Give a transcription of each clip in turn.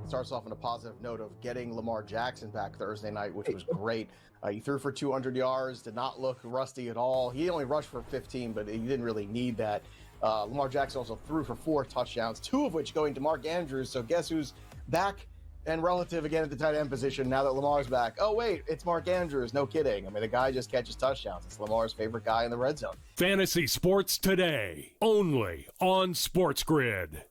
starts off on a positive note of getting Lamar Jackson back Thursday night, which was great. He threw for 200 yards, did not look rusty at all. He only rushed for 15, but he didn't really need that. Lamar Jackson also threw for 4 touchdowns, 2 of which going to Mark Andrews. So guess who's back and relative again at the tight end position now that Lamar's back? Oh, wait, it's Mark Andrews. No kidding. I mean, the guy just catches touchdowns. It's Lamar's favorite guy in the red zone. Fantasy Sports Today, only on SportsGrid.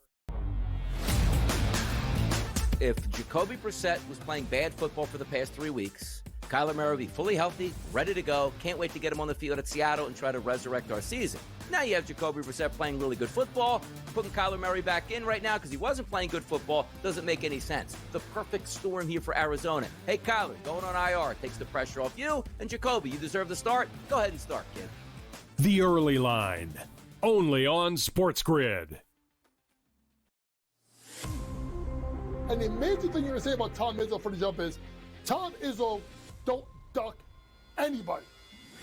If Jacoby Brissett was playing bad football for the past 3 weeks, Kyler Murray will be fully healthy, ready to go. Can't wait to get him on the field at Seattle and try to resurrect our season. Now you have Jacoby Brissett playing really good football. Putting Kyler Murray back in right now because he wasn't playing good football doesn't make any sense. The perfect storm here for Arizona. Hey, Kyler, going on IR takes the pressure off you. And Jacoby, you deserve the start. Go ahead and start, kid. The Early Line, only on SportsGrid. And the major thing you're going to say about Tom Izzo for the jump is, Tom Izzo don't duck anybody.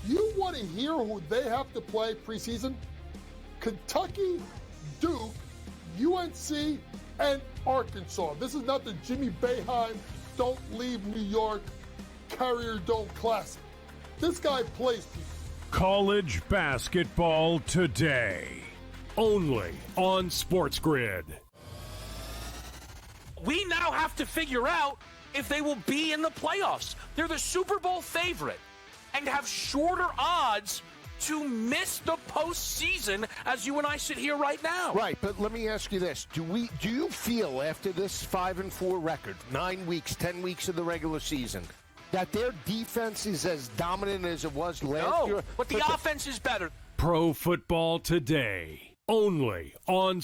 You want to hear who they have to play preseason? Kentucky, Duke, UNC, and Arkansas. This is not the Jimmy Boeheim Don't Leave New York Carrier Dome Classic. This guy plays people. College basketball today, only on SportsGrid. We now have to figure out if they will be in the playoffs. They're the Super Bowl favorite and have shorter odds to miss the postseason as you and I sit here right now. Right, but let me ask you this. Do you feel after this 5-4 record, 9 weeks, 10 weeks of the regular season, that their defense is as dominant as it was last year? No, but the offense is better. Pro Football Today, only on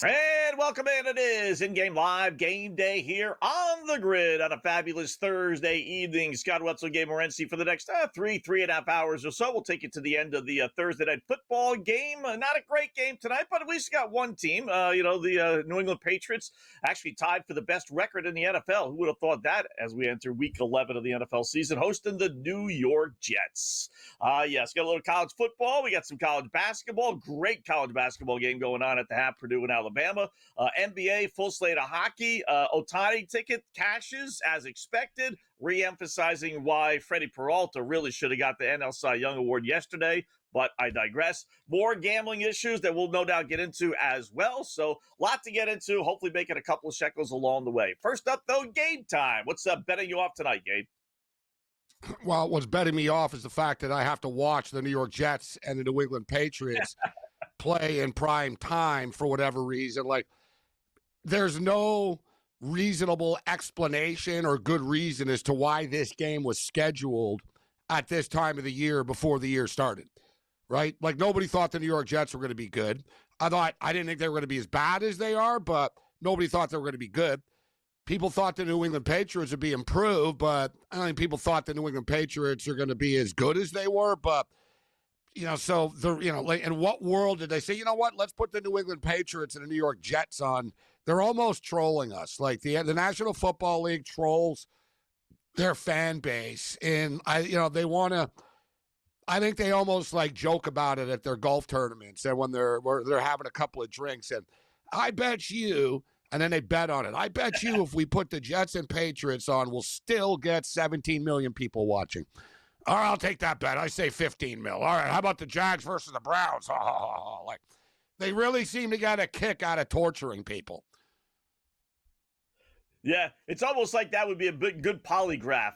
And welcome in. It is In-Game Live Game Day here on the grid on a fabulous Thursday evening. Scott Wetzel and Gabriel Morency for the next 3.5 hours or so. We'll take you to the end of the Thursday night football game. Not a great game tonight, but at least got one team. The New England Patriots actually tied for the best record in the NFL. Who would have thought that as we enter week 11 of the NFL season, hosting the New York Jets. Yes, got a little college football. We got some college basketball. Great college basketball game going on at the half, Purdue and Alabama. NBA, full slate of hockey. Ohtani ticket cashes as expected, re-emphasizing why Freddie Peralta really should have got the NL Cy Young Award yesterday, but I digress. More gambling issues that we'll no doubt get into as well, so a lot to get into, hopefully making a couple of shekels along the way. First up, though, game time. What's betting you off tonight, Gabe? Well, what's betting me off is the fact that I have to watch the New York Jets and the New England Patriots play in prime time for whatever reason. Like, there's no reasonable explanation or good reason as to why this game was scheduled at this time of the year before the year started, right? Like, nobody thought the New York Jets were going to be good. I didn't think they were going to be as bad as they are, but nobody thought they were going to be good. People thought the New England Patriots would be improved, but I don't think people thought the New England Patriots are going to be as good as they were. But, so in what world did they say, you know what, let's put the New England Patriots and the New York Jets on? They're almost trolling us. Like the National Football League trolls their fan base. And they want to, I think they almost like joke about it at their golf tournaments and when they're having a couple of drinks. And I bet you, and then they bet on it. I bet you if we put the Jets and Patriots on, we'll still get 17 million people watching. All right, I'll take that bet. I say 15 mil. All right, how about the Jags versus the Browns? Like, they really seem to get a kick out of torturing people. Yeah, it's almost like that would be a good polygraph.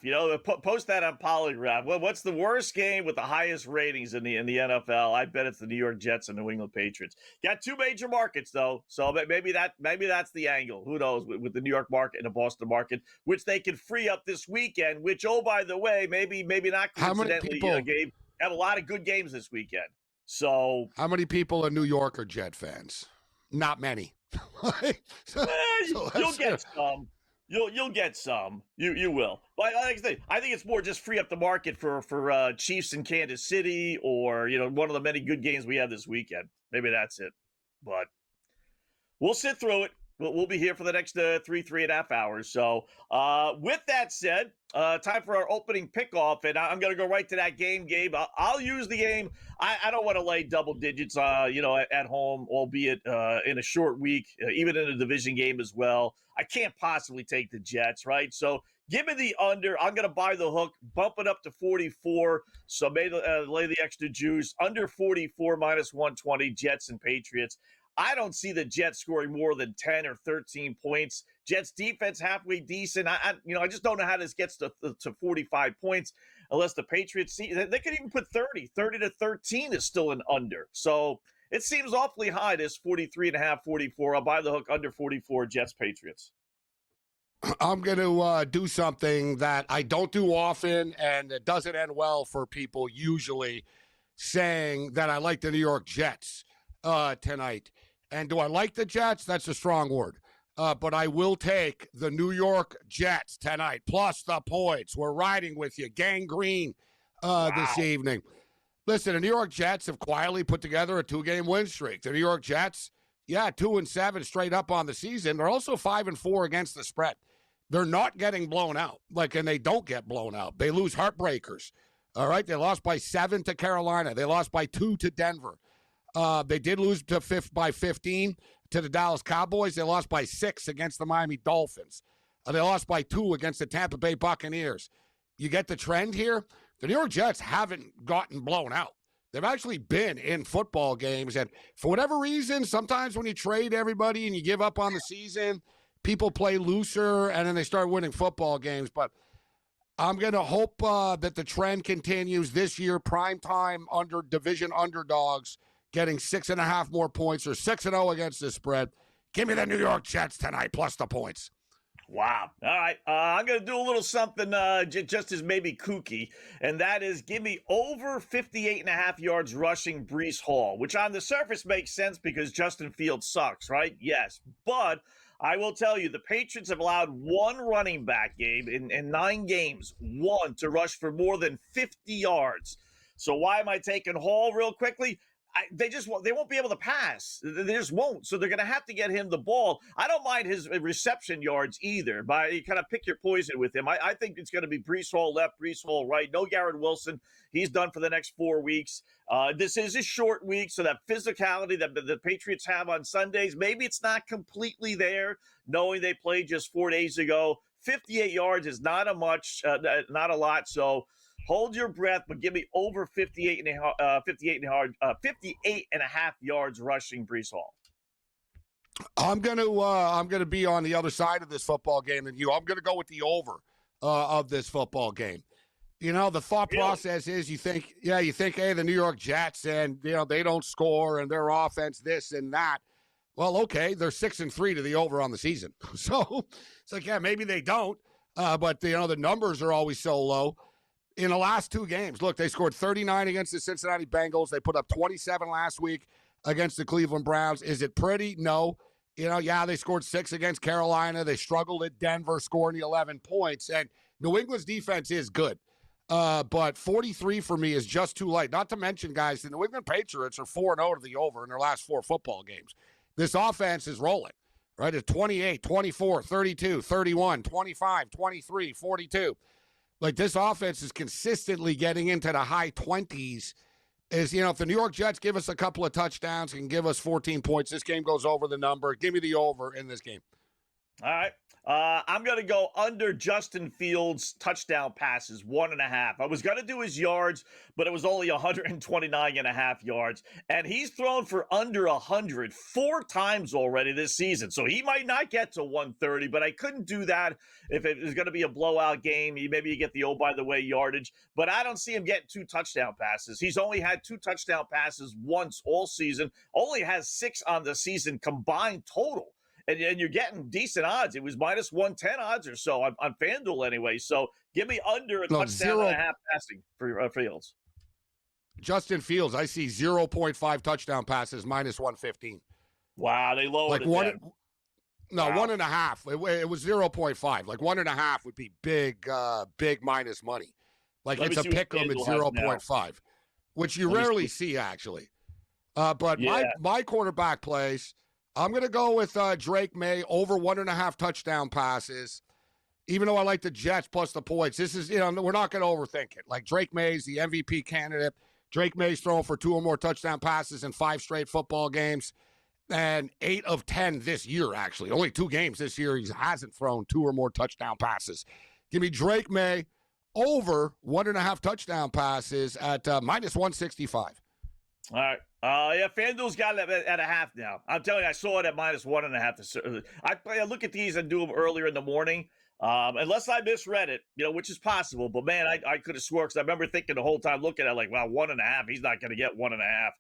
Post that on Polygraph. Well, what's the worst game with the highest ratings in the NFL? I bet it's the New York Jets and New England Patriots. Got two major markets though, so maybe that's the angle. Who knows with the New York market and the Boston market, which they can free up this weekend. Which, oh by the way, maybe not coincidentally, Gabe, have a lot of good games this weekend. So how many people in New York are Jet fans? Not many. You'll get some. You'll get some. You will. But like I think it's more just free up the market for Chiefs in Kansas City, or one of the many good games we have this weekend. Maybe that's it. But we'll sit through it. We'll be here for the next 3.5 hours. So with that said, time for our opening pickoff, and I'm going to go right to that game, Gabe. I'll use the game. I don't want to lay double digits, at home, albeit in a short week, even in a division game as well. I can't possibly take the Jets, right? So give me the under. I'm going to buy the hook, bump it up to 44. So maybe lay the extra juice. Under 44 minus 120, Jets and Patriots. I don't see the Jets scoring more than 10 or 13 points. Jets defense halfway decent. I just don't know how this gets to 45 points unless the Patriots see. They could even put 30 to 13 is still an under. So it seems awfully high, this 43.5, 44. I'll buy the hook under 44, Jets, Patriots. I'm going to do something that I don't do often, and it doesn't end well for people usually, saying that I like the New York Jets tonight. And do I like the Jets? That's a strong word. But I will take the New York Jets tonight, plus the points. We're riding with you. Gang green this evening. Listen, the New York Jets have quietly put together a 2-game win streak. The New York Jets, 2-7 straight up on the season. They're also 5-4 against the spread. They're not getting blown out. And they don't get blown out. They lose heartbreakers. All right, they lost by 7 to Carolina. They lost by 2 to Denver. They did lose by 15 to the Dallas Cowboys. They lost by 6 against the Miami Dolphins. They lost by 2 against the Tampa Bay Buccaneers. You get the trend here? The New York Jets haven't gotten blown out. They've actually been in football games. And for whatever reason, sometimes when you trade everybody and you give up on the season, people play looser and then they start winning football games. But I'm going to hope that the trend continues this year. Primetime division underdogs getting 6.5 more points, or 6-0 against the spread. Give me the New York Jets tonight, plus the points. Wow. All right. I'm going to do a little something just as maybe kooky, and that is give me over 58.5 yards rushing Breece Hall, which on the surface makes sense because Justin Fields sucks, right? Yes. But I will tell you, the Patriots have allowed one running back, Gabe, in 9 games, one to rush for more than 50 yards. So why am I taking Hall real quickly? They won't be able to pass. They just won't. So they're going to have to get him the ball. I don't mind his reception yards either, but you kind of pick your poison with him. I think it's going to be Breece Hall left, Breece Hall right. No Garrett Wilson. He's done for the next 4 weeks. This is a short week, so that physicality that the Patriots have on Sundays, maybe it's not completely there, knowing they played just 4 days ago. 58 yards is not a lot, so hold your breath, but give me over 58.5 yards rushing Breece Hall. I'm gonna be on the other side of this football game than you. I'm gonna go with the over of this football game. The thought process is you think, hey, the New York Jets, and they don't score and their offense this and that. Well, okay, they're 6-3 to the over on the season, so it's like, maybe they don't, but the numbers are always so low. In the last 2 games, look, they scored 39 against the Cincinnati Bengals. They put up 27 last week against the Cleveland Browns. Is it pretty? No. They scored 6 against Carolina. They struggled at Denver, scoring the 11 points. And New England's defense is good. But 43 for me is just too light. Not to mention, guys, the New England Patriots are 4-0 to the over in their last 4 football games. This offense is rolling, right? It's 28, 24, 32, 31, 25, 23, 42. Like, this offense is consistently getting into the high 20s. If the New York Jets give us a couple of touchdowns and give us 14 points, this game goes over the number. Give me the over in this game. All right. I'm going to go under Justin Fields' touchdown passes, 1.5. I was going to do his yards, but it was only 129.5 yards. And he's thrown for under 100 4 times already this season. So he might not get to 130, but I couldn't do that if it was going to be a blowout game. Maybe you get the, by the way, yardage. But I don't see him getting 2 touchdown passes. He's only had 2 touchdown passes once all season. Only has 6 on the season combined total. And you're getting decent odds. It was minus 110 odds or so on FanDuel anyway. So give me under a touchdown and a half passing for Fields. Justin Fields, I see 0.5 touchdown passes, minus 115. Wow, they lowered it. No, Wow. 1.5. It was 0.5. Like 1.5 would be big minus money. Like Let it's me a see what pick 'em at FanDuel has now. 0.5, which you Let me rarely see. see actually. But Yeah. my quarterback plays, I'm going to go with Drake May over 1.5 touchdown passes. Even though I like the Jets plus the points, this is, we're not going to overthink it. Like Drake May's the MVP candidate. Drake May's thrown for 2 or more touchdown passes in 5 straight football games. And 8 of 10 this year, actually. Only 2 games this year he hasn't thrown 2 or more touchdown passes. Give me Drake May over 1.5 touchdown passes at minus 165. All right. Yeah, FanDuel's got it at a half now. I'm telling you, I saw it at minus 1.5. I look at these and do them earlier in the morning. Unless I misread it, which is possible. But man, I could have swore, because I remember thinking the whole time looking at it, like, wow, 1.5. He's not going to get 1.5.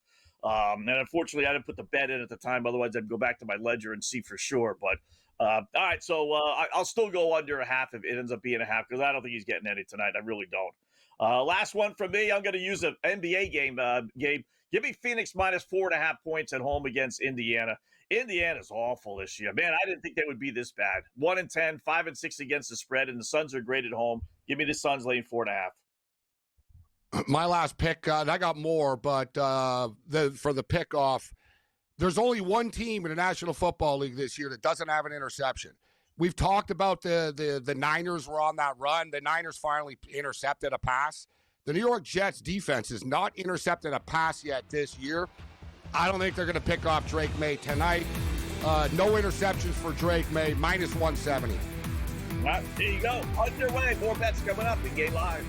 And unfortunately, I didn't put the bet in at the time. Otherwise, I'd go back to my ledger and see for sure. But all right, so I'll still go under a half if it ends up being a half, because I don't think he's getting any tonight. I really don't. Last one from me. I'm going to use an NBA game, Gabe. Give me Phoenix minus 4.5 points at home against Indiana. Indiana's awful this year. Man, I didn't think they would be this bad. 1-10, 5-6 against the spread, and the Suns are great at home. Give me the Suns laying 4.5. My last pick, I got more, but for the pick off, there's only one team in the National Football League this year that doesn't have an interception. We've talked about the Niners were on that run. The Niners finally intercepted a pass. The New York Jets defense has not intercepted a pass yet this year. I don't think they're going to pick off Drake May tonight. No interceptions for Drake May, minus 170. All right, there you go. Underway. More bets coming up in Game Live.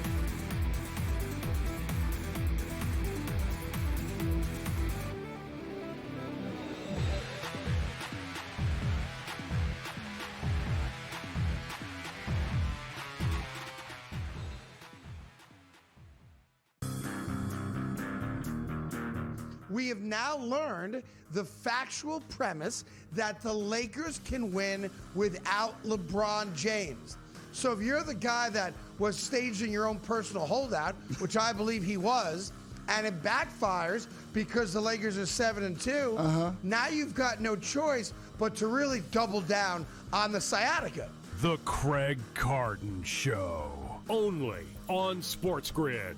We have now learned the factual premise that the Lakers can win without LeBron James. So if you're the guy that was staging your own personal holdout, which I believe he was, and it backfires because the Lakers are 7-2, now you've got no choice but to really double down on the sciatica. The Craig Carden Show. Only on SportsGrid.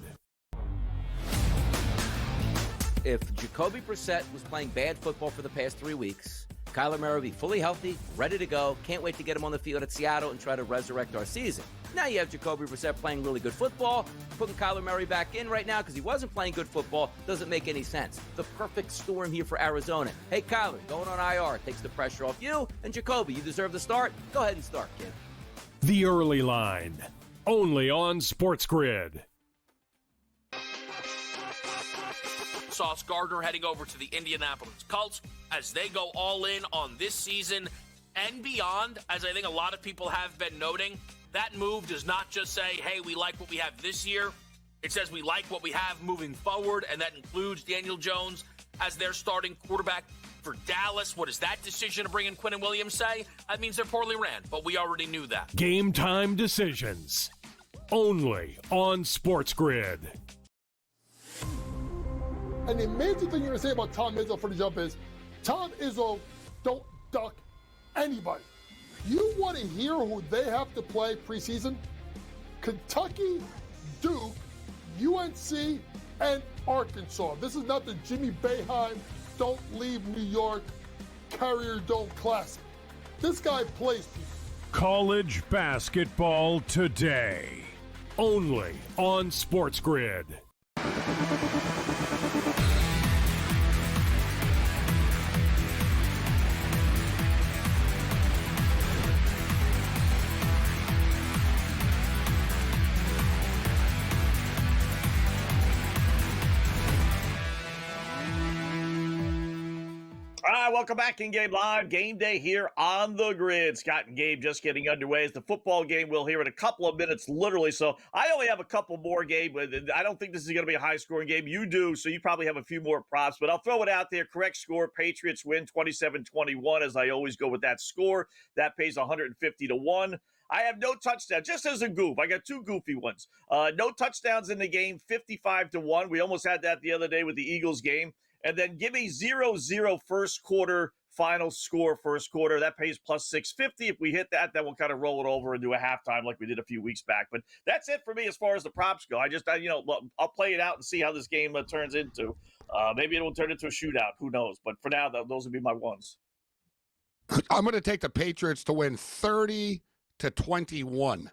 If Jacoby Brissett was playing bad football for the past 3 weeks, Kyler Murray will be fully healthy, ready to go. Can't wait to get him on the field at Seattle and try to resurrect our season. Now you have Jacoby Brissett playing really good football. Putting Kyler Murray back in right now because he wasn't playing good football doesn't make any sense. The perfect storm here for Arizona. Hey, Kyler, going on IR takes the pressure off you. And Jacoby, you deserve the start. Go ahead and start, kid. The Early Line. Only on SportsGrid. Sauce Gardner heading over to the Indianapolis Colts as they go all in on this season and beyond. As I think a lot of people have been noting, that move does not just say, hey, we like what we have this year. It says we like what we have moving forward, and that includes Daniel Jones as their starting quarterback for Dallas. What does that decision to bring in Quinnen Williams say? That means they're poorly ran, but we already knew that. Game time decisions. Only on SportsGrid. And the amazing thing you're going to say about Tom Izzo for the jump is, Tom Izzo don't duck anybody. You want to hear who they have to play preseason? Kentucky, Duke, UNC, and Arkansas. This is not the Jimmy Boeheim Don't Leave New York Carrier Dome Classic. This guy plays people. College basketball today. Only on SportsGrid. All right, welcome back in Game Live. Game Day here on the grid. Scott and Gabe just getting underway. As the football game we'll hear in a couple of minutes, literally. So I only have a couple more, Gabe. I don't think this is going to be a high-scoring game. You do, so you probably have a few more props. But I'll throw it out there. Correct score, Patriots win 27-21, as I always go with that score. That pays 150 to 1. I have no touchdown, just as a goof. I got two goofy ones. No touchdowns in the game, 55 to 1. We almost had that the other day with the Eagles game. And then give me 0-0 first quarter final score first quarter. That pays plus 650. If we hit that, then we'll kind of roll it over and do a halftime like we did a few weeks back. But that's it for me as far as the props go. I'll play it out and see how this game turns into. Maybe it will turn into a shootout. Who knows? But for now, those would be my ones. I'm going to take the Patriots to win 30-21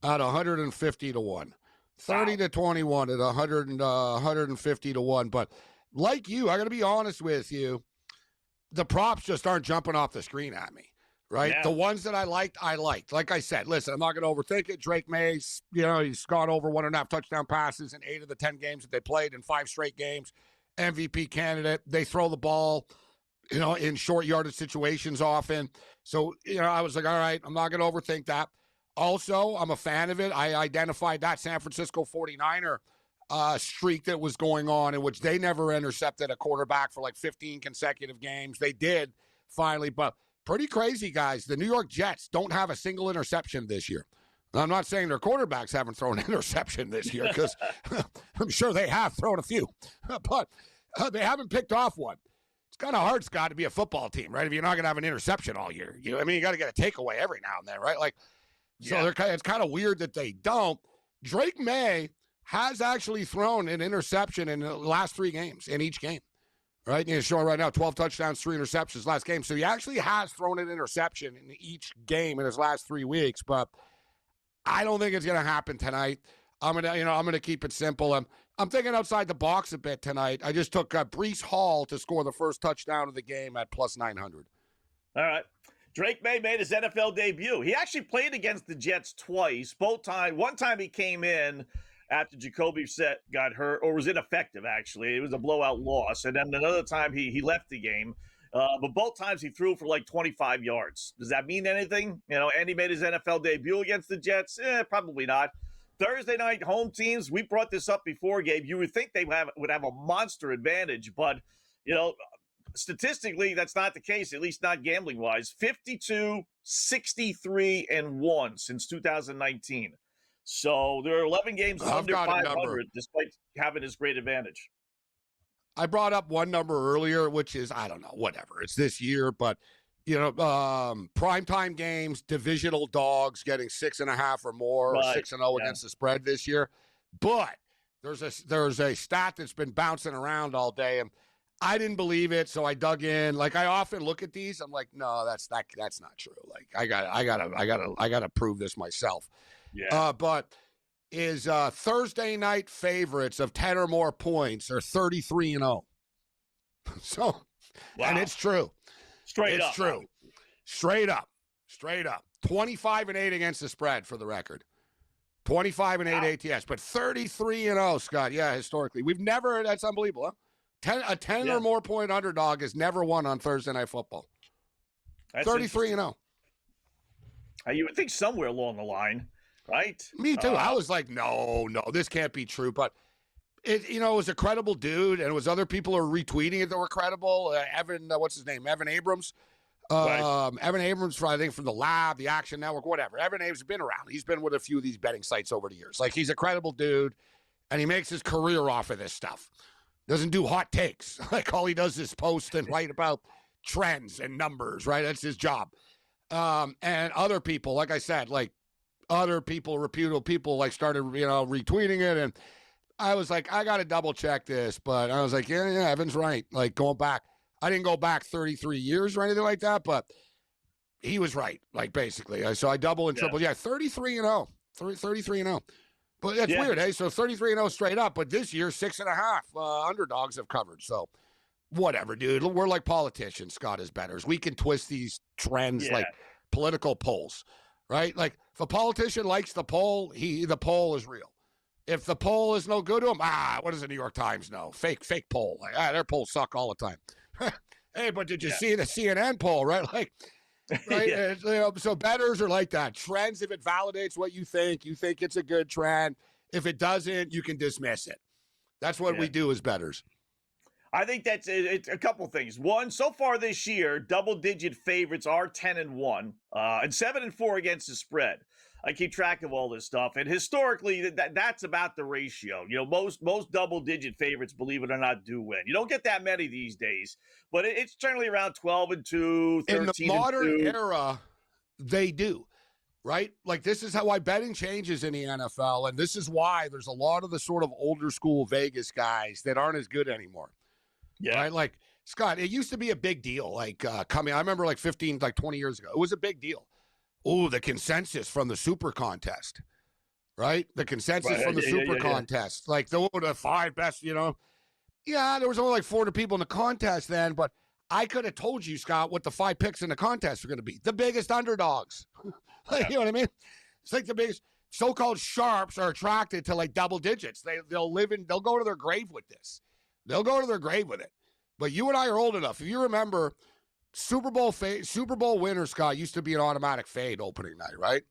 at 150 to 1. 30-21 at 150 to 1. But like you, I got to be honest with you, the props just aren't jumping off the screen at me, right? Yeah. The ones that I liked. Like I said, listen, I'm not going to overthink it. Drake May, he's gone over 1.5 touchdown passes in 8 of the 10 games that they played in 5 straight games. MVP candidate. They throw the ball, in short yardage situations often. So, I was like, all right, I'm not going to overthink that. Also, I'm a fan of it. I identified that San Francisco 49er streak that was going on in which they never intercepted a quarterback for like 15 consecutive games. They did finally, but pretty crazy, guys. The New York Jets don't have a single interception this year. I'm not saying their quarterbacks haven't thrown an interception this year because I'm sure they have thrown a few, but they haven't picked off one. It's kind of hard, Scott, to be a football team, right? If you're not going to have an interception all year, you got to get a takeaway every now and then, right? So it's kind of weird that they don't. Drake May has actually thrown an interception in the last 3 games, in each game, right? And he's showing right now 12 touchdowns, 3 interceptions last game. So he actually has thrown an interception in each game in his last 3 weeks, but I don't think it's going to happen tonight. I'm gonna keep it simple. I'm thinking outside the box a bit tonight. I just took Breece Hall to score the first touchdown of the game at plus 900. All right. Drake May made his NFL debut. He actually played against the Jets twice. One time he came in after Jacoby Brissett got hurt, or was ineffective, actually. It was a blowout loss. And then another time he left the game. But both times he threw for like 25 yards. Does that mean anything? And he made his NFL debut against the Jets? Probably not. Thursday night home teams, we brought this up before, Gabe. You would think they would have a monster advantage, but, statistically, that's not the case, at least not gambling-wise. 52, 63, and 1 since 2019. So there are 11 games under 500 despite having this great advantage. I brought up one number earlier, which is, I don't know, whatever. It's this year, but, primetime games, divisional dogs getting 6.5 or more, right. 6-0 against the spread this year. But there's a stat that's been bouncing around all day, and I didn't believe it, so I dug in. Like, I often look at these, I'm like, no, that's not true. Like, I gotta prove this myself. Yeah. But is Thursday night favorites of 10 or more points are 33-0. So, wow. And it's true. It's true. Straight up. 25-8 against the spread for the record. 25-8 ATS, but 33-0, Scott. Yeah, historically. That's unbelievable, huh? A 10 or more point underdog has never won on Thursday Night Football. 33-0. You would think somewhere along the line, right? Me too. I was like, no, this can't be true. But it was a credible dude, and it was other people who were retweeting it that were credible. Evan, what's his name? Evan Abrams. Right. Evan Abrams, I think, from the Lab, the Action Network, whatever. Evan Abrams has been around. He's been with a few of these betting sites over the years. Like, he's a credible dude, and he makes his career off of this stuff. Doesn't do hot takes. Like, all he does is post and write about trends and numbers, right? That's his job. And other people, like I said, reputable people, like, started, retweeting it, and I was like, I got to double check this, but I was like, yeah, Evan's right. Like, going back, I didn't go back 33 years or anything like that, but he was right, like, basically. So I double and triple. Yeah, 33-0. 33-0. But that's weird, eh? So 33-0 straight up, but this year, 6.5 underdogs have covered. So whatever, dude. We're like politicians, Scott, as bettors. We can twist these trends like political polls, right? Like, if a politician likes the poll, the poll is real. If the poll is no good to him, what does the New York Times know? Fake poll. Like, their polls suck all the time. Hey, but did you see the CNN poll, right? Like, right? So bettors are like that. Trends, if it validates what you think it's a good trend. If it doesn't, you can dismiss it. That's what we do as bettors. I think that's it's a couple things. One, so far this year, double-digit favorites are 10-1 and 7-4 against the spread. I keep track of all this stuff, and historically, that's about the ratio. Most double-digit favorites, believe it or not, do win. You don't get that many these days, but it's generally around 12-2, 13-2. In the modern era, they do, right? Like, this is why betting changes in the NFL, and this is why there's a lot of the sort of older school Vegas guys that aren't as good anymore. Yeah. Right? Like, Scott, it used to be a big deal. Like, I remember like 15, like 20 years ago, it was a big deal. Oh, the consensus from the super contest, right? The consensus from the super contest. Like, the 5 best, Yeah, there was only like 400 people in the contest then, but I could have told you, Scott, what the 5 picks in the contest were going to be. The biggest underdogs. You know what I mean? It's like the biggest so-called sharps are attracted to like double digits. They'll go to their grave with this. They'll go to their grave with it. But you and I are old enough. If you remember, Super Bowl winner, Scott, used to be an automatic fade opening night, right?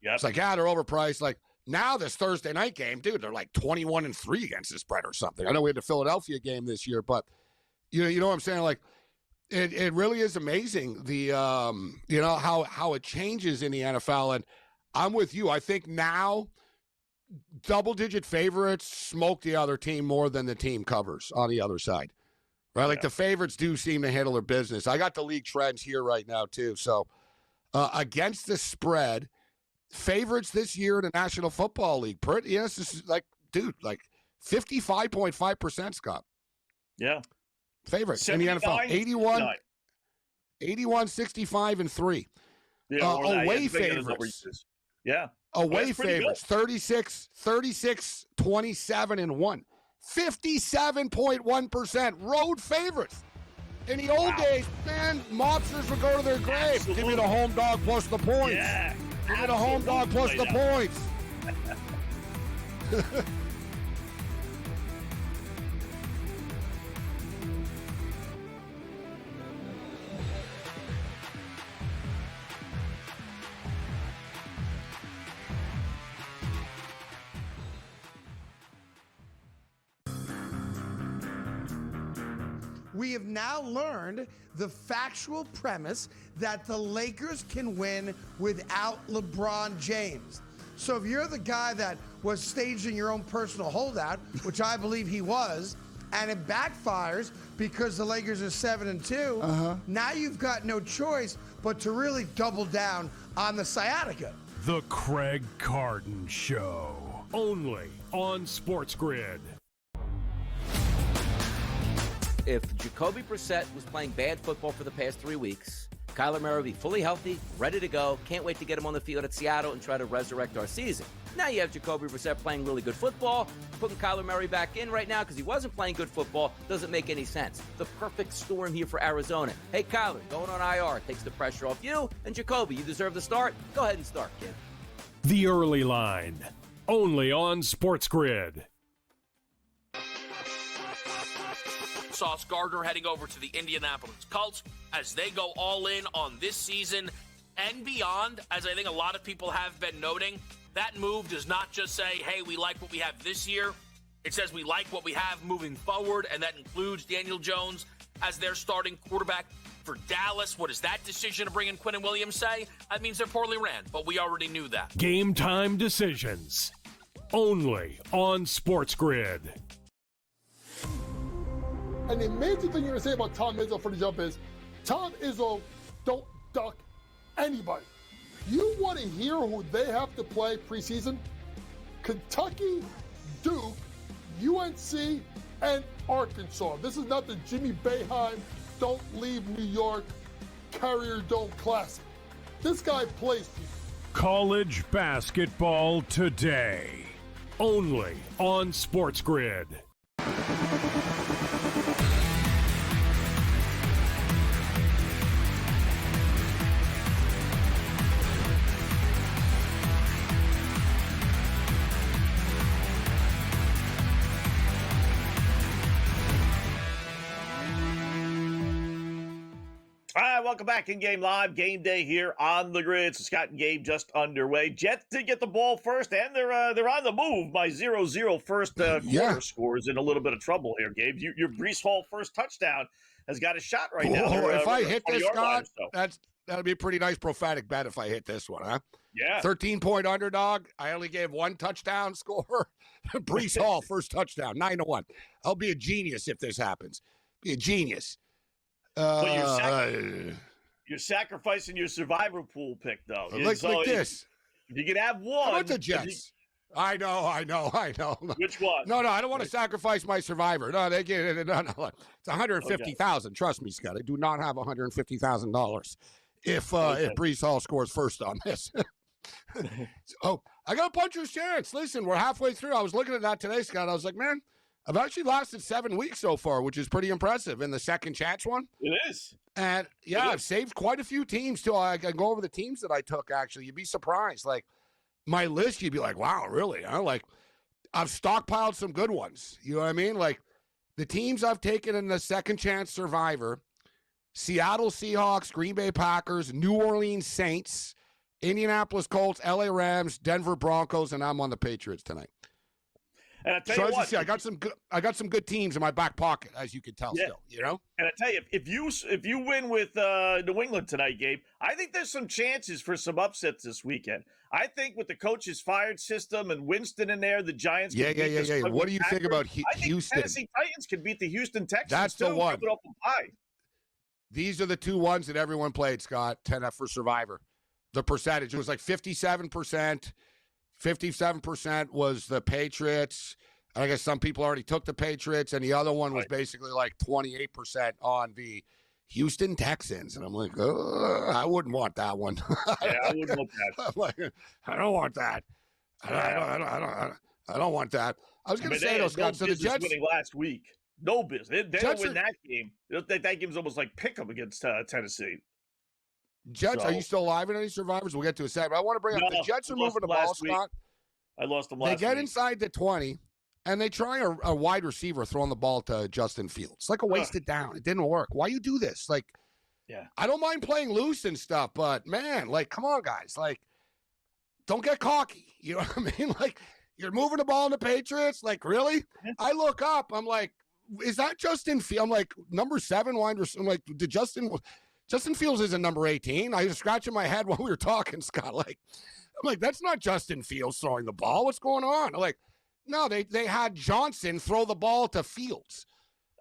Yeah. It's like, they're overpriced. Like, now this Thursday night game, dude, they're like 21-3 against the spread or something. I know we had the Philadelphia game this year, but you know what I'm saying? Like, it really is amazing the how it changes in the NFL. And I'm with you. I think now double-digit favorites smoke the other team more than the team covers on the other side. Right, like the favorites do seem to handle their business. I got the league trends here right now, too. So, against the spread, favorites this year in the National Football League. This is like 55.5%, Scott. Yeah. Favorites in the NFL. 81, 65, and 3. Yeah, away favorites. Yeah. Away favorites, 36, 27, and 1. 57.1% road favorites. In the old days, man, mobsters would go to their grave. Absolutely. Give me the home dog plus the points. Yeah. Give me the home dog plus the points. We have now learned the factual premise that the Lakers can win without LeBron James. So if you're the guy that was staging your own personal holdout, which I believe he was, and it backfires because the Lakers are 7-2, now you've got no choice but to really double down on the sciatica. The Craig Carton Show, only on SportsGrid. If Jacoby Brissett was playing bad football for the past 3 weeks, Kyler Murray will be fully healthy, ready to go. Can't wait to get him on the field at Seattle and try to resurrect our season. Now you have Jacoby Brissett playing really good football. Putting Kyler Murray back in right now because he wasn't playing good football doesn't make any sense. The perfect storm here for Arizona. Hey, Kyler, going on IR takes the pressure off you. And Jacoby, you deserve the start. Go ahead and start, kid. The Early Line, only on SportsGrid. Sauce Gardner heading over to the Indianapolis Colts as they go all in on this season and beyond. As I think a lot of people have been noting, that move does not just say, hey, we like what we have this year. It says we like what we have moving forward, and that includes Daniel Jones as their starting quarterback for Dallas. What does that decision to bring in Quinnen Williams say? That means they're poorly ran, but we already knew that. Game time decisions, only on SportsGrid. And the amazing thing you're going to say about Tom Izzo for the jump is, Tom Izzo don't duck anybody. You want to hear who they have to play preseason? Kentucky, Duke, UNC, and Arkansas. This is not the Jimmy Boeheim Don't Leave New York Carrier Dome Classic. This guy plays people. College basketball today, only on SportsGrid. All right, welcome back in Game Live. Game Day here on the grid. So Scott and Gabe just underway. Jets did get the ball first, and they're on the move by 0-0 first quarter scores. In a little bit of trouble here, Gabe. Your Breece Hall first touchdown has got a shot right now. If I hit this, Scott, that's That'll be a pretty nice prophetic bet if I hit this one, huh? Yeah. 13-point underdog. I only gave one touchdown score. Brees Hall, first touchdown, 9-1. I'll be a genius if this happens. Be a genius. But you're sacrificing your survivor pool pick, though. Like this. If you could have one. How about the Jets? I know. Which one? No, I don't want to sacrifice my survivor. No, they get it. No. It's $150,000. Okay. Trust me, Scott. I do not have $150,000 if Brees Hall scores first on this. Oh, I got a puncher's chance. Listen, we're halfway through. I was looking at that today, Scott. I was like, man, I've actually lasted 7 weeks so far, which is pretty impressive in the second chance one. It is. And yeah, I've saved quite a few teams too. I can go over the teams that I took. Actually, you'd be surprised. Like my list, you'd be like, wow, really? Huh? Like I've stockpiled some good ones. You know what I mean? Like the teams I've taken in the second chance survivor: Seattle Seahawks, Green Bay Packers, New Orleans Saints, Indianapolis Colts, LA Rams, Denver Broncos, and I'm on the Patriots tonight. And I tell you what, I got some good teams in my back pocket, as you can tell. Still, you know. And I tell you, if you win with New England tonight, Gabe, I think there's some chances for some upsets this weekend. I think with the coach's fired system and Winston in there, the Giants. Yeah. What do you think about Houston? I think Tennessee Titans could beat the Houston Texans. That's the one. High. These are the two ones that everyone played, Scott. 10 for Survivor. The percentage was like 57%. 57% was the Patriots. I guess some people already took the Patriots, and the other one was basically like 28% on the Houston Texans. And I'm like, I wouldn't want that one. Yeah, I wouldn't want that. I'm like, I don't want that. I don't want that. I was going to say, though, Scott, so the Jets winning last week. No business. They don't win that game. That game's almost like pick 'em against Tennessee. Jets, are you still alive in any survivors? We'll get to a second. But I want to bring up the Jets are moving the ball, Scott. I lost them last week. They get inside the 20, and they try a wide receiver throwing the ball to Justin Fields. It's like a wasted down. It didn't work. Why you do this? Like, I don't mind playing loose and stuff, but, man, like, come on, guys. Like, don't get cocky. You know what I mean? Like, you're moving the ball in the Patriots? Like, really? I look up. I'm like, is that Justin Fields? I'm like, number 7 wide receiver. I'm like, did Justin Fields isn't number 18. I was scratching my head while we were talking, Scott. Like, I'm like, that's not Justin Fields throwing the ball. What's going on? I'm like, no, they had Johnson throw the ball to Fields.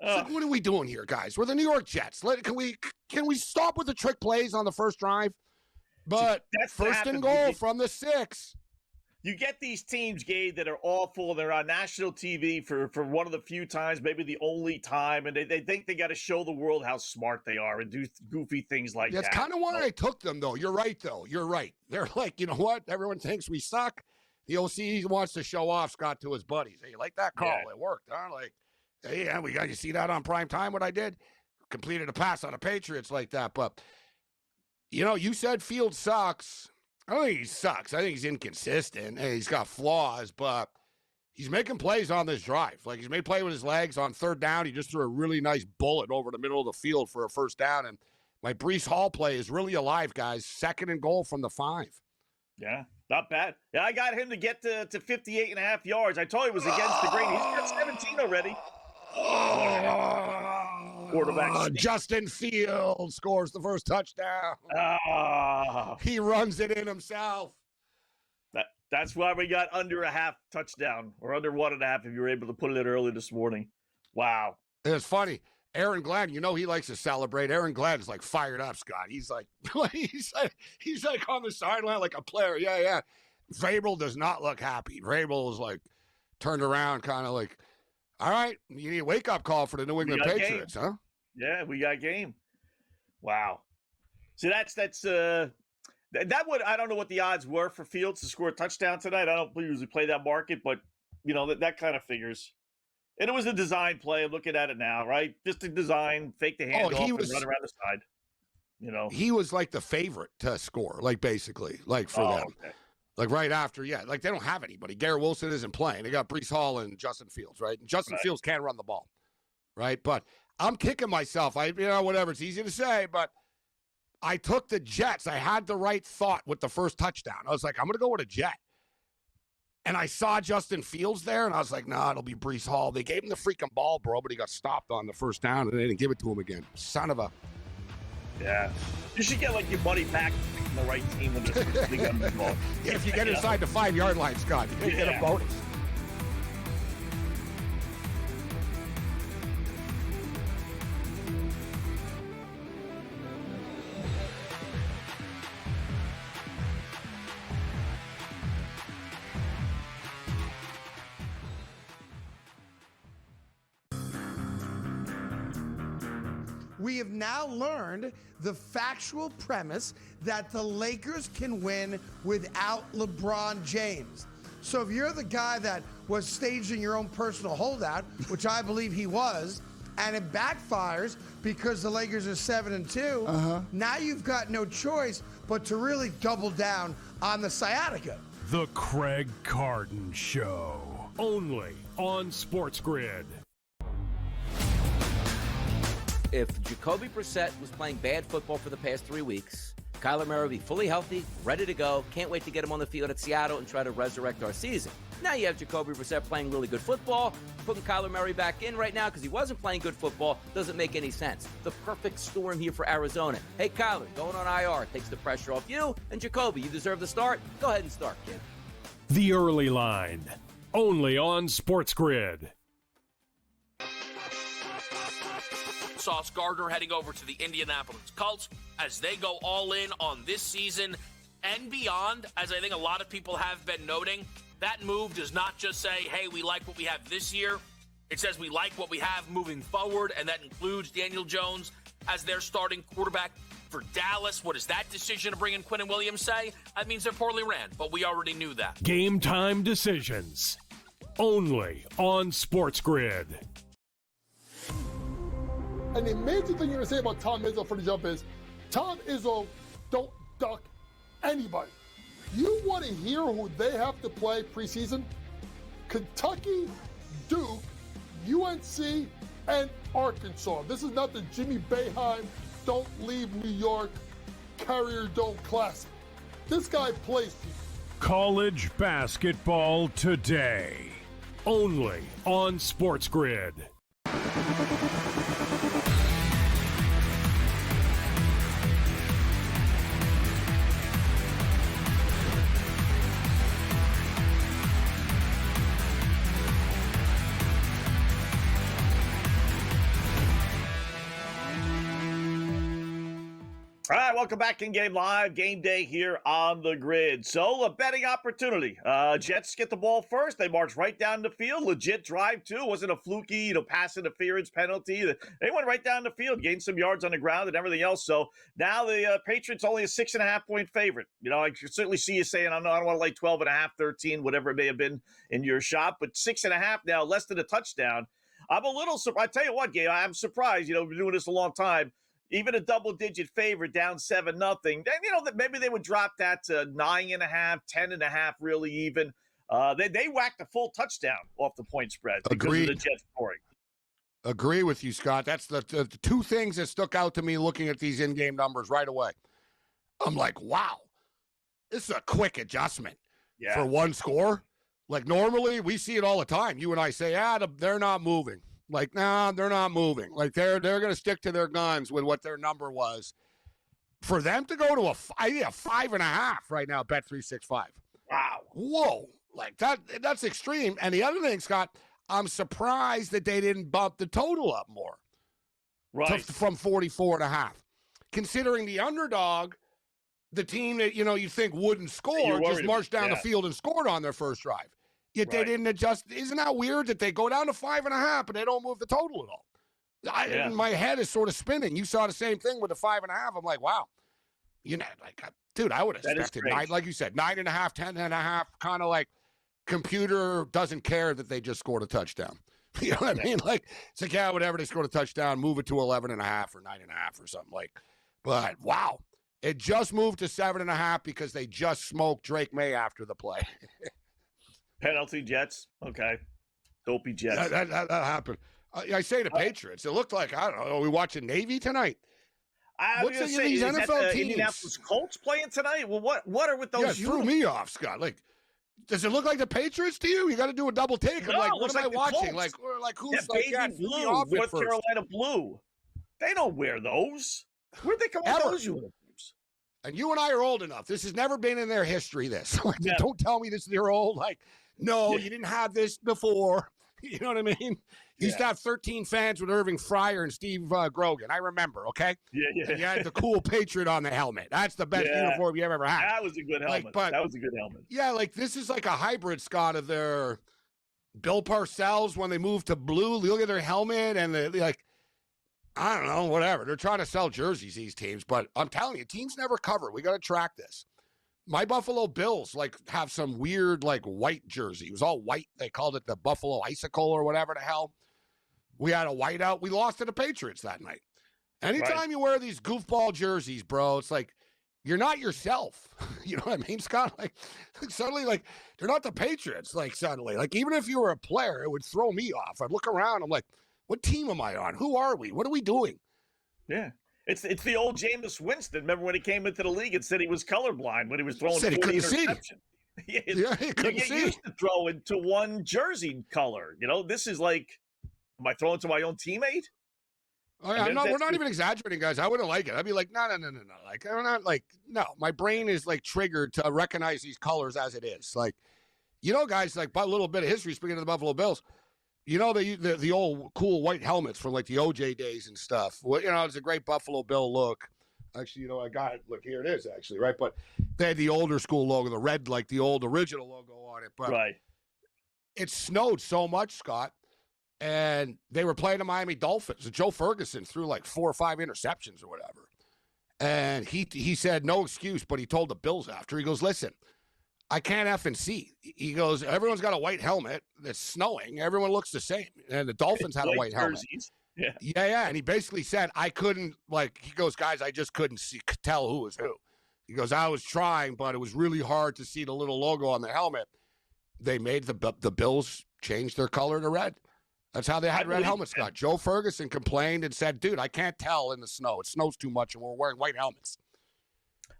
Like, what are we doing here, guys? We're the New York Jets. Can we stop with the trick plays on the first drive? But first and goal from the 6. You get these teams, Gabe, that are awful. They're on national TV for one of the few times, maybe the only time, and they think they got to show the world how smart they are and do goofy things like that. That's kind of why I took them, though. You're right, though. You're right. They're like, you know what? Everyone thinks we suck. The OC wants to show off, Scott, to his buddies. Hey, you like that call? Yeah. It worked, huh? Like, hey, yeah, we got you see that on prime time, what I did? Completed a pass on the Patriots like that. But, you know, you said Fields sucks. I don't think he sucks. I think he's inconsistent and he's got flaws, but he's making plays on this drive. Like, he's made play with his legs on third down. He just threw a really nice bullet over the middle of the field for a first down. And my Brees Hall play is really alive, guys. 2nd and goal from the 5. Yeah, not bad. Yeah, I got him to get to 58.5 yards. I told you it was against the grain. He's got 17 already. Justin Fields scores the first touchdown. He runs it in himself. That's why we got under a half touchdown, or under 1.5 if you were able to put it in early this morning. Wow. It's funny. Aaron Glenn, you know he likes to celebrate. Aaron Glenn is like fired up, Scott. He's like he's like on the sideline like a player. Yeah. Vrabel does not look happy. Vrabel is like turned around, kind of like, all right, you need a wake-up call for the New England Patriots, huh? Yeah, we got game. Wow. So that's that would, I don't know what the odds were for Fields to score a touchdown tonight. I don't usually play that market, but you know that kind of figures. And it was a design play. I'm looking at it now, right? Just a design, fake the handoff and run around the side. You know, he was like the favorite to score, like basically, like for them. Okay. Like right after, like they don't have anybody. Garrett Wilson isn't playing. They got Brees Hall and Justin Fields, right? And Justin Fields can't run the ball, right? But I'm kicking myself. Whatever. It's easy to say, but I took the Jets. I had the right thought with the first touchdown. I was like, I'm going to go with a Jet. And I saw Justin Fields there, and I was like, nah, it'll be Brees Hall. They gave him the freaking ball, bro, but he got stopped on the first down, and they didn't give it to him again. Son of a... Yeah. You should get, like, your money back from the right team when they got involved. Yeah, if you get inside the 5-yard line, Scott, you get a bonus. We have now learned the factual premise that the Lakers can win without LeBron James. So if you're the guy that was staging your own personal holdout, which I believe he was, and it backfires because the Lakers are 7-2, now you've got no choice but to really double down on the sciatica. The Craig Carton Show. Only on SportsGrid. If Jacoby Brissett was playing bad football for the past 3 weeks, Kyler Murray will be fully healthy, ready to go. Can't wait to get him on the field at Seattle and try to resurrect our season. Now you have Jacoby Brissett playing really good football. Putting Kyler Murray back in right now because he wasn't playing good football doesn't make any sense. The perfect storm here for Arizona. Hey, Kyler, going on IR takes the pressure off you. And Jacoby, you deserve the start. Go ahead and start, kid. The Early Line. Only on SportsGrid. Sauce Gardner heading over to the Indianapolis Colts as they go all in on this season and beyond. As I think a lot of people have been noting, that move does not just say, hey, we like what we have this year. It says we like what we have moving forward, and that includes Daniel Jones as their starting quarterback for Dallas. What does that decision to bring in Quinnen Williams say? That means they're poorly ran, but we already knew that. Game time decisions. Only on SportsGrid. And the amazing thing you're going to say about Tom Izzo for the jump is, Tom Izzo don't duck anybody. You want to hear who they have to play preseason? Kentucky, Duke, UNC, and Arkansas. This is not the Jimmy Boeheim Don't Leave New York Carrier Dome Classic. This guy plays people. College basketball today. Only on SportsGrid. All right, welcome back in Game Live. Game day here on the grid. So, a betting opportunity. Jets get the ball first. They march right down the field. Legit drive, too. Wasn't a fluky, pass interference penalty. They went right down the field, gained some yards on the ground and everything else. So, now the Patriots only a 6.5-point favorite. I can certainly see you saying, I don't want to lay 12.5, 13, whatever it may have been in your shop. But 6.5 now, less than a touchdown. I'm a little surprised. I tell you what, Gabe, I'm surprised. We've been doing this a long time. Even a double-digit favorite down 7-0. Then that maybe they would drop that to 9.5, 10.5, really even. They whacked a full touchdown off the point spread because of the Jets scoring. Agree with you, Scott. That's the two things that stuck out to me looking at these in-game numbers right away. I'm like, wow, this is a quick adjustment for one score. Like normally we see it all the time. You and I say, they're not moving. Like, nah, they're not moving. Like, they're going to stick to their guns with what their number was. For them to go to a 5.5 right now, Bet365. Wow. Whoa. Like, that's extreme. And the other thing, Scott, I'm surprised that they didn't bump the total up more. Right. From 44.5. Considering the underdog, the team that, you think wouldn't score, just marched down the field and scored on their first drive. Yet they didn't adjust. Isn't that weird that they go down to 5.5 and they don't move the total at all? My head is sort of spinning. You saw the same thing with the 5.5. I'm like, wow. Dude, I would have expected 9, like you said, 9.5, 10.5, kind of like computer doesn't care that they just scored a touchdown. You know what I mean? Like, it's like, whatever, they scored a touchdown, move it to 11.5 or 9.5 or something like. But wow, it just moved to 7.5 because they just smoked Drake May after the play. Penalty Jets. Okay. Dopey Jets. That happened. I say the Patriots. It looked like, I don't know, are we watching Navy tonight? What's these NFL teams? Indianapolis Colts playing tonight? Well, what are with those? Yeah, threw me off, Scott. Like, does it look like the Patriots to you? You got to do a double take. I'm like, what am I watching? Like who's baby blue, North Carolina blue. They don't wear those. Where'd they come up with those uniforms? And you and I are old enough. This has never been in their history, this. Like, Yeah. Don't tell me this is their old. Like, no, Yeah. you didn't have this before. You know what I mean? You used to Yeah. have 13 fans with Irving Fryer and Steve Grogan. I remember, okay? Yeah. And you had the cool Patriot on the helmet. That's the best uniform you ever had. That was a good helmet. That was a good helmet. Yeah, like this is like a hybrid, Scott, of their Bill Parcells when they moved to blue. Look at their helmet and like, I don't know, whatever. They're trying to sell jerseys, these teams, but I'm telling you, teams never cover. We got to track this. My Buffalo Bills like have some weird like white jersey. It was all white. They called it the Buffalo Icicle or whatever the hell. We had a whiteout. We lost to the Patriots that night. Anytime you wear these goofball jerseys, bro, it's like you're not yourself. You know what I mean, Scott? Like suddenly, like they're not the Patriots. Like suddenly, like even if you were a player, it would throw me off. I'd look around. I'm like, what team am I on? Who are we? What are we doing? Yeah. It's the old Jameis Winston. Remember when he came into the league and said he was colorblind when he was throwing Said he 40 couldn't see. interceptions? He couldn't you see. used to throw into one jersey color. You know, this is like, am I throwing to my own teammate? Oh, yeah, we're not even exaggerating, guys. I wouldn't like it. I'd be like, no. Like, I'm not like, no. My brain is like triggered to recognize these colors as it is. Like, you know, guys, like a little bit of history, speaking of the Buffalo Bills, you know, the old cool white helmets from like the OJ days and stuff. Well, you know, it's a great Buffalo Bill look. Actually, you know, I got it. Look, here it is, actually, right? But they had the older school logo, the red, like the old original logo on it. But it snowed so much, Scott, and they were playing the Miami Dolphins. And Joe Ferguson threw like 4 or 5 interceptions or whatever. And he said no excuse, but he told the Bills after. He goes, listen, I can't effing see. He goes, everyone's got a white helmet. It's snowing. Everyone looks the same. And the Dolphins had a white helmet. Yeah. And he basically said, I couldn't, like, he goes, guys, I just couldn't tell who was who. He goes, I was trying, but it was really hard to see the little logo on the helmet. They made the Bills change their color to red. That's how they had red helmets, Scott. Joe Ferguson complained and said, dude, I can't tell in the snow. It snows too much, and we're wearing white helmets.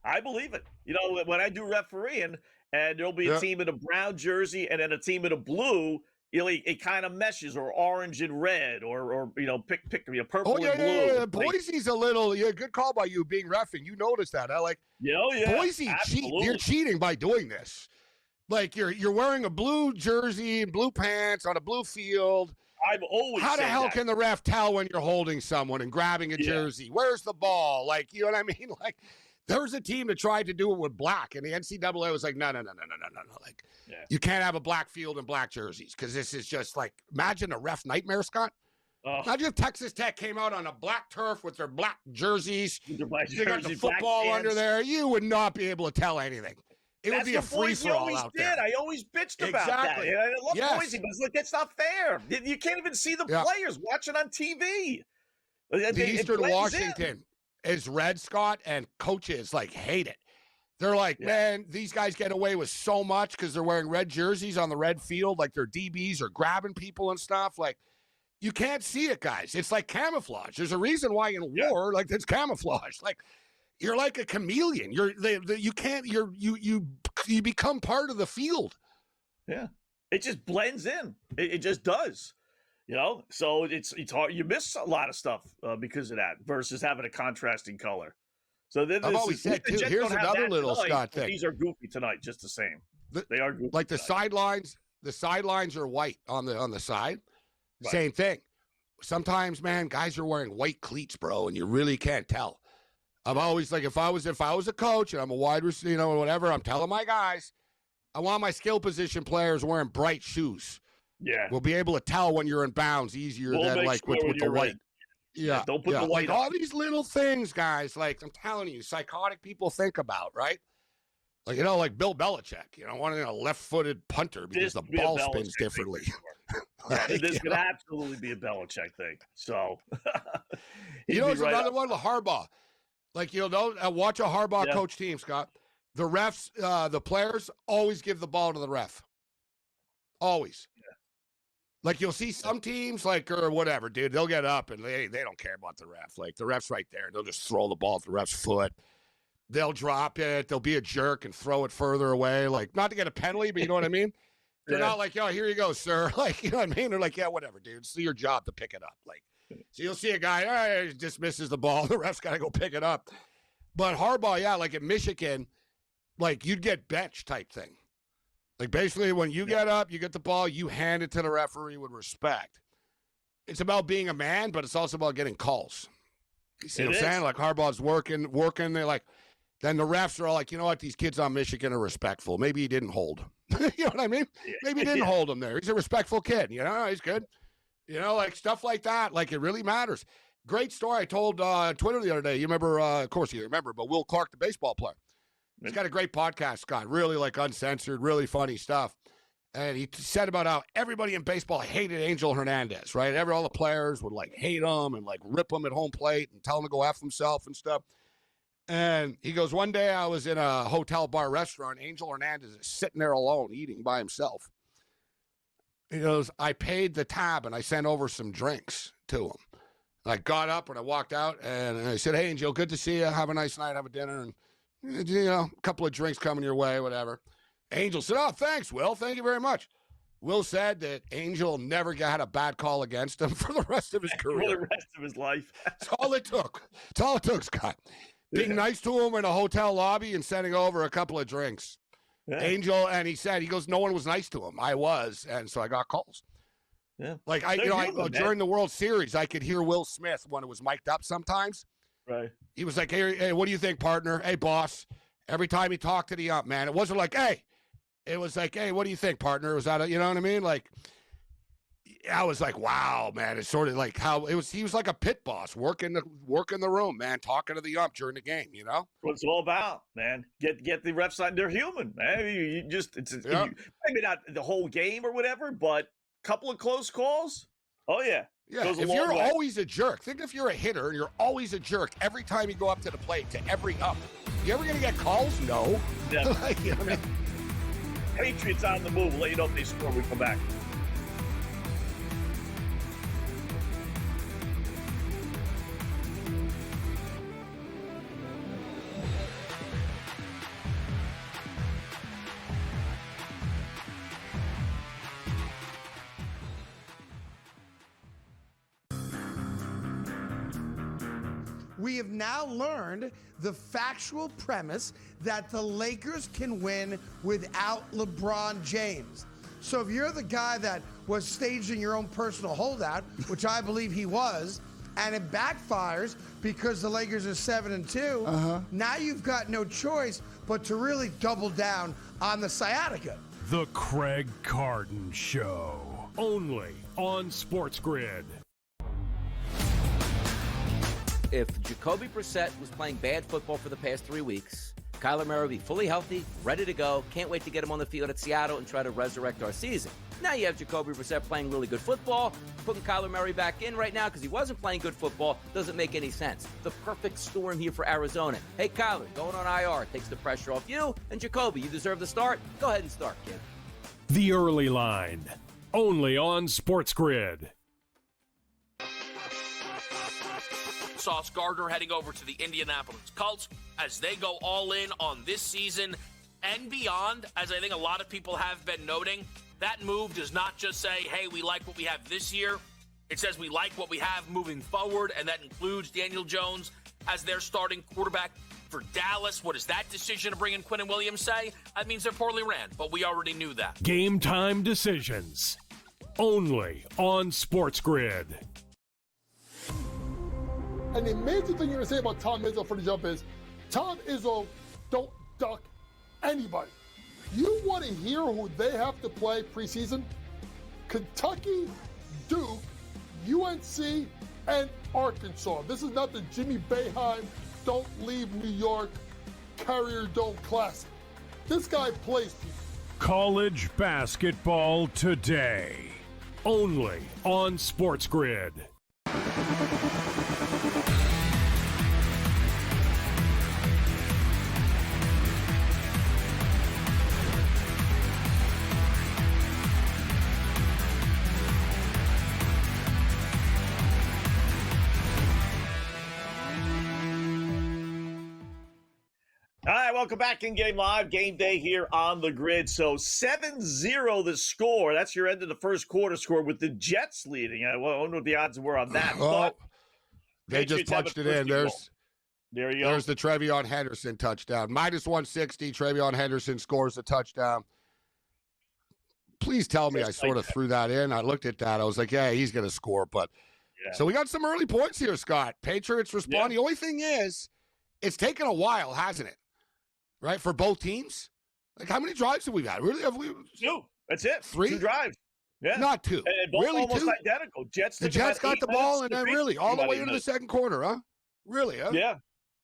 I believe it. You know, when I do refereeing, and there'll be a team in a brown jersey and then a team in a blue, you know, it kind of meshes, or orange and red, or you know, pick purple and blue. Yeah. Boise's a little, good call by you being reffing. You noticed that. Boise, you're cheating by doing this. Like you're wearing a blue jersey and blue pants on a blue field. I've always How the hell can the ref tell when you're holding someone and grabbing a jersey? Where's the ball? Like, you know what I mean? Like, there was a team that tried to do it with black, and the NCAA was like, no. Like, you can't have a black field and black jerseys, because this is just like, imagine a ref nightmare, Scott. Imagine if Texas Tech came out on a black turf with their black jerseys. You got the football under there. You would not be able to tell anything. It would be a free-for-all out there. I always bitched about that. And I love Boise, but it's like, that's not fair. You can't even see the players watching on TV. The Eastern Washington is red, Scott, and coaches like hate it. They're like, man, these guys get away with so much because they're wearing red jerseys on the red field, like their DBs are grabbing people and stuff. Like, you can't see it, guys. It's like camouflage. There's a reason why in war, like, it's camouflage. Like, you're like a chameleon. You become part of the field. Yeah, it just blends in. It just does. You know, so it's hard. You miss a lot of stuff because of that versus having a contrasting color. So then I've always said too. Here's another little Scott thing. These are goofy tonight, just the same. They are goofy. Like the sidelines. The sidelines are white on the side. Right. Same thing. Sometimes, man, guys are wearing white cleats, bro, and you really can't tell. I'm always like, if I was a coach and I'm a wide receiver, you know, or whatever, I'm telling my guys, I want my skill position players wearing bright shoes. Yeah, we'll be able to tell when you're in bounds easier than like with the white. Yeah, don't put the white. Like all these little things, guys. Like I'm telling you, psychotic people think about, right? Like, you know, like Bill Belichick, you know, wanting a left-footed punter because the ball spins differently. This could absolutely be a Belichick thing. So, you know, it's another one, the Harbaugh. Like, you know, watch a Harbaugh coach team, Scott. The refs, the players always give the ball to the ref. Always. Yeah. Like, you'll see some teams, like, or whatever, dude, they'll get up and they don't care about the ref. Like, the ref's right there. They'll just throw the ball at the ref's foot. They'll drop it. They'll be a jerk and throw it further away. Like, not to get a penalty, but you know what I mean? They're not like, yo, here you go, sir. Like, you know what I mean? They're like, yeah, whatever, dude. It's your job to pick it up. Like, So you'll see a guy, he dismisses the ball. The ref's got to go pick it up. But Harbaugh, yeah, like at Michigan, like you'd get bench type thing. Like basically when you get up, you get the ball, you hand it to the referee with respect. It's about being a man, but it's also about getting calls. You see what I'm saying? Like Harbaugh's working. They're like, then the refs are all like, you know what? These kids on Michigan are respectful. Maybe he didn't hold. You know what I mean? Maybe he didn't hold him there. He's a respectful kid. You know, he's good. You know, like stuff like that. Like it really matters. Great story I told on Twitter the other day. You remember, of course you remember, but Will Clark, the baseball player. He's got a great podcast, Scott. Really like uncensored, really funny stuff. And he said about how everybody in baseball hated Angel Hernandez, right? All the players would like hate him and like rip him at home plate and tell him to go F himself and stuff. And he goes, one day I was in a hotel bar restaurant. Angel Hernandez is sitting there alone eating by himself. He goes, I paid the tab and I sent over some drinks to him. And I got up and I walked out and I said, hey, Angel, good to see you. Have a nice night. Have a dinner. And, you know, a couple of drinks coming your way, whatever. Angel said, oh, thanks, Will. Thank you very much. Will said that Angel never had a bad call against him for the rest of his career. For the rest of his life. That's all it took. That's all it took, Scott. Being nice to him in a hotel lobby and sending over a couple of drinks. Yeah. Angel, and he goes, no one was nice to him. I was, and so I got calls. Yeah. Like, during the World Series, I could hear Will Smith when it was mic'd up sometimes. Right. He was like, hey, what do you think, partner? Hey, boss. Every time he talked to the ump, man, it wasn't like, hey. It was like, hey, what do you think, partner? Was that, you know what I mean? Like, I was like, wow, man. It's sort of like how it was. He was like a pit boss working the room, man, talking to the ump during the game, you know? What it's all about, man. Get the refs on. They're human, man. Maybe not the whole game or whatever, but a couple of close calls. Oh, yeah. Yeah, if you're always a jerk, think if you're a hitter and you're always a jerk every time you go up to the plate to every ump, you ever going to get calls? No. Yeah. Like, you know what I mean? Patriots on the move. We'll let you know if they score when we come back. We have now learned the factual premise that the Lakers can win without LeBron James. So if you're the guy that was staging your own personal holdout, which I believe he was, and it backfires because the Lakers are 7-2, now you've got no choice but to really double down on the sciatica. The Craig Carton Show, only on SportsGrid. If Jacoby Brissett was playing bad football for the past 3 weeks, Kyler Murray will be fully healthy, ready to go. Can't wait to get him on the field at Seattle and try to resurrect our season. Now you have Jacoby Brissett playing really good football. Putting Kyler Murray back in right now because he wasn't playing good football doesn't make any sense. The perfect storm here for Arizona. Hey, Kyler, going on IR takes the pressure off you. And Jacoby, you deserve the start. Go ahead and start, kid. The Early Line, only on SportsGrid. Sauce Gardner heading over to the Indianapolis Colts as they go all in on this season and beyond. As I think a lot of people have been noting, that move does not just say, hey, we like what we have this year. It says we like what we have moving forward, and that includes Daniel Jones as their starting quarterback for Dallas. What does that decision to bring in Quinnen Williams say? That means they're poorly ran, but we already knew that. Game time decisions, only on SportsGrid. And the amazing thing you're going to say about Tom Izzo for the jump is, Tom Izzo don't duck anybody. You want to hear who they have to play preseason? Kentucky, Duke, UNC, and Arkansas. This is not the Jimmy Boeheim Don't Leave New York Carrier Dome Classic. This guy plays people. College basketball today, only on SportsGrid. All right, welcome back in Game Live. Game Day here on the grid. So 7-0 the score. That's your end of the first quarter score with the Jets leading. I wonder what the odds were on that. Well, but they just Patriots punched it in. There you go. There's the Trevion Henderson touchdown. Minus 160. Trevion Henderson scores the touchdown. Please tell me I sort of threw that in. I looked at that. I was like, yeah, he's going to score. But so we got some early points here, Scott. Patriots respond. The only thing is, it's taken a while, hasn't it? Right? For both teams? Like, how many drives have we got? Really? Have we? 2. That's it. 3? 2 drives. Yeah. Not 2. And both really almost 2? identical. The Jets got the ball, and then really, all the way into the second quarter, huh? Really, huh? Yeah.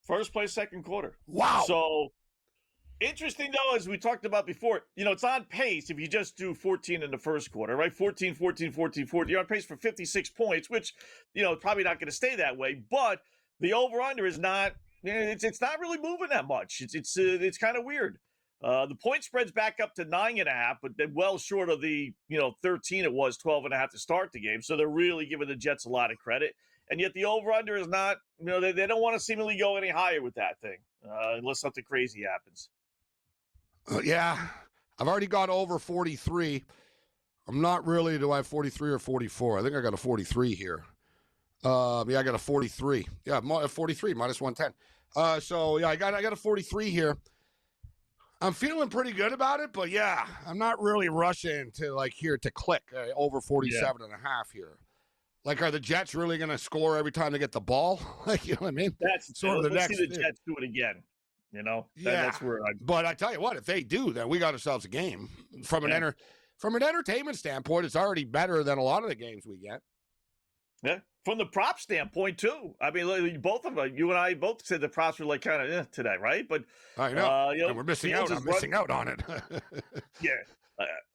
First play, second quarter. Wow. So, interesting, though, as we talked about before, it's on pace if you just do 14 in the first quarter, right? 14, 14, 14, 14. You're on pace for 56 points, which, probably not going to stay that way. But the over-under is not, it's not really moving that much. It's kind of weird. The point spread's back up to 9.5, but they're well short of the, 13 it was, 12.5 to start the game. So they're really giving the Jets a lot of credit. And yet the over-under is not, they don't want to seemingly go any higher with that thing unless something crazy happens. Yeah, I've already got over 43. I'm not really, do I have 43 or 44? I think I got a 43 here. I got a 43. Yeah, 43, minus 110. So, yeah, I got a 43 here. I'm feeling pretty good about it, but, yeah, I'm not really rushing to, here to click over 47 and a half here. Like, are the Jets really going to score every time they get the ball? You know what I mean? That's sort of the next. Let's see the Jets do it again. That's where But I tell you what, if they do, then we got ourselves a game. From an entertainment standpoint, it's already better than a lot of the games we get. Yeah, from the prop standpoint too. I mean, both of us, you and I both said the props were kind of today, right? But I know, and we're missing out. I'm missing out on it. Yeah.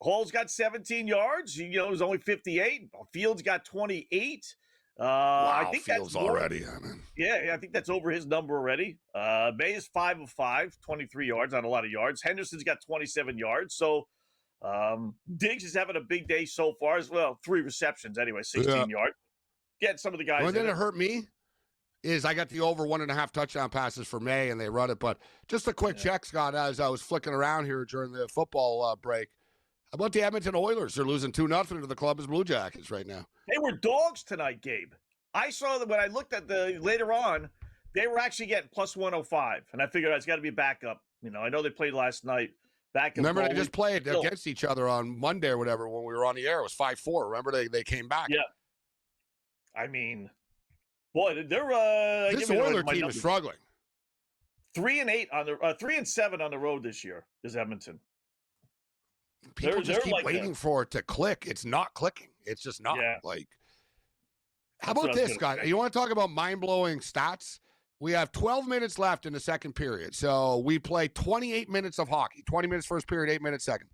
Hall's got 17 yards. It was only 58. Fields got 28. Wow, I think Fields that's already. I mean. Yeah, I think that's over his number already. May is 5 of 5, 23 yards, not a lot of yards. Henderson's got 27 yards. So Diggs is having a big day so far as well. 3 receptions anyway, 16 yards. Get some of the guys. One thing that hurt me is I got the over 1.5 touchdown passes for May, and they run it. But just a quick check, Scott, as I was flicking around here during the football break. How about the Edmonton Oilers? They're losing 2-0 to the Columbus Blue Jackets right now. They were dogs tonight, Gabe. I saw that when I looked at later on, they were actually getting plus 105, and I figured it's got to be backup. I know they played last night. Remember, they just played against each other on Monday or whatever when we were on the air. It was 5-4. Remember, they came back. Yeah. I mean, boy, they're this Oilers team is struggling. 3-8 on the 3-7 on the road this year is Edmonton. People just keep waiting for it to click. It's not clicking. It's just not. Yeah. How about this, Scott? You want to talk about mind-blowing stats? We have 12 minutes left in the second period. So we play 28 minutes of hockey. 20 minutes first period, 8 minutes second.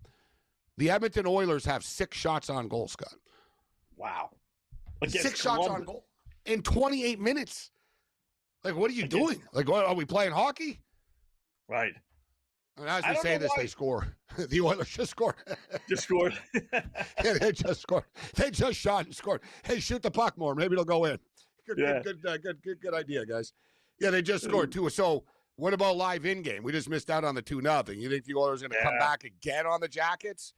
The Edmonton Oilers have 6 shots on goal, Scott. Wow. 6 shots on goal in 28 minutes. What are you doing? What, are we playing hockey? Right. I mean, as we say this, they score. The Oilers just scored. Just scored. Yeah, they just scored. They just shot and scored. Hey, shoot the puck more. Maybe it'll go in. Good idea, guys. Yeah, they just scored too. So, what about live in game? We just missed out on the 2-0. You think the Oilers are going to come back again on the Jackets?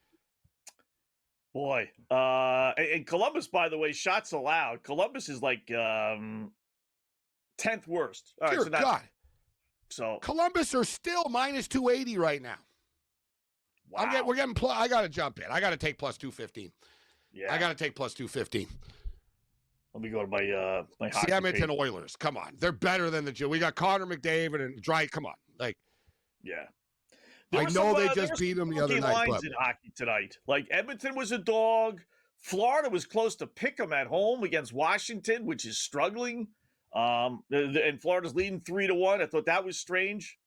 Boy, and Columbus, by the way, shots allowed. Columbus is 10th worst. All right, Dear God. So Columbus are still minus 280 right now. Wow. I got to jump in. I got to take plus 215. Yeah. I got to take plus 215. Let me go to my It's the Edmonton Oilers. Come on. They're better than we got Connor McDavid and Dry. Come on. Yeah. I know they just beat them the other night. Lines in hockey tonight. Edmonton was a dog. Florida was close to pick them at home against Washington, which is struggling. And Florida's leading 3-1. I thought that was strange.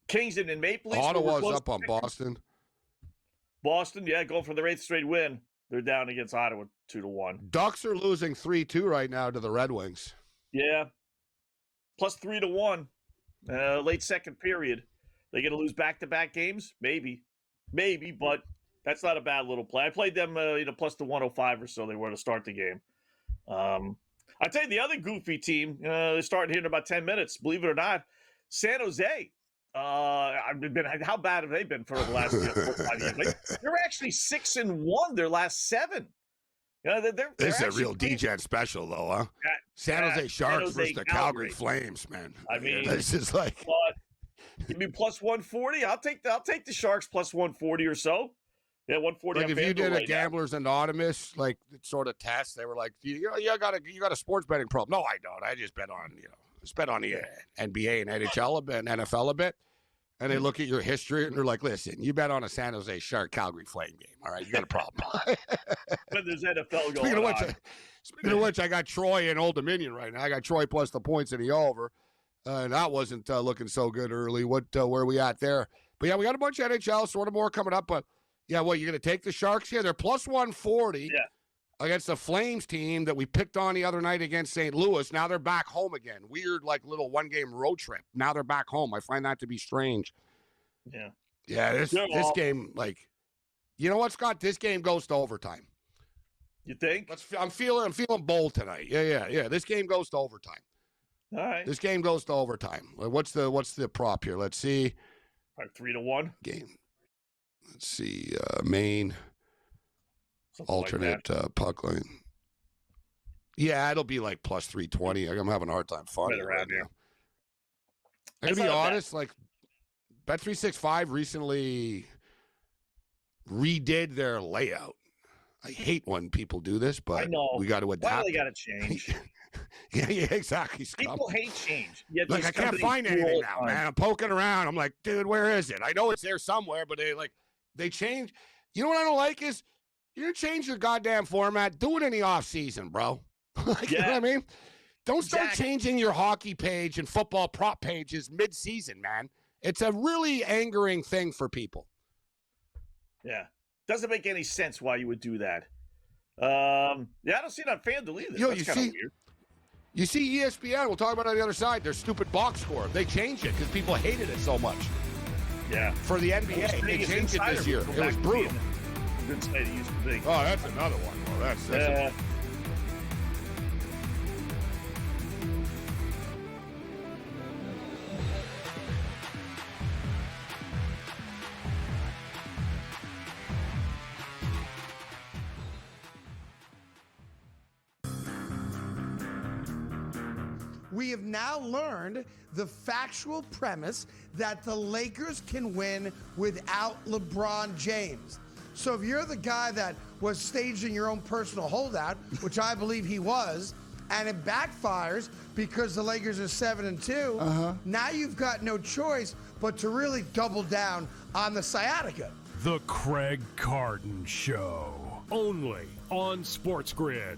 Kings and Maple Leafs. Ottawa's up on Boston. Boston, going for their 8th straight win. They're down against Ottawa 2-1. Ducks are losing 3-2 right now to the Red Wings. Yeah. Plus 3-1. Late second period. They going to lose back-to-back games? Maybe, but that's not a bad little play. I played them, plus the 105 or so they were to start the game. I tell you, the other goofy team, they're starting here in about 10 minutes. Believe it or not, San Jose. How bad have they been for the last 4 or 5 years? They're actually 6-1 their last 7. They're This is a real DGen special, though, huh? San Jose Sharks versus the Calgary Flames, man. I mean, this is like. Give me plus 140. I'll take the Sharks plus 140 or so. Yeah, 140. Like if you did a Gamblers Anonymous sort of test, they were like, you got a sports betting problem. No, I don't. I just bet on the NBA and NHL and NFL a bit. And they look at your history and they're like, listen, you bet on a San Jose Shark Calgary Flame game. All right, you got a problem. But there's NFL going on. Speaking of which, I got Troy in Old Dominion right now. I got Troy plus the points in the over. And that wasn't looking so good early. Where are we at there? But yeah, we got a bunch of NHL, sort of more coming up. But yeah, you're going to take the Sharks here? They're plus 140 against the Flames team that we picked on the other night against St. Louis. Now they're back home again. Weird, little one-game road trip. Now they're back home. I find that to be strange. Yeah. Yeah, this game, you know what, Scott? This game goes to overtime. You think? I'm feeling bold tonight. Yeah. This game goes to overtime. All right. This game goes to overtime. What's the prop here? Let's see. 3-1 game. Let's see. Main something alternate puck line. Yeah, it'll be like plus 320. I'm having a hard time finding it right now. I'm gonna be honest. Bet365 recently redid their layout. I hate when people do this, but we got to adapt. Why do they got to change? Yeah, exactly. People hate change. I can't find anything now, man. I'm poking around. I'm like, dude, where is it? I know it's there somewhere, but they change. You know what I don't like is you change your goddamn format. Do it in the off season, bro. You know what I mean? Don't start changing your hockey page and football prop pages mid-season, man. It's a really angering thing for people. Yeah. Doesn't make any sense why you would do that. I don't see it on FanDuel either. That's kind of weird. You see ESPN, we'll talk about it on the other side, their stupid box score. They changed it because people hated it so much. Yeah. For the NBA. They changed it this year. It was brutal. Good state it used to be. Oh, that's another one. Well, that's We have now learned the factual premise that the Lakers can win without LeBron James. So if you're the guy that was staging your own personal holdout, which I believe he was, and it backfires because the Lakers are 7-2, now you've got no choice but to really double down on the sciatica. The Craig Carden Show, only on SportsGrid.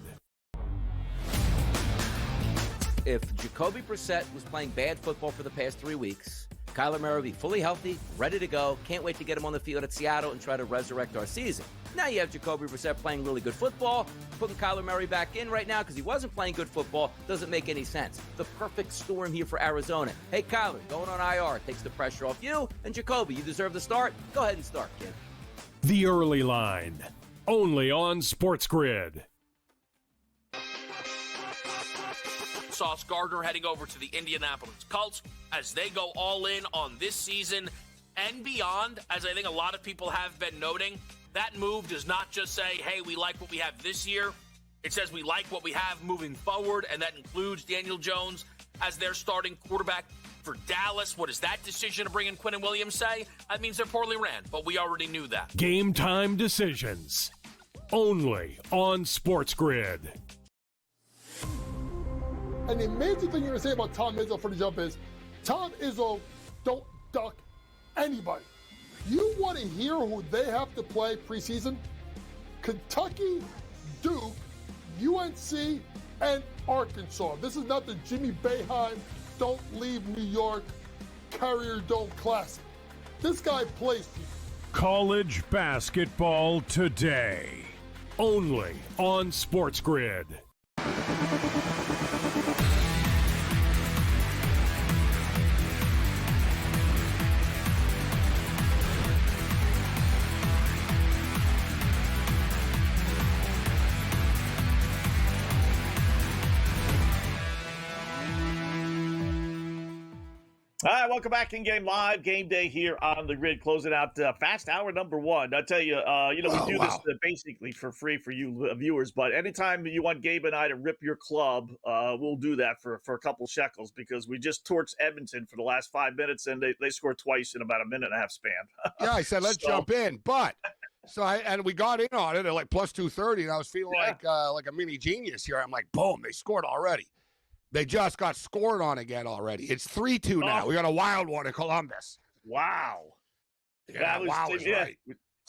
If Jacoby Brissett was playing bad football for the past 3 weeks, Kyler Murray will be fully healthy, ready to go. Can't wait to get him on the field at Seattle and try to resurrect our season. Now you have Jacoby Brissett playing really good football. Putting Kyler Murray back in right now because he wasn't playing good football doesn't make any sense. The perfect storm here for Arizona. Hey, Kyler, going on IR takes the pressure off you. And Jacoby, you deserve the start. Go ahead and start, kid. The Early Line, only on SportsGrid. Sauce Gardner heading over to the Indianapolis Colts as they go all in on this season and beyond. As I think a lot of people have been noting, that move does not just say, hey, we like what we have this year. It says we like what we have moving forward, and that includes Daniel Jones as their starting quarterback for Dallas. What does that decision to bring in Quinnen Williams say? That means they're poorly ran, but we already knew that. Game time decisions, only on SportsGrid. And the amazing thing you're going to say about Tom Izzo for the jump is Tom Izzo don't duck anybody. You want to hear who they have to play preseason? Kentucky, Duke, UNC, and Arkansas. This is not the Jimmy Boeheim Don't Leave New York Carrier Dome Classic. This guy plays people. College basketball today, only on SportsGrid. All right, welcome back in Game Live. Game Day here on the grid, closing out fast hour number one. I tell you, we do this basically for free for you viewers, but anytime you want Gabe and I to rip your club, we'll do that for a couple shekels because we just torched Edmonton for the last 5 minutes and they scored twice in about a minute and a half span. Yeah, I said, let's jump in, but we got in on it at like plus 230, and I was feeling like a mini genius here. I'm like, boom, they scored already. They just got scored on again already. It's 3-2 now. We got a wild one in Columbus. Wow. Yeah, wow is right.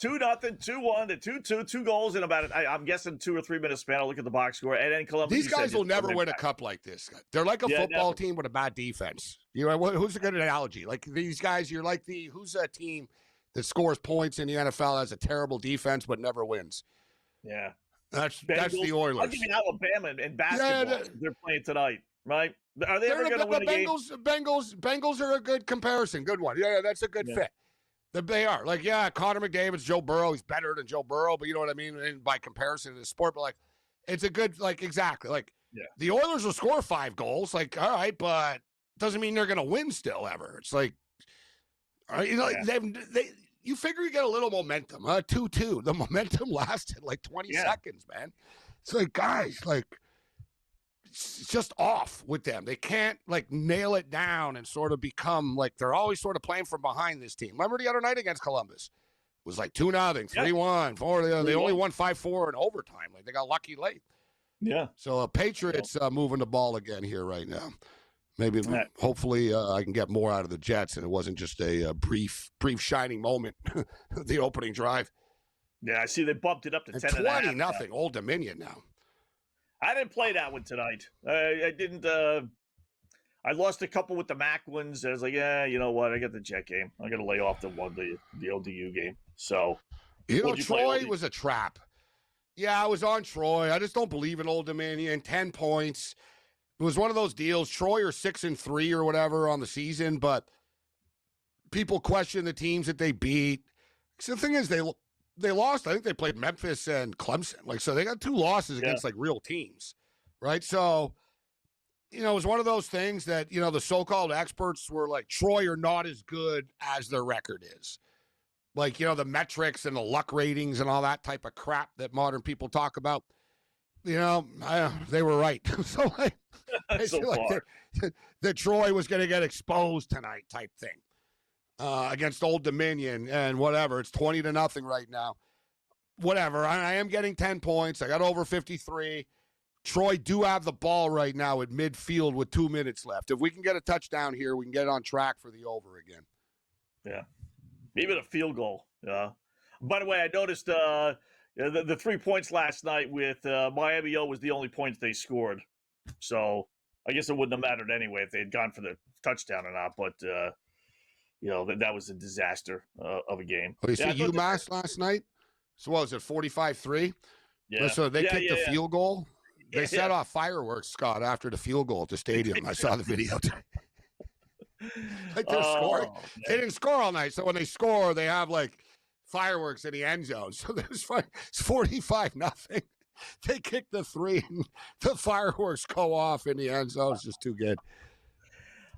2-0, 2-1, to 2-2, 2 goals in about, I'm guessing 2 or 3 minutes span. I'll look at the box score. And then Columbus. These guys will never win a cup like this. They're like a football team with a bad defense. You know, who's a good analogy? Like these guys, you're like who's a team that scores points in the NFL, has a terrible defense, but never wins? Yeah. That's the Oilers. I'll give you Alabama in basketball. They're playing tonight. Right? Are they ever going to win a game? Bengals are a good comparison. Good one. Yeah, that's a good fit. They are. Like, Connor McDavid's Joe Burrow. He's better than Joe Burrow, but you know what I mean? And by comparison to the sport, but like, it's a good, like, exactly. Like, the Oilers will score 5 goals. Like, all right, but doesn't mean they're going to win still ever. It's like, all right, you know, you figure you get a little momentum. 2-2. The momentum lasted like 20 seconds, man. It's like, guys, like, it's just off with them. They can't like nail it down and sort of become like they're always sort of playing from behind this team. Remember the other night against Columbus? It was like 2-0, 3-1, 4. They only won 5-4 in overtime. Like they got lucky late. Yeah. So Patriots moving the ball again here right now. Maybe hopefully I can get more out of the Jets and it wasn't just a brief shining moment. The opening drive. Yeah, I see they bumped it up to 20-0. Old Dominion now. I didn't play that one tonight. I didn't. I lost a couple with the Mac ones. I was like, you know what? I got the Jet game. I'm going to lay off the ODU game. So, Troy was a trap. Yeah, I was on Troy. I just don't believe in Old Dominion. 10 points. It was one of those deals. Troy are 6-3 or whatever on the season, but people question the teams that they beat. So the thing is, they lost. I think they played Memphis and Clemson. Like, so they got 2 losses against like real teams, right? So, it was one of those things that, the so-called experts were like, Troy are not as good as their record is. Like, the metrics and the luck ratings and all that type of crap that modern people talk about. They were right. So, like, that Troy was going to get exposed tonight type thing. Against Old Dominion and whatever. It's 20-0 right now. Whatever. I am getting 10 points. I got over 53. Troy do have the ball right now at midfield with 2 minutes left. If we can get a touchdown here, we can get on track for the over again. Yeah. Even a field goal. Yeah. By the way, I noticed the 3 points last night with Miami O was the only points they scored. So I guess it wouldn't have mattered anyway if they had gone for the touchdown or not. But, that was a disaster of a game. Oh, you see UMass last night? So what was it, 45-3? Yeah. So they kicked the field goal. They set off fireworks, Scott, after the field goal at the stadium. I saw the video. Like they're scoring. Man. They didn't score all night. So when they score, they have like fireworks in the end zone. So there's it's 45-0. They kick the 3 and the fireworks go off in the end zone. It's just too good.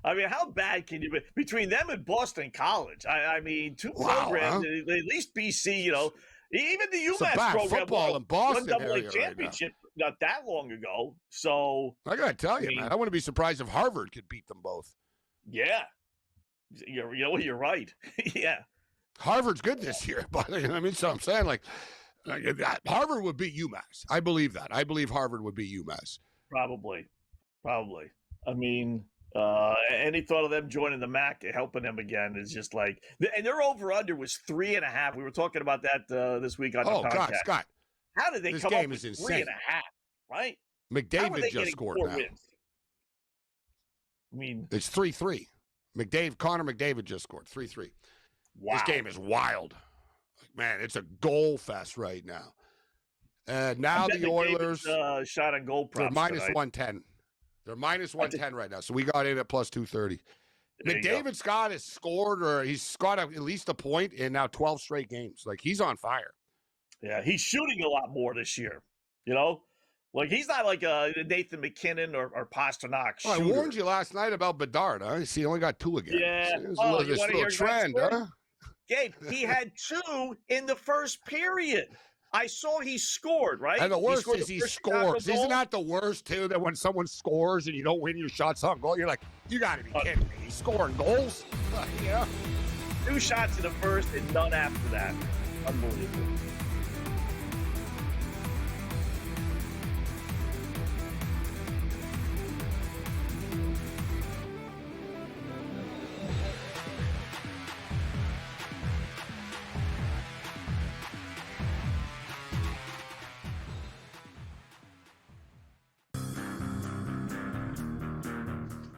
I mean, how bad can you be? Between them and Boston College, I mean, 2 programs, at least BC, even the UMass program football in Boston won double championship not that long ago. So I got to tell you, man, I wouldn't be surprised if Harvard could beat them both. Yeah. You're right. Yeah. Harvard's good this year, but so I'm saying like Harvard would beat UMass. I believe that. I believe Harvard would beat UMass. Probably. I mean, any thought of them joining the MAC, helping them again is just like, and their over/under was 3.5. We were talking about that this week on the podcast. Oh God, Scott! How did they this come game up is with insane. 3.5? Right? McDavid just scored now. Wins? I mean, it's 3-3. Connor McDavid just scored 3-3. Wow, this game is wild. Man, it's a goal fest right now. And now the Oilers shot on goal props. They're minus 110. They're minus 110 right now. So we got in at plus 230. McDavid Scott has scored, or he's got at least a point in now 12 straight games. Like, he's on fire. Yeah, he's shooting a lot more this year. Like, he's not like a Nathan McKinnon or Pasternak Oh, I shooter. warned you last night about Bedard. Huh? See, he only got 2 again. Yeah. See, there's Oh, a little, you this wanna little hear trend, that huh? Gabe, he had 2 in the first period. I saw he scored, right? And the worst scored is the he first Chicago scores. goal. Isn't that the worst, too, that when someone scores and you don't win your shots on goal, you're like, you got to be kidding me. He's scoring goals? Yeah. 2 shots in the first and none after that. Unbelievable.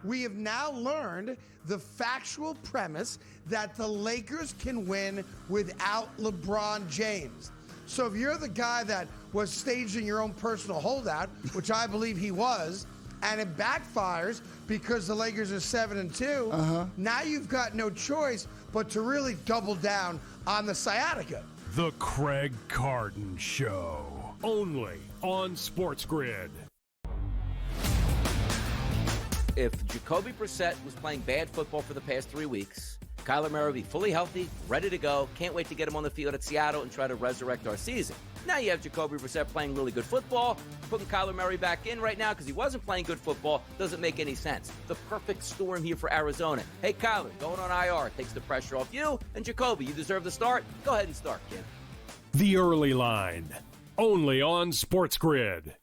We have now learned the factual premise that the Lakers can win without LeBron James. So if you're the guy that was staging your own personal holdout, which I believe he was, and it backfires because the Lakers are 7-2, now you've got no choice but to really double down on the sciatica. The Craig Carden Show. Only on SportsGrid. If Jacoby Brissett was playing bad football for the past 3 weeks, Kyler Murray will be fully healthy, ready to go. Can't wait to get him on the field at Seattle and try to resurrect our season. Now you have Jacoby Brissett playing really good football. Putting Kyler Murray back in right now because he wasn't playing good football doesn't make any sense. The perfect storm here for Arizona. Hey, Kyler, going on IR takes the pressure off you. And Jacoby, you deserve the start. Go ahead and start, kid. The Early Line. Only on SportsGrid.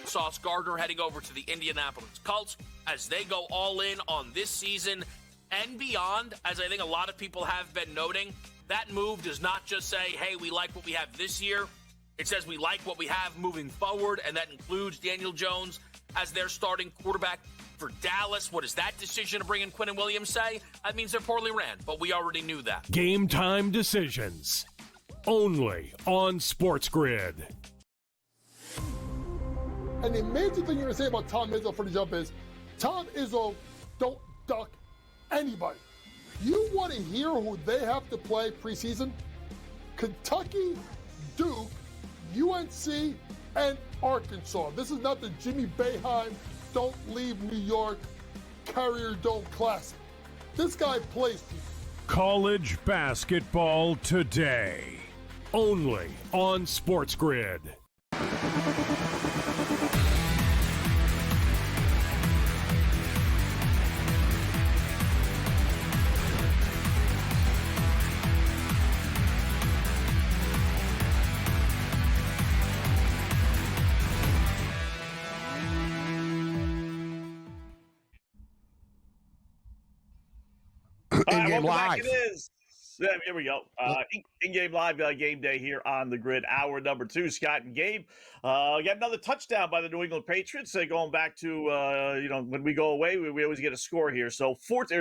Sauce Gardner heading over to the Indianapolis Colts as they go all in on this season and beyond. As I think a lot of people have been noting, that move does not just say, hey, we like what we have this year. It says we like what we have moving forward, and that includes Daniel Jones as their starting quarterback for Dallas. What does that decision to bring in Quinnen Williams say? That means they're poorly ran, but we already knew that. Game time decisions. Only on SportsGrid. And the amazing thing you're going to say about Tom Izzo for the jump is Tom Izzo don't duck anybody. You want to hear who they have to play preseason? Kentucky, Duke, UNC, and Arkansas. This is not the Jimmy Boeheim Don't Leave New York Carrier Dome Classic. This guy plays people. College basketball today. Only on SportsGrid. In-game live. It is. Yeah, here we go. In-game live game day here on the grid. Hour number 2, Scott and Gabe. Got another touchdown by the New England Patriots. Going back to, when we go away, we always get a score here. So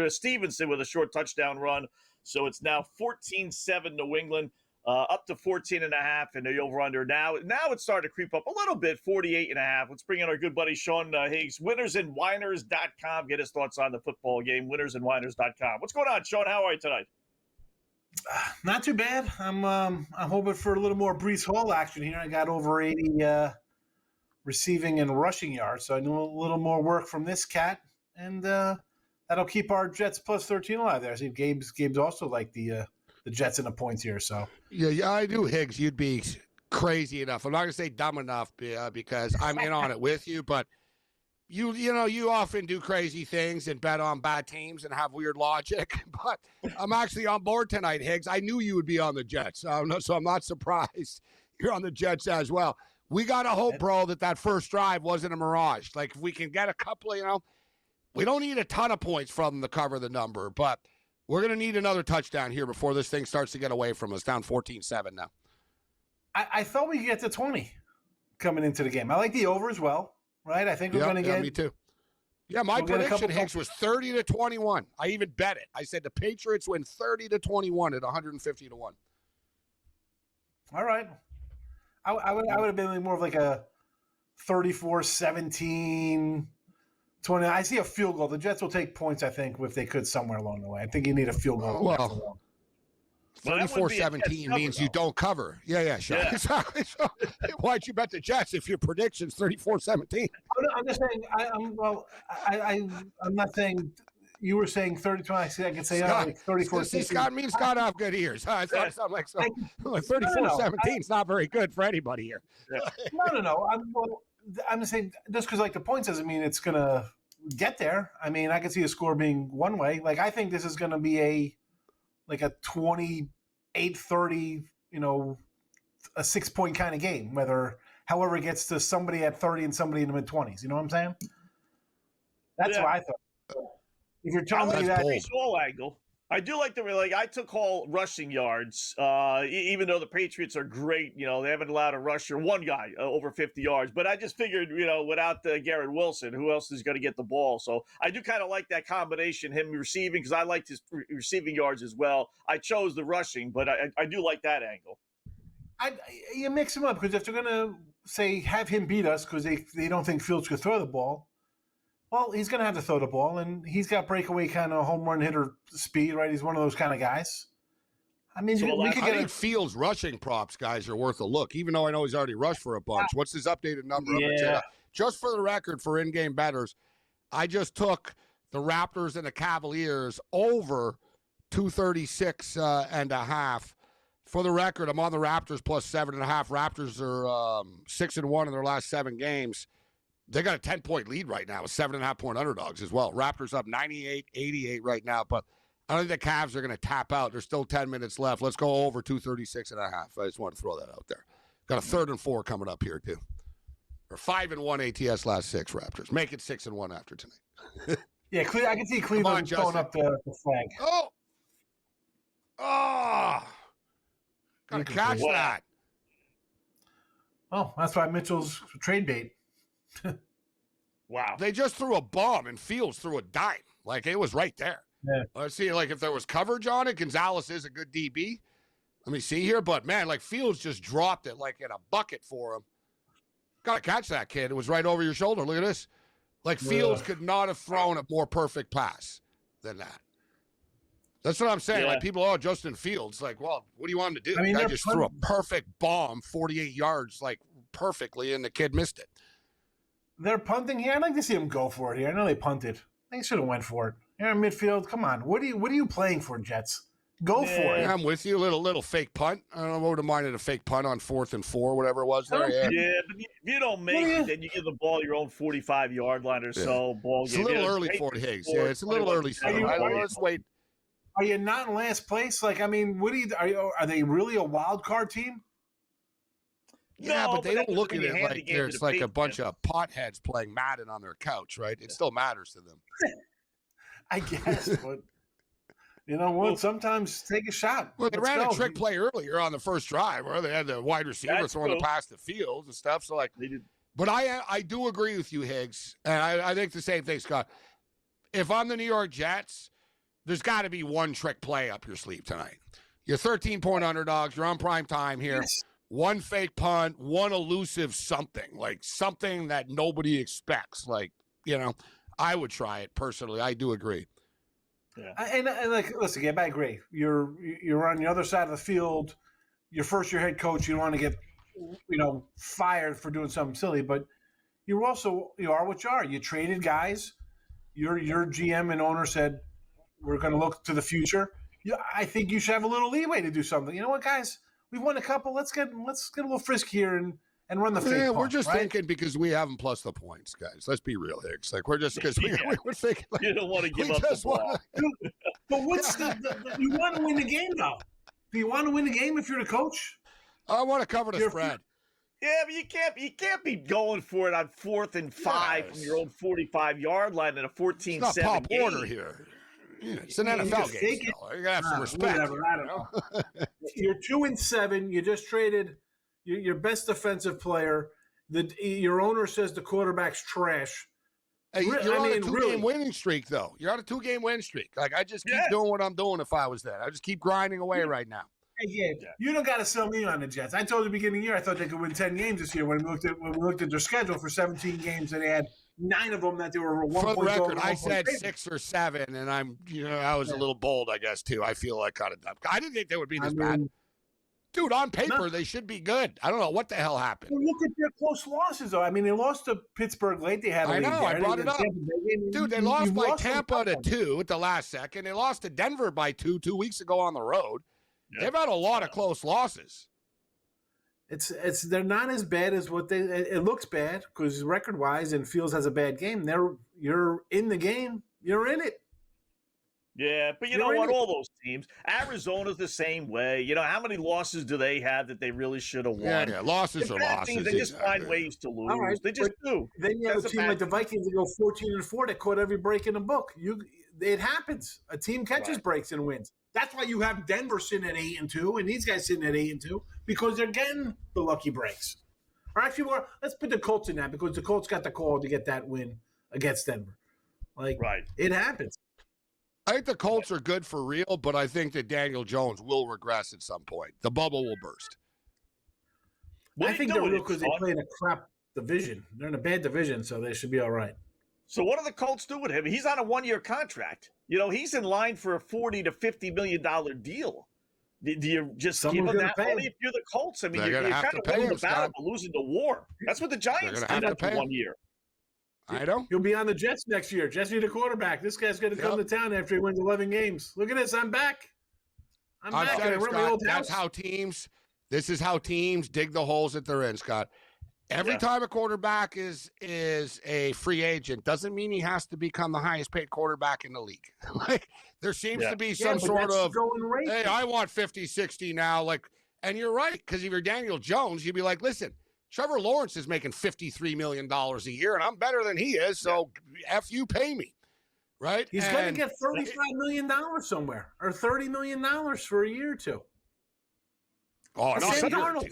Stevenson with a short touchdown run. So it's now 14-7 New England. Up to 14.5 in the over-under. Now it's starting to creep up a little bit, 48.5. Let's bring in our good buddy Sean Higgs, winnersandwhiners.com. Get his thoughts on the football game, winnersandwhiners.com. What's going on, Sean? How are you tonight? Not too bad. I'm hoping for a little more Breece Hall action here. I got over 80 receiving and rushing yards, so I know a little more work from this cat, and that'll keep our Jets plus 13 alive there. I see Gabe's also like the Jets in the points here. So Yeah, I do, Higgs. You'd be crazy enough. I'm not going to say dumb enough because I'm in on it with you, but you often do crazy things and bet on bad teams and have weird logic. But I'm actually on board tonight, Higgs. I knew you would be on the Jets, so I'm not surprised you're on the Jets as well. We got to hope, bro, that first drive wasn't a mirage. Like, if we can get a couple of, we don't need a ton of points from them to cover the number, but we're going to need another touchdown here before this thing starts to get away from us. Down 14-7 now. I thought we could get to 20 coming into the game. I like the over as well, right? I think we're going to get. Me too. Yeah, my prediction, Higgs, was 30-21. I even bet it. I said the Patriots win 30-21 at 150 to 1. All right. I would have been more of like a 34-17. 20. I see a field goal. The Jets will take points, I think, if they could somewhere along the way. I think you need a field goal. Well, Well, that would be a Jets 34-17 cover, means you though. don't cover. Yeah, Sean. Yeah. Exactly. So, why'd you bet the Jets if your prediction's 34-17? I'm just saying. I'm not saying. You were saying 32. I could say like 34. Scott means Scott have good ears. I thought it sounded like 34-17 is not very good for anybody here. No. I'm just saying just because like the points doesn't mean it's gonna get there. I mean, I can see a score being one way. Like I think this is gonna be a 28-30, a 6-point kind of game, however it gets to somebody at 30 and somebody in the mid-20s. You know what I'm saying? That's what I thought. If you're telling me that baseball angle, I do like I took all rushing yards, even though the Patriots are great. They haven't allowed a rusher, one guy over 50 yards. But I just figured, without Garrett Wilson, who else is going to get the ball? So I do kind of like that combination, him receiving, because I liked his receiving yards as well. I chose the rushing, but I do like that angle. You mix him up because if they're going to say have him beat us because they don't think Fields could throw the ball, well, he's going to have to throw the ball, and he's got breakaway kind of home run hitter speed, right? He's one of those kind of guys. I mean, I think Fields rushing props, guys, are worth a look, even though I know he's already rushed for a bunch. What's his updated number? Yeah. Just for the record, for in-game bettors, I just took the Raptors and the Cavaliers over 236 and a half. For the record, I'm on the Raptors plus 7.5. Raptors are 6-1 in their last 7 games. They got a 10-point lead right now with 7.5-point underdogs as well. Raptors up 98-88 right now, but I don't think the Cavs are going to tap out. There's still 10 minutes left. Let's go over 236.5. I just want to throw that out there. Got a 3rd and 4 coming up here, too. Or 5-1 ATS last 6 Raptors. Make it 6-1 after tonight. Yeah, I can see Cleveland throwing up the flag. Oh! Got to catch that. Oh, that's why Mitchell's trade bait. Wow. They just threw a bomb and Fields threw a dime. Like, it was right there. Yeah. Let's see, if there was coverage on it, Gonzalez is a good DB. Let me see here. But, man, Fields just dropped it in a bucket for him. Got to catch that, kid. It was right over your shoulder. Look at this. Fields could not have thrown a more perfect pass than that. That's what I'm saying. Yeah. People, Justin Fields. Well, what do you want him to do? I mean, the guy just threw a perfect bomb 48 yards, perfectly, and the kid missed it. They're punting here. I'd like to see them go for it here. I know they punted. They should have went for it. Here in midfield, come on. What are you playing for, Jets? Go for it. I'm with you. Little fake punt. I don't know. I would have minded a fake punt on 4th and 4, whatever it was there. Yeah, but if you don't make it, then you give the ball your own 45-yard line or so. Ball it's a little early for it, Higgs. Yeah, it's a little early. Let's wait. Are you not in last place? Are they really a wild card team? Yeah, but they don't look at it like there's a bunch of potheads playing Madden on their couch, right? It still matters to them. I guess, but you know what? Sometimes take a shot. Well, they ran a trick play earlier on the first drive where they had the wide receiver throwing the pass to Fields and stuff. So, but I do agree with you, Higgs, and I think the same thing, Scott. If I'm the New York Jets, there's got to be one trick play up your sleeve tonight. You're 13-point underdogs. You're on prime time here. Yes. One fake punt, one elusive something, something that nobody expects. I would try it personally. I do agree. Yeah. And listen, I agree. You're on the other side of the field. You're your head coach. You don't want to get, fired for doing something silly, but you are what you are. You traded guys. Your GM and owner said, we're going to look to the future. I think you should have a little leeway to do something. You know what, guys? We've won a couple. Let's get a little frisky here and run the fake. Yeah, we're just thinking because we haven't plus the points, guys. Let's be real, Hicks. We're just because we're thinking. You don't want to give up the ball. But what's you want to win the game though? Do you want to win the game if you're the coach? I want to cover the spread. Yeah, but you can't be going for it on 4th and 5 from your own 45-yard line in a 14-7 game. It's not Pop Warner here. Yeah, it's an NFL game. You're gonna have some respect. Whatever, I don't know. You're 2-7. You just traded your best defensive player. Your owner says the quarterback's trash. Hey, you're on a 2-game winning streak, though. You're on a 2-game winning streak. I just keep doing what I'm doing. If I was there, I just keep grinding away right now. Hey, you don't got to sell me on the Jets. I told you at the beginning of the year I thought they could win 10 games this year when we looked at their schedule for 17 games and they had 9 of them that they were 1 For the point over, record, 1 I point said favorite. 6 or 7, and I was a little bold, I guess, too. I feel like kind of dumb. I didn't think they would be this bad. Dude, on paper, they should be good. I don't know what the hell happened. Well, look at their close losses, though. I mean, they lost to Pittsburgh late. They had a I lead know, there. I brought it up. Dude, they lost by Tampa to 2 at the last second. They lost to Denver by 2 weeks ago on the road. Yeah. They've had a lot of close losses. They're not as bad as what it looks bad because record-wise and Fields has a bad game. You're in the game. You're in it. Yeah, but you know what? All those teams, Arizona's the same way. You know, how many losses do they have that they really should have won? Yeah, losses are losses. Teams, they just find ways to lose. Right, they just do. Then you have a team like the Vikings that go 14-4 that caught every break in the book. It happens. A team catches breaks and wins. That's why you have Denver sitting at 8-2 and these guys sitting at 8-2 because they're getting the lucky breaks. Or actually, let's put the Colts in that because the Colts got the call to get that win against Denver. It happens. I think the Colts are good for real, but I think that Daniel Jones will regress at some point. The bubble will burst. I think they're real because they play in a crap division. They're in a bad division, so they should be all right. So what do the Colts do with him? He's on a 1-year contract. You know, he's in line for a $40 to $50 million deal. Do you just give him that money if you're the Colts? I mean, you're kind of winning the battle but losing the war. That's what the Giants did after 1 year. I know. You'll be on the Jets next year. Jets need a quarterback. This guy's going to come to town after he wins 11 games. Look at this. I'm back. I'm back. This is how teams dig the holes that they're in, Scott. Every time a quarterback is a free agent doesn't mean he has to become the highest paid quarterback in the league. Like there seems to be some sort of, hey, I want 50, 60 now. And you're right. Because if you're Daniel Jones, you'd be like, listen, Trevor Lawrence is making $53 million a year, and I'm better than he is, so F you, pay me, right? He's going to get $35 million somewhere, or $30 million for a year or two. Oh, no,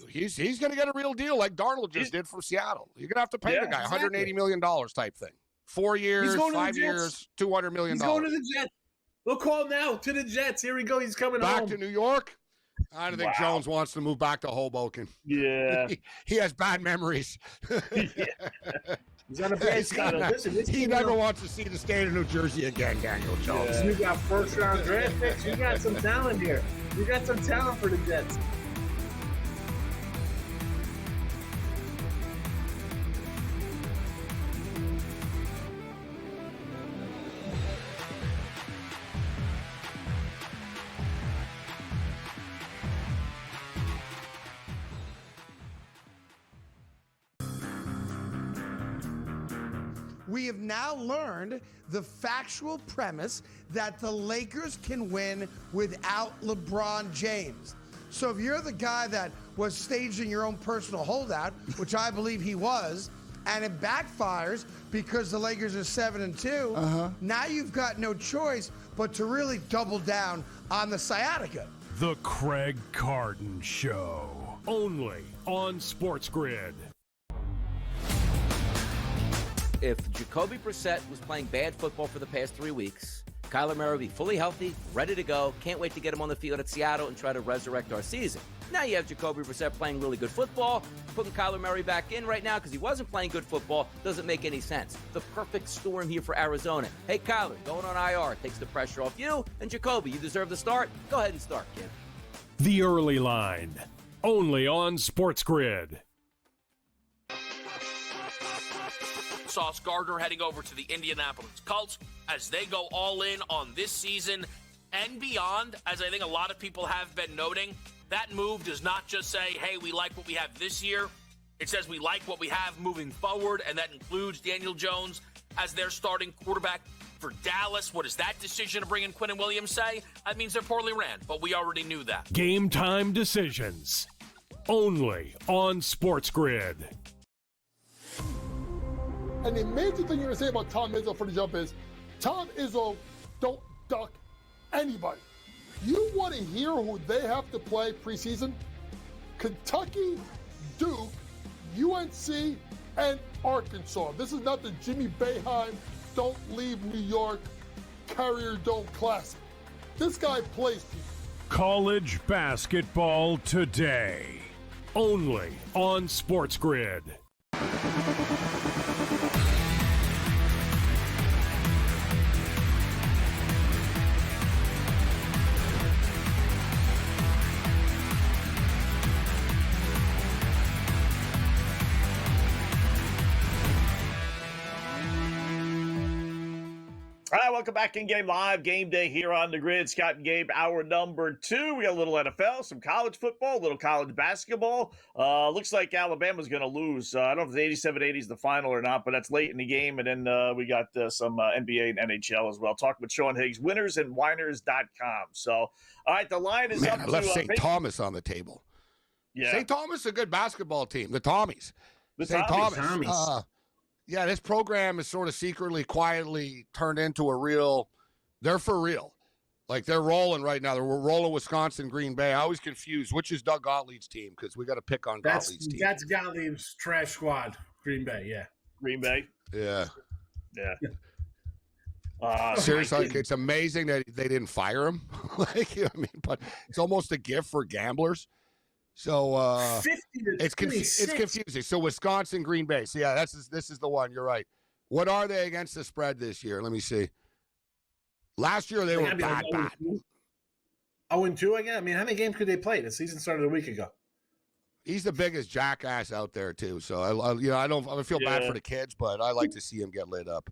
he's going to get a real deal like Darnold just did from Seattle. You're going to have to pay the guy $180 million type thing. 4 years, 5 years, $200 million. He's going to the Jets. We'll call now to the Jets. Here we go. He's coming back home. to New York. I don't think Jones wants to move back to Hoboken. Yeah. He has bad memories. He's on a bad schedule. He never wants to see the state of New Jersey again, Daniel Jones. You got first-round draft picks. You got some talent here. You got some talent for the Jets. We have now learned the factual premise that the Lakers can win without LeBron James. So if you're the guy that was staging your own personal holdout, which I believe he was, and it backfires because the Lakers are 7-2, now you've got no choice but to really double down on the sciatica. The Craig Carton Show, only on SportsGrid. If Jacoby Brissett was playing bad football for the past 3 weeks, Kyler Murray will be fully healthy, ready to go. Can't wait to get him on the field at Seattle and try to resurrect our season. Now you have Jacoby Brissett playing really good football. Putting Kyler Murray back in right now because he wasn't playing good football doesn't make any sense. The perfect storm here for Arizona. Hey, Kyler, going on IR takes the pressure off you. And Jacoby, you deserve the start. Go ahead and start, kid. The Early Line, only on SportsGrid. Sauce Gardner heading over to the Indianapolis Colts as they go all in on this season and beyond. As I think a lot of people have been noting, that move does not just say, hey, we like what we have this year. It says we like what we have moving forward, and that includes Daniel Jones as their starting quarterback for Dallas. What does that decision to bring in Quinnen Williams say? That means they're poorly ran, but we already knew that. Game time decisions, only on SportsGrid. And the major thing you're going to say about Tom Izzo for the jump is, Tom Izzo don't duck anybody. You want to hear who they have to play preseason? Kentucky, Duke, UNC, and Arkansas. This is not the Jimmy Boeheim Don't Leave New York Carrier Dome Classic. This guy plays people. College basketball today, only on SportsGrid. All right, welcome back in Game Live. Game Day here on the grid. Scott and Gabe, hour number 2. We got a little NFL, some college football, a little college basketball. Looks like Alabama's going to lose. I don't know if it's 87-80 is the final or not, but that's late in the game. And then we got some NBA and NHL as well. Talking with Sean Higgs, winnersandwhiners.com. So, all right, the line is up I to left St. Thomas on the table. Yeah. St. Thomas is a good basketball team. The Tommies. The St. Thomas. Tommies. Yeah, this program is sort of secretly, quietly turned into a real – they're for real. Like, they're rolling right now. They're rolling Wisconsin, Green Bay. I always confuse which is Doug Gottlieb's team because we got to pick on Gottlieb's team. That's Gottlieb's trash squad, Green Bay, yeah. Green Bay. Yeah. Seriously, it's amazing that they didn't fire him. Like, you know what I mean? But it's almost a gift for gamblers. So 50 to it's confusing. So Wisconsin, Green Bay. So yeah, this is the one. You're right. What are they against the spread this year? Let me see. Last year they were bad. 0-2 again. I mean, how many games could they play? The season started a week ago. He's the biggest jackass out there too. So I feel bad for the kids, but I like to see him get lit up.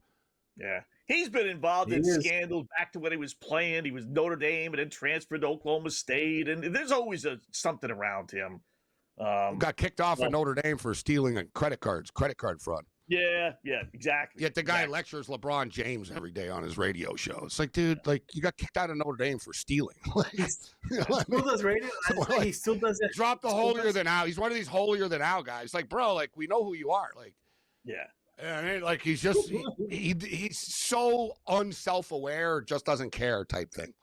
Yeah. He's been involved in scandals back to when he was playing. He was Notre Dame and then transferred to Oklahoma State. And there's always something around him. Got kicked off at Notre Dame for stealing credit card fraud. Yeah, exactly. Yet the guy lectures LeBron James every day on his radio show. It's like, dude, like you got kicked out of Notre Dame for stealing. He still does radio. He still does that. Drop the holier than thou. He's one of these holier than thou guys. Like, bro, like we know who you are. Like, yeah. And like he's just he's so unself-aware, just doesn't care type thing.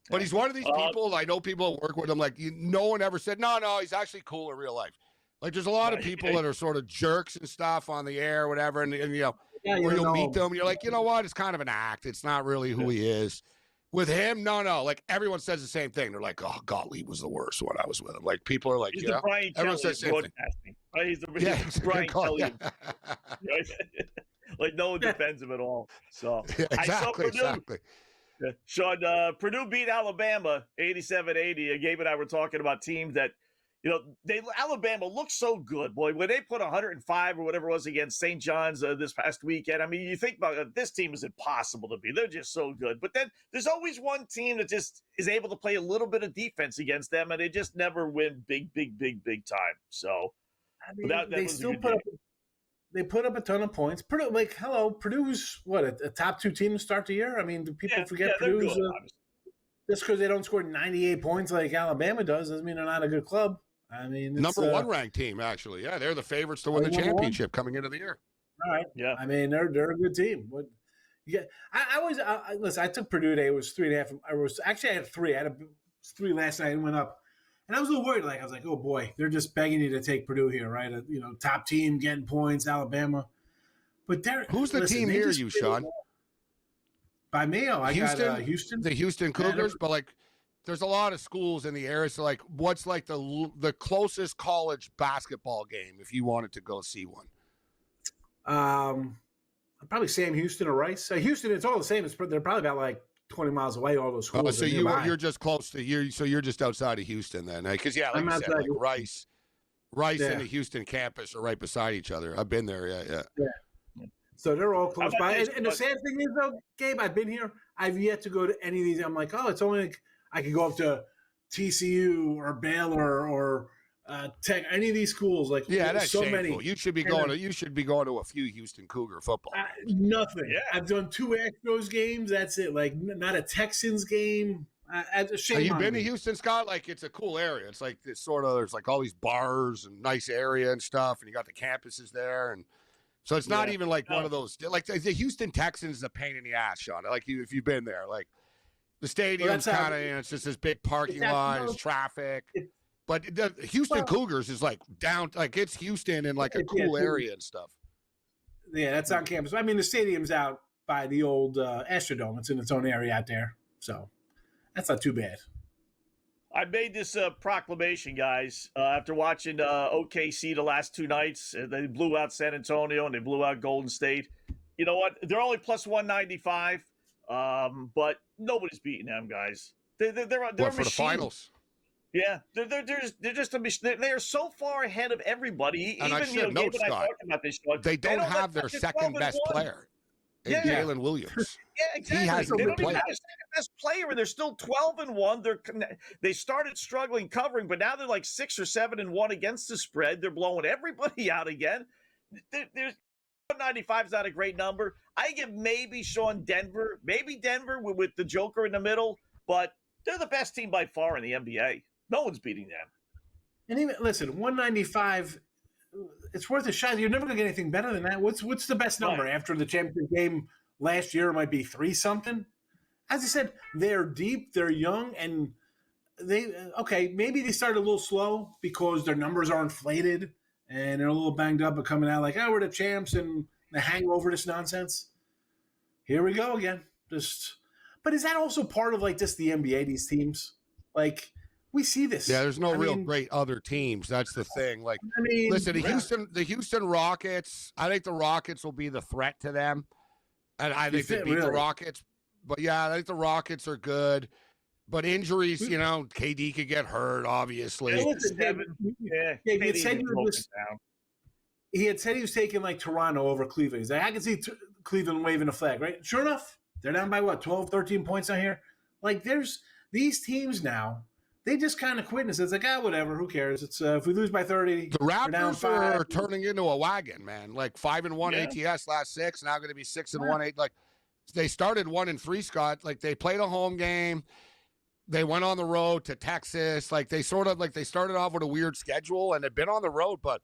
But he's one of these people. I know people that work with him. Like no one ever said no. He's actually cool in real life. Like there's a lot of people that are sort of jerks and stuff on the air, or whatever, and you know, where you'll meet them, and you're like, you know what? It's kind of an act. It's not really who he is. With him, no. Like everyone says the same thing. They're like, oh, Gottlieb was the worst when I was with him. Like people are like, he's yeah. Everyone says the same thing. Right? He's the Brian Kelly. Right? Like no one defends him at all. So exactly. Sean, Purdue beat Alabama 87-80. Gabe and I were talking about teams that, you know, Alabama looks so good, boy. When they put 105 or whatever it was against St. John's this past weekend, I mean, you think about it, this team is impossible to beat. They're just so good. But then there's always one team that just is able to play a little bit of defense against them, and they just never win big time. So I mean, they still put up a ton of points. Purdue's what a top 2 team to start the year. I mean, do people forget Purdue's just because they don't score 98 points like Alabama doesn't mean they're not a good club. I mean, number 1 ranked team, actually. Yeah, they're the favorites to win the championship coming into the year. All right. Yeah. I mean, they're a good team. But yeah, listen. I took Purdue today. It was 3.5. I had 3. I had 3 last night and went up. And I was a little worried. I was like, oh boy, they're just begging you to take Purdue here, right? Top team getting points, Alabama. But who's the team near you, Sean? By me, I got Houston. The Houston Cougars, but like. There's a lot of schools in the area. So, like, what's like the closest college basketball game if you wanted to go see one? Probably Sam Houston or Rice. Houston, it's all the same. They're probably about like 20 miles away. All those schools. So you're just close to here. So you're just outside of Houston then, because like you said, like Rice and the Houston campus are right beside each other. I've been there. Yeah. So they're all close by. And the sad thing is, though, Gabe, I've been here. I've yet to go to any of these. I'm like, oh, it's only like. I could go up to TCU or Baylor or Tech, any of these schools. Like, that's so shameful. many. You should be going to a few Houston Cougar football games. Nothing. Yeah. I've done 2 Astros games. That's it. Like, not a Texans game. Shame. Have you been to Houston, Scott? Like, it's a cool area. It's like this there's like all these bars and nice area and stuff, and you got the campuses there, and so it's not even like one of those. Like the Houston Texans is a pain in the ass, Sean. Like if you've been there, like. The stadium's kind of, it's just this big parking lot, it's traffic. But the Houston Cougars is like down, like it's Houston in like a cool area and stuff. Yeah, that's on campus. I mean, the stadium's out by the old Astrodome. It's in its own area out there. So that's not too bad. I made this proclamation, guys, after watching OKC the last 2 nights. They blew out San Antonio and they blew out Golden State. You know what? They're only plus 195. But nobody's beating them, guys. They're for the finals. Yeah, they're just a machine. They are so far ahead of everybody. And Scott, they don't have their second best player. in Jalen Williams. Yeah, exactly. He hasn't they been don't even playing. have a second best player, and they're still 12-1. They started struggling covering, but now they're like 6 or 7-1 against the spread. They're blowing everybody out again. There's 195 is not a great number. I give maybe Denver with the Joker in the middle, but they're the best team by far in the NBA. No one's beating them. And even listen, 195. It's worth a shot. You're never going to get anything better than that. What's the best number after the championship game last year? It might be 3-something. As I said, they're deep, they're young, and maybe they started a little slow because their numbers are inflated and they're a little banged up, but coming out like, we're the champs and the hangover, this nonsense. Here we go again. But is that also part of like just the NBA? These teams, like. We see this. Yeah, there's no great other teams. That's the thing. Like, listen, the Houston Rockets, I think the Rockets will be the threat to them. And I think they beat the Rockets. But, yeah, I think the Rockets are good. But injuries, KD could get hurt, obviously. He had said he was taking, like, Toronto over Cleveland. He's like, I can see Cleveland waving a flag, right? Sure enough, they're down by, 12, 13 points out here? Like, there's these teams now. They just kind of quit and it's like, whatever, who cares? It's if we lose by 30, the Raptors are turning into a wagon, man. Like 5-1 ATS last 6, now going to be 6-1 8. Like they started 1-3, Scott. Like they played a home game, they went on the road to Texas. Like they started off with a weird schedule and they've been on the road, but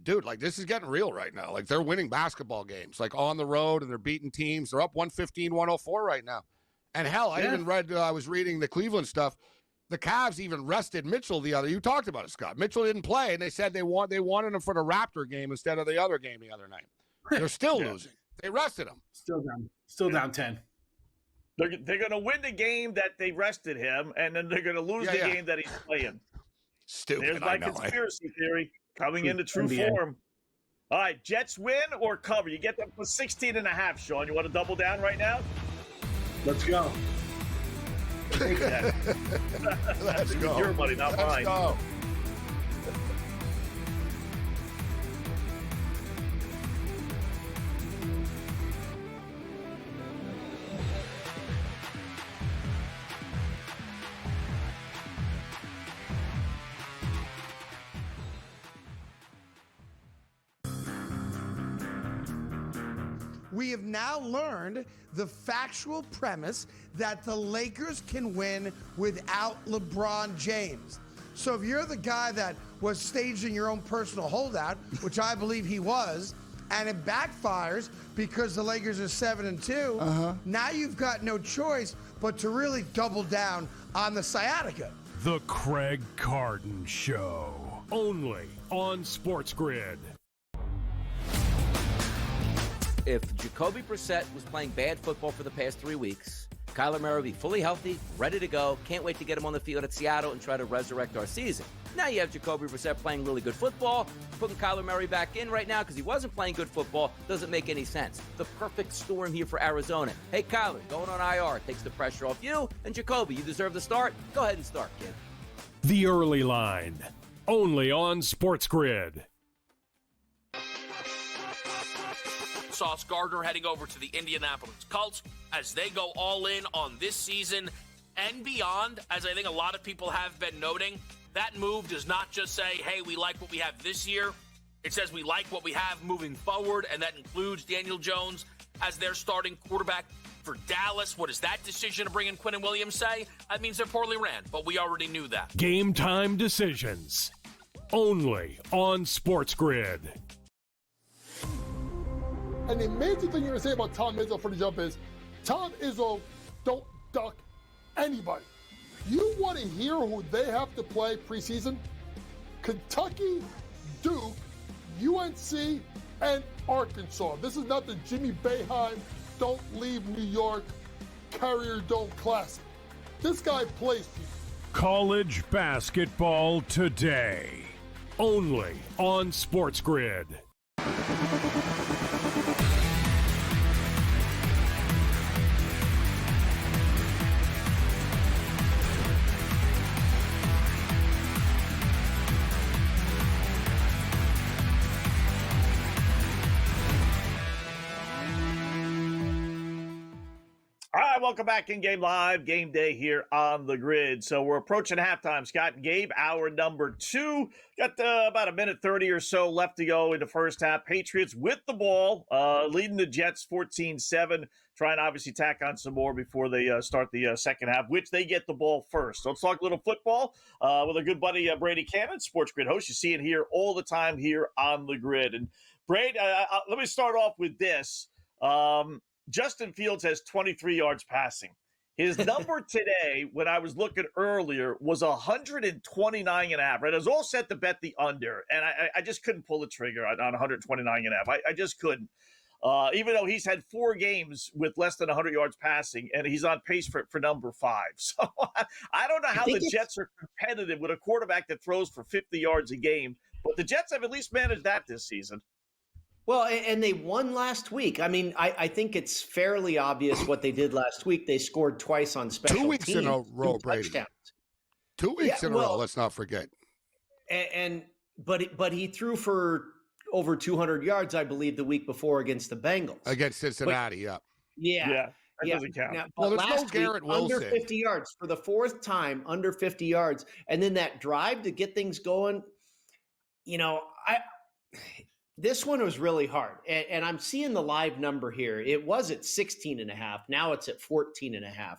dude, like this is getting real right now. Like they're winning basketball games, like on the road, and they're beating teams. They're up 115-104 right now. And hell, I was reading the Cleveland stuff. The Cavs even rested Mitchell you talked about it, Scott. Mitchell didn't play, and they said they wanted him for the Raptor game instead of the other game the other night. They're still losing. They rested him. Still down 10. They're going to win the game that they rested him, and then they're going to lose the game that he's playing. Stupid. There's my conspiracy theory coming into true form. All right, Jets win or cover? You get them for 16.5, Sean. You want to double down right now? Let's go. Let's go. Your money, not mine. Let's go. We have now learned the factual premise that the Lakers can win without LeBron James. So if you're the guy that was staging your own personal holdout, which I believe he was, and it backfires because the Lakers are 7-2, now you've got no choice but to really double down on the sciatica. The Craig Carden Show, only on SportsGrid. If Jacoby Brissett was playing bad football for the past 3 weeks, Kyler Murray will be fully healthy, ready to go. Can't wait to get him on the field at Seattle and try to resurrect our season. Now you have Jacoby Brissett playing really good football. Putting Kyler Murray back in right now because he wasn't playing good football doesn't make any sense. The perfect storm here for Arizona. Hey, Kyler, going on IR takes the pressure off you. And Jacoby, you deserve the start. Go ahead and start, kid. The Early Line, only on SportsGrid. Sauce Gardner heading over to the Indianapolis Colts as they go all in on this season and beyond. As I think a lot of people have been noting, that move does not just say, hey, we like what we have this year. It says we like what we have moving forward, and that includes Daniel Jones as their starting quarterback for Dallas. What does that decision to bring in Quinnen Williams say? That means they're poorly ran, but we already knew that. Game time decisions, only on SportsGrid. And the amazing thing you're going to say about Tom Izzo for the jump is, Tom Izzo don't duck anybody. You want to hear who they have to play preseason? Kentucky, Duke, UNC, and Arkansas. This is not the Jimmy Boeheim Don't Leave New York Carrier Dome Classic. This guy plays people. College basketball today, only on SportsGrid. welcome back in Game Live, Game Day here on the Grid. So we're approaching halftime, Scott and Gabe, hour number 2. Got about a minute 30 or so left to go in the first half. Patriots with the ball, leading the Jets 14-7, trying to obviously tack on some more before they start the second half, which they get the ball first. So let's talk a little football with our good buddy Brady Cannon, SportsGrid host. You see it here all the time here on the Grid. And Brady, let me start off with this. Justin Fields has 23 yards passing. His number today, when I was looking earlier, was 129.5. Right? I was all set to bet the under, and I just couldn't pull the trigger on 129.5. I just couldn't. Even though he's had 4 games with less than 100 yards passing, and he's on pace for number 5. So I don't know how the Jets are competitive with a quarterback that throws for 50 yards a game, but the Jets have at least managed that this season. Well, and they won last week. I mean, I think it's fairly obvious what they did last week. They scored twice on special teams. 2 weeks in a row, Brady. Touchdowns. 2 weeks in a row, let's not forget. But he threw for over 200 yards, I believe, the week before against the Bengals. Against Cincinnati, Yeah. That doesn't count. Now, well, there's last no Garrett week, Wilson. under 50 yards for the 4th time, under 50 yards. And then that drive to get things going, this one was really hard. And I'm seeing the live number here. It was at 16.5. Now it's at 14.5.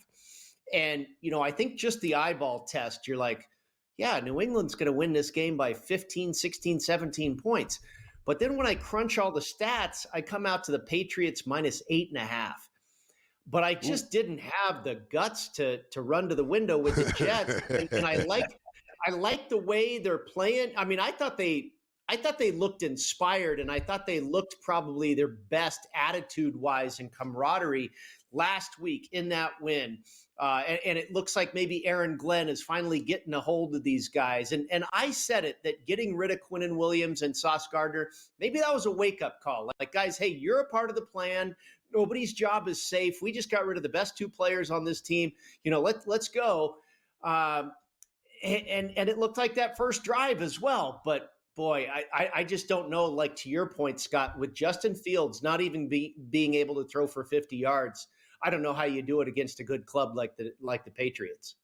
And, I think just the eyeball test, you're like, yeah, New England's going to win this game by 15, 16, 17 points. But then when I crunch all the stats, I come out to the Patriots minus 8.5. But I just didn't have the guts to run to the window with the Jets. and I like the way they're playing. I mean, I thought they looked inspired, and I thought they looked probably their best attitude-wise and camaraderie last week in that win. And it looks like maybe Aaron Glenn is finally getting a hold of these guys. And I said it, that getting rid of Quinnen Williams and Sauce Gardner, maybe that was a wake-up call. Like, guys, hey, you're a part of the plan. Nobody's job is safe. We just got rid of the best 2 players on this team. Let's go. And it looked like that first drive as well. But boy, I just don't know, like to your point, Scott, with Justin Fields not even being able to throw for 50 yards, I don't know how you do it against a good club like the Patriots.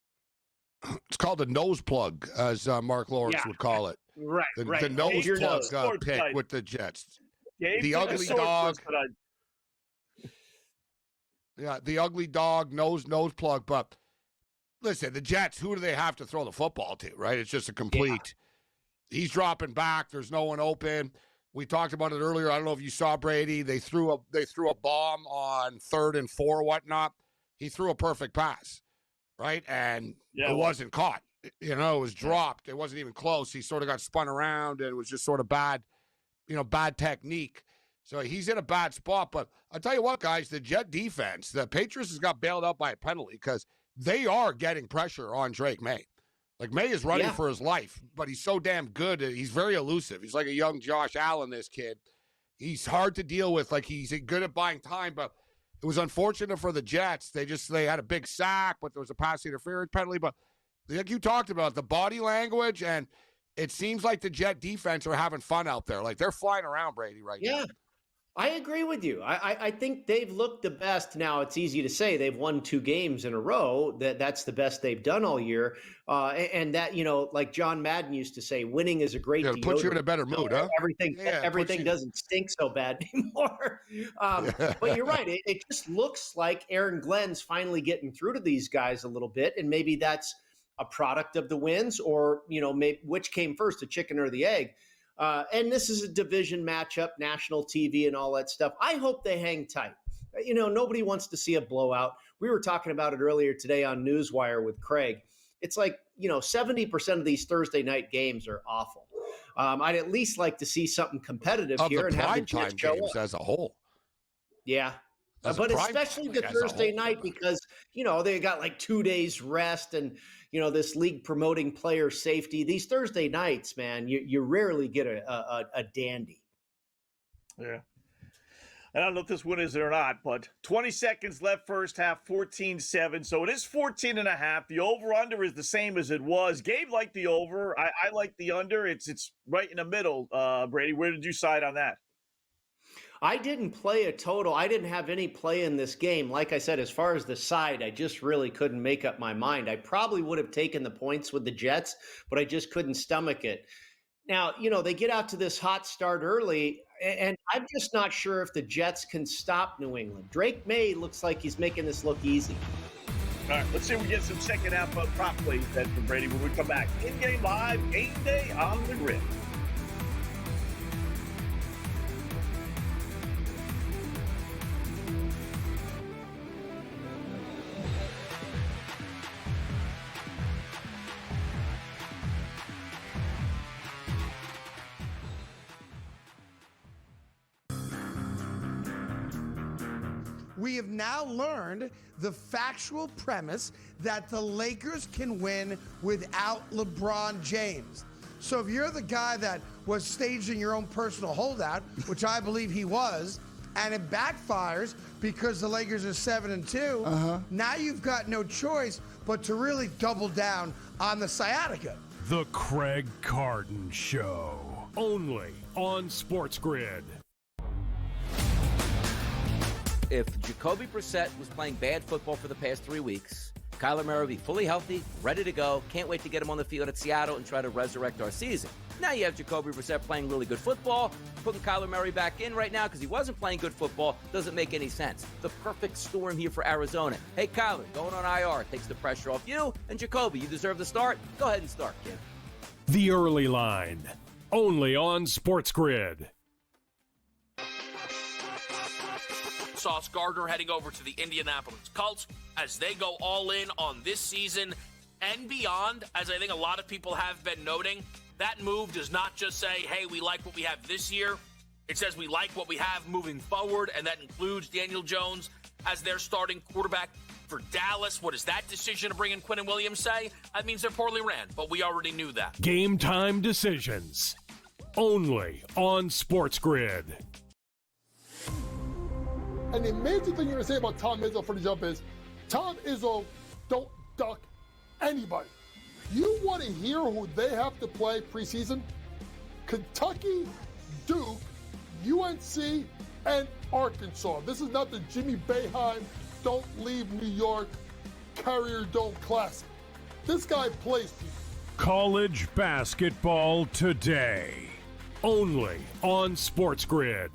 It's called a nose plug, as Mark Lawrence would call it. Right, The nose plug pick with the Jets. The ugly dog. Yeah, the ugly dog, nose plug. But listen, the Jets, who do they have to throw the football to, right? It's just a complete... Yeah. He's dropping back. There's no one open. We talked about it earlier. I don't know if you saw Brady. They threw a bomb on 3rd and 4, whatnot. He threw a perfect pass, right? And it wasn't caught. It was dropped. It wasn't even close. He sort of got spun around, and it was just sort of bad technique. So he's in a bad spot. But I'll tell you what, guys, the Jet defense, the Patriots has got bailed out by a penalty because they are getting pressure on Drake May. Like, May is running for his life, but he's so damn good. He's very elusive. He's like a young Josh Allen, this kid. He's hard to deal with. Like, he's good at buying time, but it was unfortunate for the Jets. They had a big sack, but there was a pass interference penalty. But like you talked about, the body language, and it seems like the Jet defense are having fun out there. Like, they're flying around, Brady, right now. Yeah, I agree with you. I think they've looked the best. Now, it's easy to say they've won 2 games in a row. That's the best they've done all year. And that, like John Madden used to say, winning is a great deodorant. Put you in a better mood, huh? Everything doesn't stink so bad anymore. But you're right. It just looks like Aaron Glenn's finally getting through to these guys a little bit. And maybe that's a product of the wins, or, maybe which came first, the chicken or the egg. And this is a division matchup, national TV and all that stuff. I hope they hang tight. Nobody wants to see a blowout. We were talking about it earlier today on Newswire with Craig. It's like, 70% of these Thursday night games are awful. I'd at least like to see something competitive here and have the Jets show up. As a whole. Yeah. But especially the Thursday night, because, they got like 2 days rest and, this league promoting player safety. These Thursday nights, man, you rarely get a dandy. Yeah. I don't know if this one is it or not, but 20 seconds left first half, 14-7. So it is 14.5. The over-under is the same as it was. Gabe liked the over. I like the under. It's right in the middle. Brady, where did you side on that? I didn't play a total. I didn't have any play in this game. Like I said, as far as the side, I just really couldn't make up my mind. I probably would have taken the points with the Jets, but I just couldn't stomach it. Now, they get out to this hot start early, and I'm just not sure if the Jets can stop New England. Drake May looks like he's making this look easy. All right, let's see if we get some second half prop plays then from Brady when we come back. In-game live, game day on the grid. We have now learned the factual premise that the Lakers can win without LeBron James. So if you're the guy that was staging your own personal holdout, which I believe he was, and it backfires because the Lakers are 7-2, now you've got no choice but to really double down on the sciatica. The Craig Carton Show. Only on SportsGrid. If Jacoby Brissett was playing bad football for the past 3 weeks, Kyler Murray will be fully healthy, ready to go. Can't wait to get him on the field at Seattle and try to resurrect our season. Now you have Jacoby Brissett playing really good football. Putting Kyler Murray back in right now because he wasn't playing good football doesn't make any sense. The perfect storm here for Arizona. Hey, Kyler, going on IR takes the pressure off you. And Jacoby, you deserve the start. Go ahead and start, kid. The Early Line. Only on SportsGrid. Sauce Gardner heading over to the Indianapolis Colts as they go all in on this season and beyond. As I think a lot of people have been noting, that move does not just say, hey, we like what we have this year. It says we like what we have moving forward, and that includes Daniel Jones as their starting quarterback for Dallas. What does that decision to bring in Quinnen Williams say? That means they're poorly ran, but we already knew that. Game time decisions. Only on SportsGrid. And the amazing thing you're going to say about Tom Izzo for the jump is, Tom Izzo don't duck anybody. You want to hear who they have to play preseason? Kentucky, Duke, UNC, and Arkansas. This is not the Jimmy Boeheim Don't Leave New York Carrier Dome Classic. This guy plays people. College basketball today. Only on SportsGrid.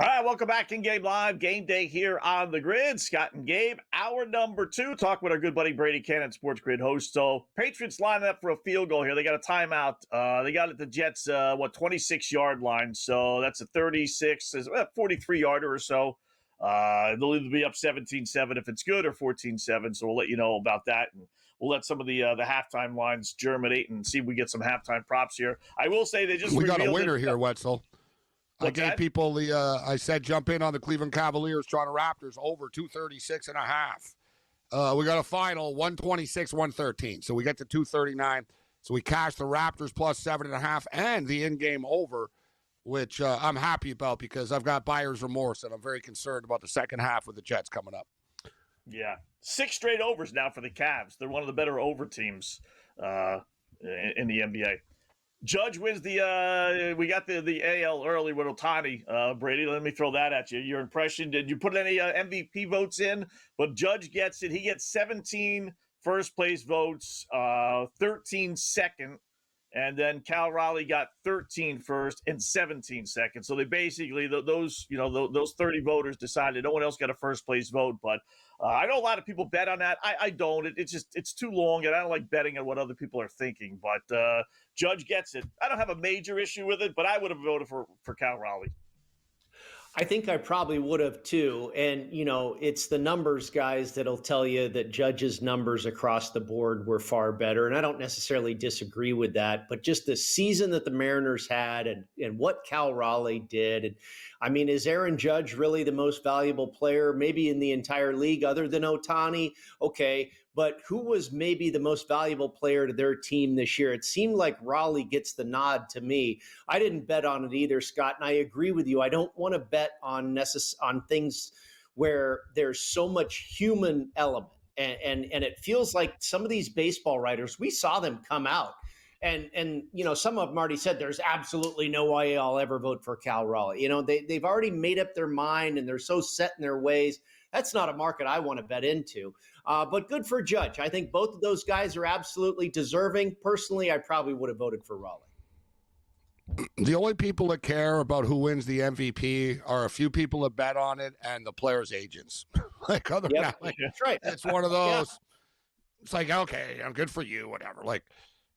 All right, welcome back in Game Live. Game day here on the grid. Scott and Gabe, hour number 2. Talk with our good buddy Brady Cannon, SportsGrid host. So Patriots lining up for a field goal here. They got a timeout. They got it at the Jets, 26-yard line. So that's a 43-yarder or so. They'll either be up 17-7 if it's good or 14-7. So we'll let you know about that. And we'll let some of the halftime lines germinate and see if we get some halftime props here. I will say we got a winner here, Wetzel. What's I gave that? people I said jump in on the Cleveland Cavaliers, Toronto Raptors over 236.5. We got a final 126-113. So we get to 239. So we cashed the Raptors plus 7.5 and the in-game over, which I'm happy about because I've got buyer's remorse and I'm very concerned about the second half with the Jets coming up. Yeah. 6 straight overs now for the Cavs. They're one of the better over teams in the NBA. Judge wins we got the AL early with Ohtani, Brady. Let me throw that at you. Your impression, did you put any MVP votes in? But Judge gets it. He gets 17 first place votes, 13 second, and then Cal Raleigh got 13 first and 17 second. So they basically, those 30 voters decided no one else got a first place vote. But I know a lot of people bet on that. I don't. It's too long, and I don't like betting on what other people are thinking. But Judge gets it. I don't have a major issue with it, but I would have voted for Cal Raleigh. I think I probably would have too. And, it's the numbers guys that'll tell you that Judge's numbers across the board were far better. And I don't necessarily disagree with that, but just the season that the Mariners had and what Cal Raleigh did. And I mean, is Aaron Judge really the most valuable player, maybe in the entire league other than Ohtani? Okay. But who was maybe the most valuable player to their team this year? It seemed like Raleigh gets the nod to me. I didn't bet on it either, Scott, and I agree with you. I don't want to bet on things where there's so much human element. And it feels like some of these baseball writers, we saw them come out. And some of them already said there's absolutely no way I'll ever vote for Cal Raleigh. They've already made up their mind and they're so set in their ways. That's not a market I want to bet into. But good for Judge. I think both of those guys are absolutely deserving. Personally, I probably would have voted for Raleigh. The only people that care about who wins the MVP are a few people that bet on it and the players' agents. Like other than that, that's right. It's one of those. It's like, okay, I'm good for you, whatever. Like,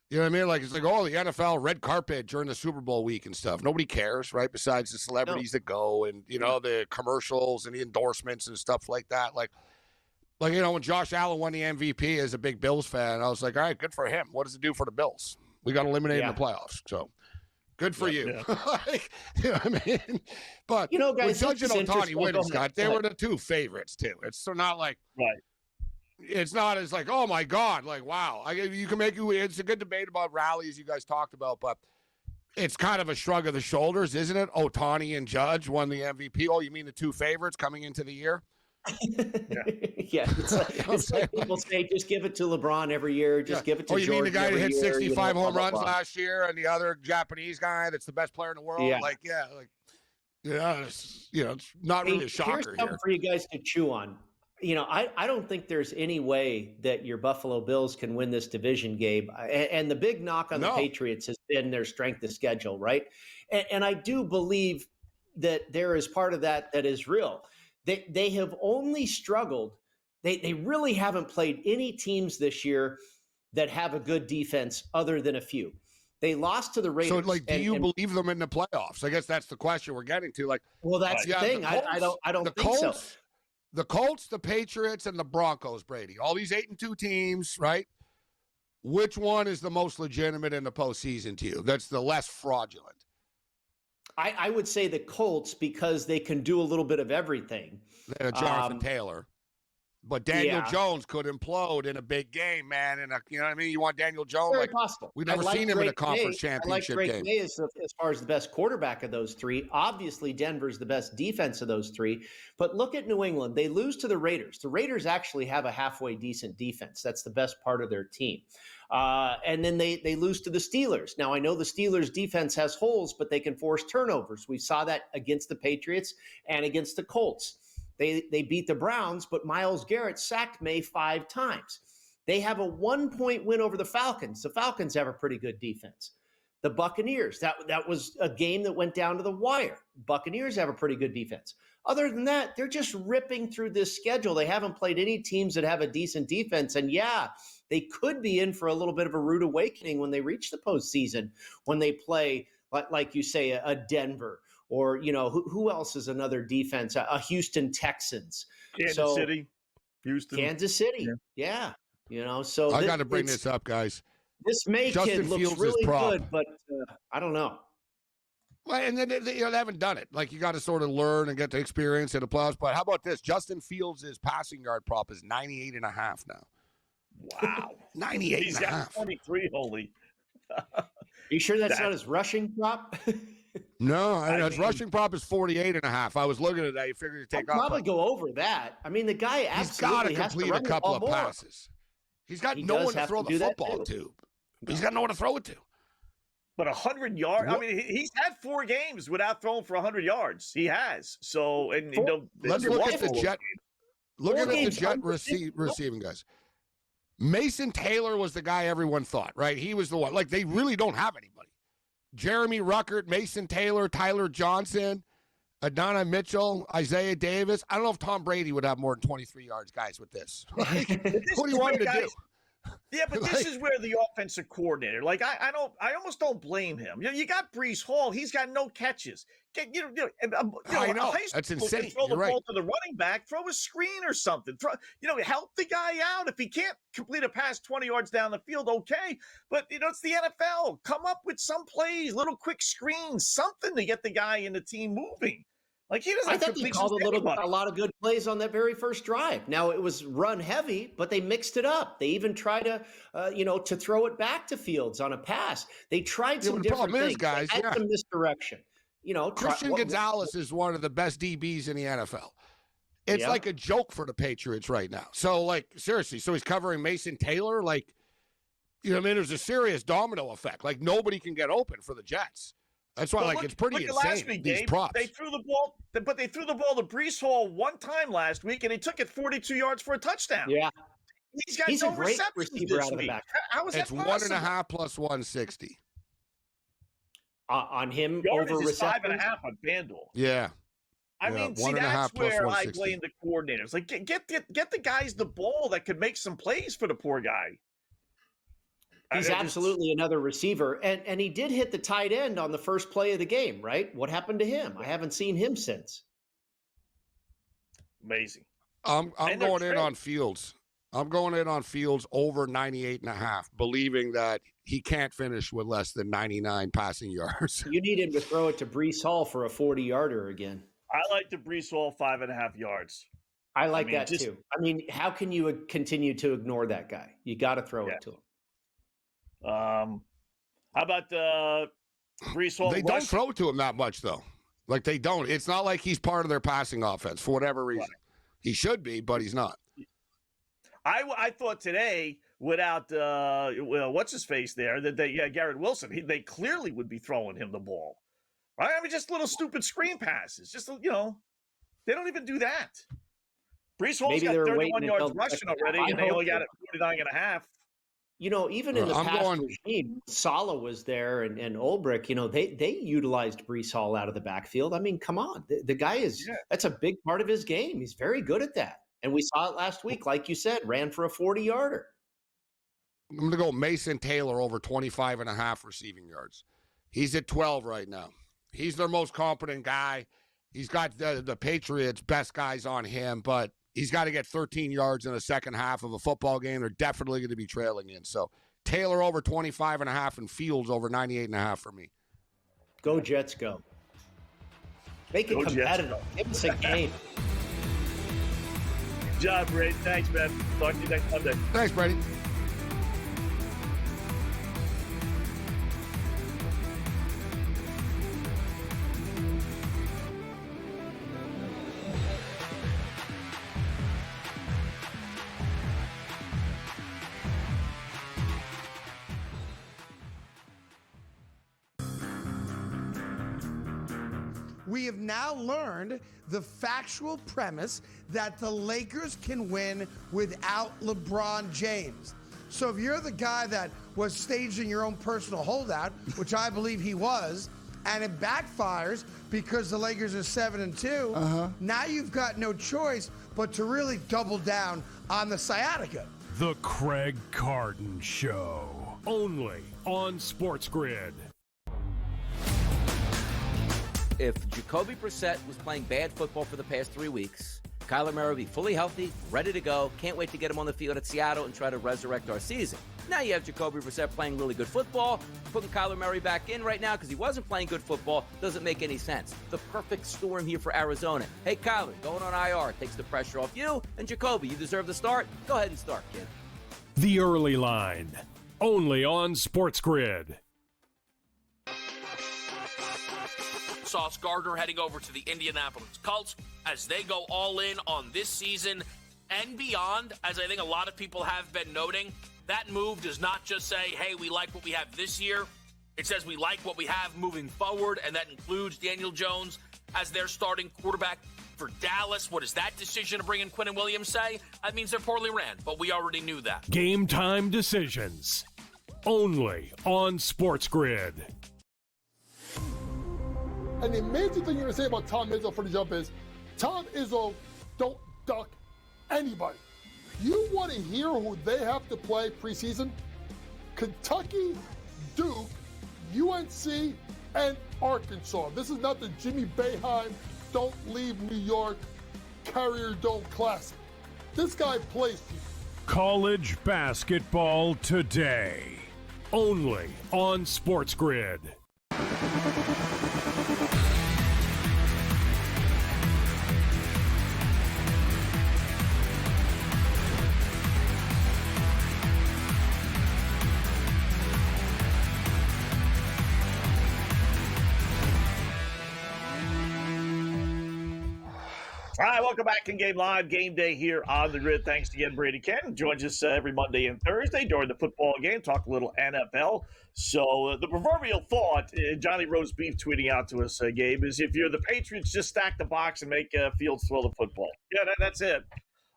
you know what I mean? Like, it's like, oh, the NFL red carpet during the Super Bowl week and stuff. Nobody cares, right? Besides the celebrities that go and, the commercials and the endorsements and stuff like that. Like, when Josh Allen won the MVP as a big Bills fan, I was like, all right, good for him. What does it do for the Bills? We got eliminated in the playoffs. So good for you. Like, you know what I mean? But guys, with Judge and Ohtani winning, Scott, they were the two favorites too. It's so not like it's not as like, oh my God, like, wow. You can it's a good debate about rallies you guys talked about, but it's kind of a shrug of the shoulders, isn't it? Ohtani and Judge won the MVP. Oh, you mean the two favorites coming into the year? It's like people say, just give it to LeBron every year. Just give it to George. Oh, you mean the guy that hit 65 home runs blah, blah. last year, and the other Japanese guy that's the best player in the world? It's not really a shocker. Here's something for you guys to chew on. I don't think there's any way that your Buffalo Bills can win this division, Gabe. And the big knock on the Patriots has been their strength of schedule, right? And I do believe that there is part of that is real. They have only struggled. They really haven't played any teams this year that have a good defense other than a few. They lost to the Raiders. So, do you believe them in the playoffs? I guess that's the question we're getting to. Well, that's the thing. I don't think so. The Colts, the Patriots, and the Broncos, Brady. All these 8-2 teams, right? Which one is the most legitimate in the postseason to you? That's the less fraudulent. I would say the Colts because they can do a little bit of everything. Jonathan Taylor. But Daniel Jones could implode in a big game, man. And you know what I mean? You want Daniel Jones? Very possible. We've never seen him in a conference championship game. I like Drake May as far as the best quarterback of those three. Obviously, Denver's the best defense of those three. But look at New England. They lose to the Raiders. The Raiders actually have a halfway decent defense. That's the best part of their team. And then they lose to the Steelers. Now, I know the Steelers' defense has holes, but they can force turnovers. We saw that against the Patriots and against the Colts. They beat the Browns, but Myles Garrett sacked May 5 times. They have a 1-point win over the Falcons. The Falcons have a pretty good defense. The Buccaneers, that was a game that went down to the wire. Buccaneers have a pretty good defense. Other than that, they're just ripping through this schedule. They haven't played any teams that have a decent defense. And they could be in for a little bit of a rude awakening when they reach the postseason, when they play, like you say, a Denver. Or, who else is another defense? A Houston Texans. Kansas City. Houston. Kansas City. Yeah. So I got to bring this up, guys. This May kid looks really good, but I don't know. Well, and then they haven't done it. Like, you got to sort of learn and get the experience in the playoffs. But how about this? Justin Fields' passing yard prop is 98.5 now. Wow. 98.5. He's got 23, holy. You sure that's not his rushing prop? No, his rushing prop is 48.5. I was looking at that. You figured to take off. Probably go over that. I mean, the guy absolutely has to complete a couple of passes. He's got no one to throw the football to. He's got no one to throw it to. But 100 yards. I mean, he's had 4 games without throwing for 100 yards. He has. So, and let's look at the Jet. Look at the Jet receiving guys. Mason Taylor was the guy everyone thought, right? He was the one. Like, they really don't have anybody. Jeremy Ruckert, Mason Taylor, Tyler Johnson, Adonai Mitchell, Isaiah Davis. I don't know if Tom Brady would have more than 23 yards, guys, with this. Like, what do you want him to do? Yeah, but this is where the offensive coordinator, I almost don't blame him. You got Breece Hall; he's got no catches. I know that's insane. Throw the ball to the running back, throw a screen or something. Help the guy out. If he can't complete a pass 20 yards down the field, okay. But it's the NFL. Come up with some plays, little quick screens, something to get the guy and the team moving. Like, he doesn't I have thought they completions called to a lot of good plays on that very first drive. Now, it was run heavy, but they mixed it up. They even tried to, to throw it back to Fields on a pass. They tried some different things. Guys, they had some misdirection. Christian Gonzalez is one of the best DBs in the NFL. It's like a joke for the Patriots right now. So, like, seriously, so he's covering Mason Taylor. Like, there's a serious domino effect. Like, nobody can get open for the Jets. That's why, it's pretty insane. Last week, these props. They threw the ball, but they threw the ball to Breece Hall one time last week, and he took it 42 yards for a touchdown. Yeah, he's a great receiver out of the back. How is that possible? It's 1.5 plus 160 on him Yards over is reception. 5.5 on FanDuel. Yeah. I mean, see, that's where I blame the coordinators. Like, get the guys the ball that could make some plays for the poor guy. He's absolutely another receiver. And he did hit the tight end on the first play of the game, right? What happened to him? I haven't seen him since. Amazing. I'm going in on Fields. I'm going in on Fields over 98.5, believing that he can't finish with less than 99 passing yards. You need him to throw it to Breece Hall for a 40-yarder again. I like the Breece Hall 5.5 yards. I like that too. I mean, how can you continue to ignore that guy? You got to throw it to him. How about Breece Hall? They don't throw to him that much, though. Like, they don't. It's not like he's part of their passing offense for whatever reason. Right. He should be, but he's not. I thought today, without what's his face there, that Garrett Wilson, they clearly would be throwing him the ball. Right? I mean, just little stupid screen passes. Just they don't even do that. Breece Hall's got 31 yards rushing already, and they only got it 49.5. Even in the past regime, Saleh was there and Ulbrich, they utilized Breece Hall out of the backfield. I mean, come on. The guy that's a big part of his game. He's very good at that. And we saw it last week, like you said, ran for a 40-yarder. I'm going to go Mason Taylor over 25.5 receiving yards. He's at 12 right now. He's their most competent guy. He's got the Patriots' best guys on him, but he's got to get 13 yards in the second half of a football game. They're definitely going to be trailing in. So Taylor over 25.5 and Fields over 98.5 for me. Go Jets, go. Make it competitive. Give us a game. Good job, Brady. Thanks, man. Talk to you next Monday. Thanks, Brady. We have now learned the factual premise that the Lakers can win without LeBron James. So if you're the guy that was staging your own personal holdout, which I believe he was, and it backfires because the Lakers are 7-2, now you've got no choice but to really double down on the sciatica. The Craig Carton Show, only on SportsGrid. If Jacoby Brissett was playing bad football for the past 3 weeks, Kyler Murray will be fully healthy, ready to go. Can't wait to get him on the field at Seattle and try to resurrect our season. Now you have Jacoby Brissett playing really good football. Putting Kyler Murray back in right now because he wasn't playing good football doesn't make any sense. The perfect storm here for Arizona. Hey, Kyler, going on IR takes the pressure off you. And Jacoby, you deserve the start. Go ahead and start, kid. The Early Line, only on SportsGrid. Sauce Gardner heading over to the Indianapolis Colts as they go all in on this season and beyond. As I think a lot of people have been noting, that move does not just say, hey, we like what we have this year. It says we like what we have moving forward, and that includes Daniel Jones as their starting quarterback for Dallas. What does that decision to bring in Quinnen Williams say? That means they're poorly ran, but we already knew that. Game time decisions, only on SportsGrid. And the amazing thing you're going to say about Tom Izzo for the jump is, Tom Izzo don't duck anybody. You want to hear who they have to play preseason? Kentucky, Duke, UNC, and Arkansas. This is not the Jimmy Boeheim Don't Leave New York Carrier Dome Classic. This guy plays people. College basketball today, only on SportsGrid. All right, welcome back in Game Live, Game Day here on the Grid. Thanks again, Brady Ken. Joins us every Monday and Thursday during the football game, talk a little NFL. So the proverbial thought, Johnny Rose Beef tweeting out to us, Gabe, is if you're the Patriots, just stack the box and make Fields throw the football. Yeah, that's it.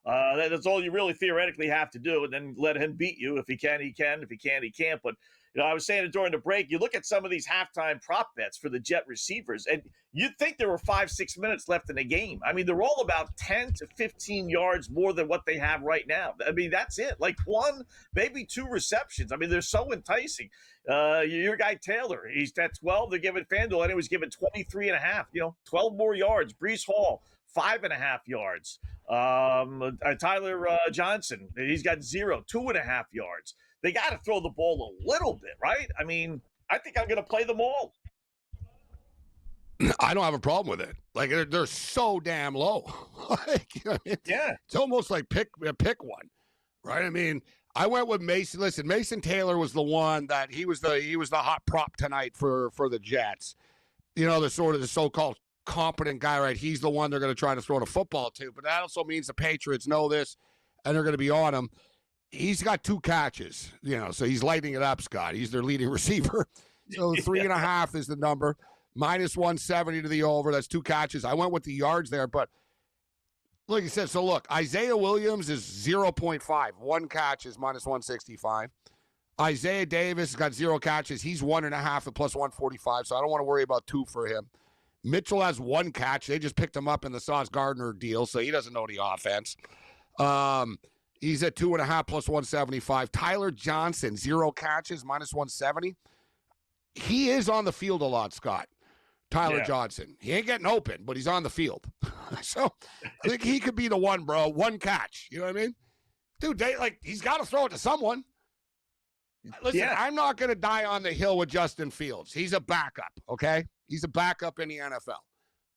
That's all you really theoretically have to do, and then let him beat you. If he can, he can. If he can't, he can't. But I was saying it during the break, you look at some of these halftime prop bets for the Jet receivers, and you'd think there were 5-6 minutes left in the game. I mean, they're all about 10 to 15 yards more than what they have right now. I mean, that's it. Like 1, maybe 2 receptions. I mean, they're so enticing. Your guy Taylor, he's at 12. They're giving FanDuel, and he was given 23.5. 12 more yards. Breece Hall, 5.5 yards. Tyler Johnson, he's got 0, 2.5 yards. They got to throw the ball a little bit, right? I mean, I think I'm going to play them all. I don't have a problem with it. Like, they're so damn low. Yeah. It's almost like pick one, right? I mean, I went with Mason. Listen, Mason Taylor was the one that he was the hot prop tonight for the Jets. The so-called competent guy, right? He's the one they're going to try to throw the football to. But that also means the Patriots know this, and they're going to be on him. He's got 2 catches, so he's lighting it up, Scott. He's their leading receiver. So 3.5 is the number. Minus 170 to the over. That's 2 catches. I went with the yards there, but like you said, so look, Isaiah Williams is 0.5. 1 catch is minus 165. Isaiah Davis has got 0 catches. He's 1.5 at plus 145, so I don't want to worry about 2 for him. Mitchell has 1 catch. They just picked him up in the Sauce Gardner deal, so he doesn't know the offense. He's at 2.5 plus 175. Tyler Johnson, 0 catches, minus 170. He is on the field a lot, Scott. Tyler Johnson. He ain't getting open, but he's on the field. So I think he could be the one, bro. 1 catch. You know what I mean? Dude, he's got to throw it to someone. Listen, I'm not going to die on the hill with Justin Fields. He's a backup, okay? He's a backup in the NFL.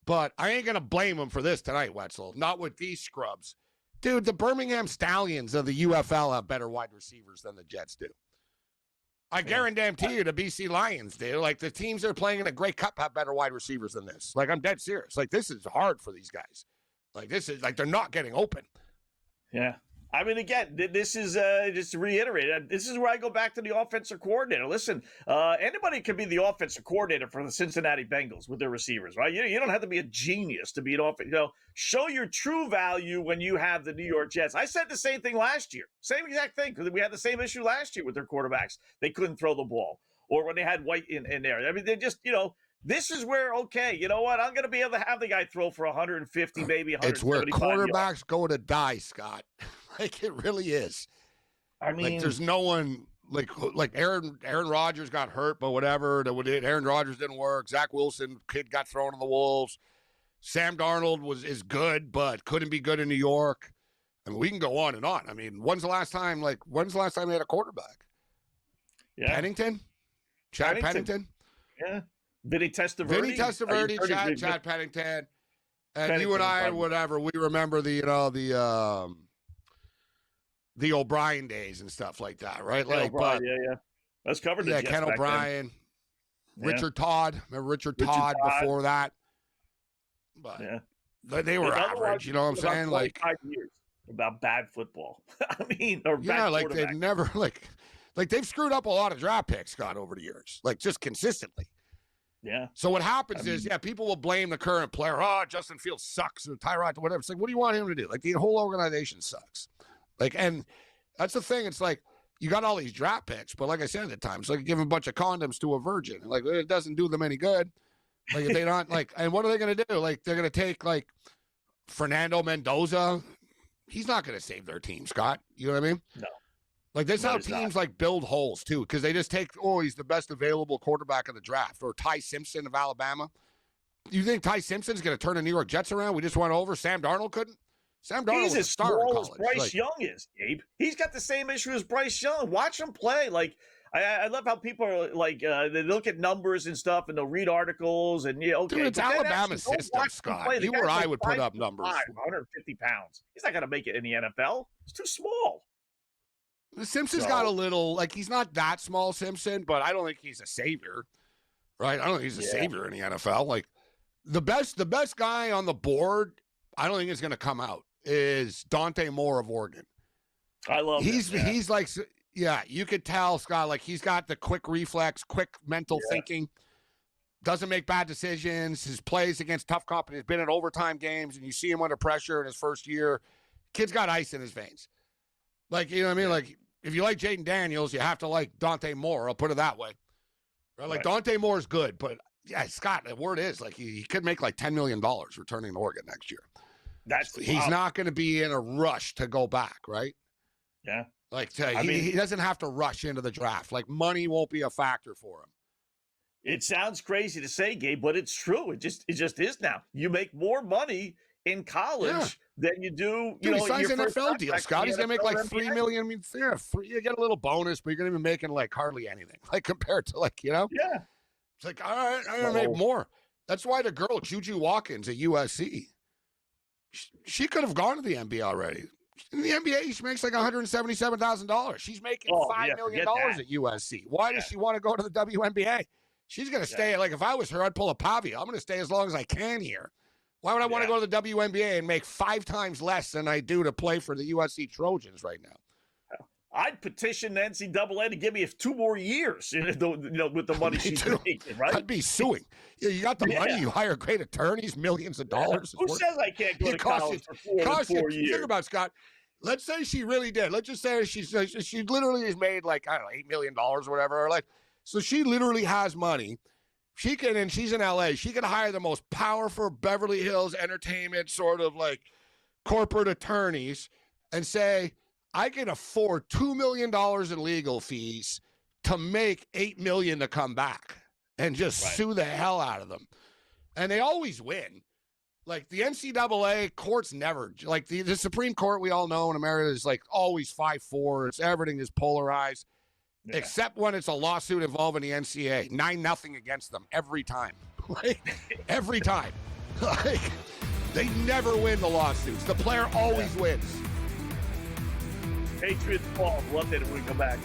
But I ain't going to blame him for this tonight, Wetzel. Not with these scrubs. Dude, the Birmingham Stallions of the UFL have better wide receivers than the Jets do. I guarantee you the BC Lions do. Like, the teams that are playing in the Grey Cup have better wide receivers than this. Like, I'm dead serious. Like, this is hard for these guys. Like, this is, like, they're not getting open. Yeah. I mean, again, this is, just to reiterate, this is where I go back to the offensive coordinator. Listen, anybody can be the offensive coordinator for the Cincinnati Bengals with their receivers, right? You don't have to be a genius to be an offensive. Show your true value when you have the New York Jets. I said the same thing last year. Same exact thing, because we had the same issue last year with their quarterbacks. They couldn't throw the ball. Or when they had White in there. I mean, they just, this is where, okay, you know what? I'm going to be able to have the guy throw for 150, maybe 175 It's where quarterbacks go to die, Scott. Like, it really is. I mean, like, there's no one like Aaron Rodgers got hurt, but whatever. Aaron Rodgers didn't work. Zach Wilson kid got thrown to the wolves. Sam Darnold is good, but couldn't be good in New York. I mean, we can go on and on. I mean, when's the last time they had a quarterback? Yeah, Pennington, Chad Pennington. Yeah, Vinny Testaverde, Chad Pennington, and you and I, whatever. We remember the O'Brien days and stuff like that, right? Ken O'Brien, yeah. That's covered. Yeah, Ken O'Brien, Richard Todd. Remember Richard Todd before that? But they were average. You know what I'm saying? Like 5 years about bad football. I mean, or bad like they've never like they've screwed up a lot of draft picks, Scott, over the years, like just consistently. Yeah. So what happens is, people will blame the current player. Oh, Justin Fields sucks, or Tyrod, or whatever. It's like, what do you want him to do? Like, the whole organization sucks. Like, and that's the thing. It's like, you got all these draft picks, but like I said at the time, it's like giving a bunch of condoms to a virgin. Like, it doesn't do them any good. Like, if they don't, like, and what are they going to do? Like, they're going to take, like, Fernando Mendoza. He's not going to save their team, Scott. You know what I mean? No. Like, that's how teams, like, build holes, too, because they just take, he's the best available quarterback of the draft, or Ty Simpson of Alabama. You think Ty Simpson's going to turn the New York Jets around? We just went over. Sam Darnold couldn't? Sam Darnold He's was a as star in small as college. Bryce Young is, Gabe. He's got the same issue as Bryce Young. Watch him play. Like, I love how people are like, they look at numbers and stuff, and they'll read articles, and okay. Dude, it's Alabama's system, Scott. You or I would put up numbers. 150 pounds. He's not going to make it in the NFL. He's too small. Simpson's got a little, like, he's not that small, Simpson, but I don't think he's a savior, right? I don't think he's a savior in the NFL. Like, the best guy on the board, I don't think is going to come out is Dante Moore of Oregon. I love him. He's like, yeah, you could tell, Scott, like he's got the quick reflex, quick mental thinking, doesn't make bad decisions. His plays against tough company has been in overtime games, and you see him under pressure in his first year. Kid's got ice in his veins. Like, you know what I mean? Like, if you like Jaden Daniels, you have to like Dante Moore. I'll put it that way. Right? Like, Dante Moore is good, but yeah, Scott, the word is like he could make like $10 million returning to Oregon next year. He's not going to be in a rush to go back, right? Yeah. Like he doesn't have to rush into the draft. Like money won't be a factor for him. It sounds crazy to say, Gabe, but it's true. It just is now. You make more money in college than you do. Dude, he signs an NFL deal, Scott. He's gonna make like $3 million. I mean, you get a little bonus, but you're gonna be making like hardly anything, like compared to like Yeah. It's like, all right, I'm gonna make more. That's why the girl Juju Watkins at USC, she could have gone to the NBA already. In the NBA, she makes like $177,000. She's making $5 million at USC. Why does she want to go to the WNBA? She's going to stay. Like, if I was her, I'd pull a Pavia. I'm going to stay as long as I can here. Why would I want to go to the WNBA and make 5 times less than I do to play for the USC Trojans right now? I'd petition the NCAA to give me 2 more years, with the money she's making, right? I'd be suing. You got the money. You hire great attorneys, millions of dollars. Who says I can't go to college for 4 years? Think about it, Scott. Let's say she really did. Let's just say she literally has made like, I don't know, $8 million or whatever. Or like, so she literally has money. She can, and she's in LA. She can hire the most powerful Beverly Hills entertainment sort of like corporate attorneys and say, I can afford $2 million in legal fees to make $8 million to come back and just sue the hell out of them. And they always win. Like the NCAA courts never, like the Supreme Court, we all know in America is like always 5-4. It's everything is polarized, except when it's a lawsuit involving the NCAA. 9-0 against them every time. Like every time. Like they never win the lawsuits. The player always wins. Patriots ball. We'll update it when we come back.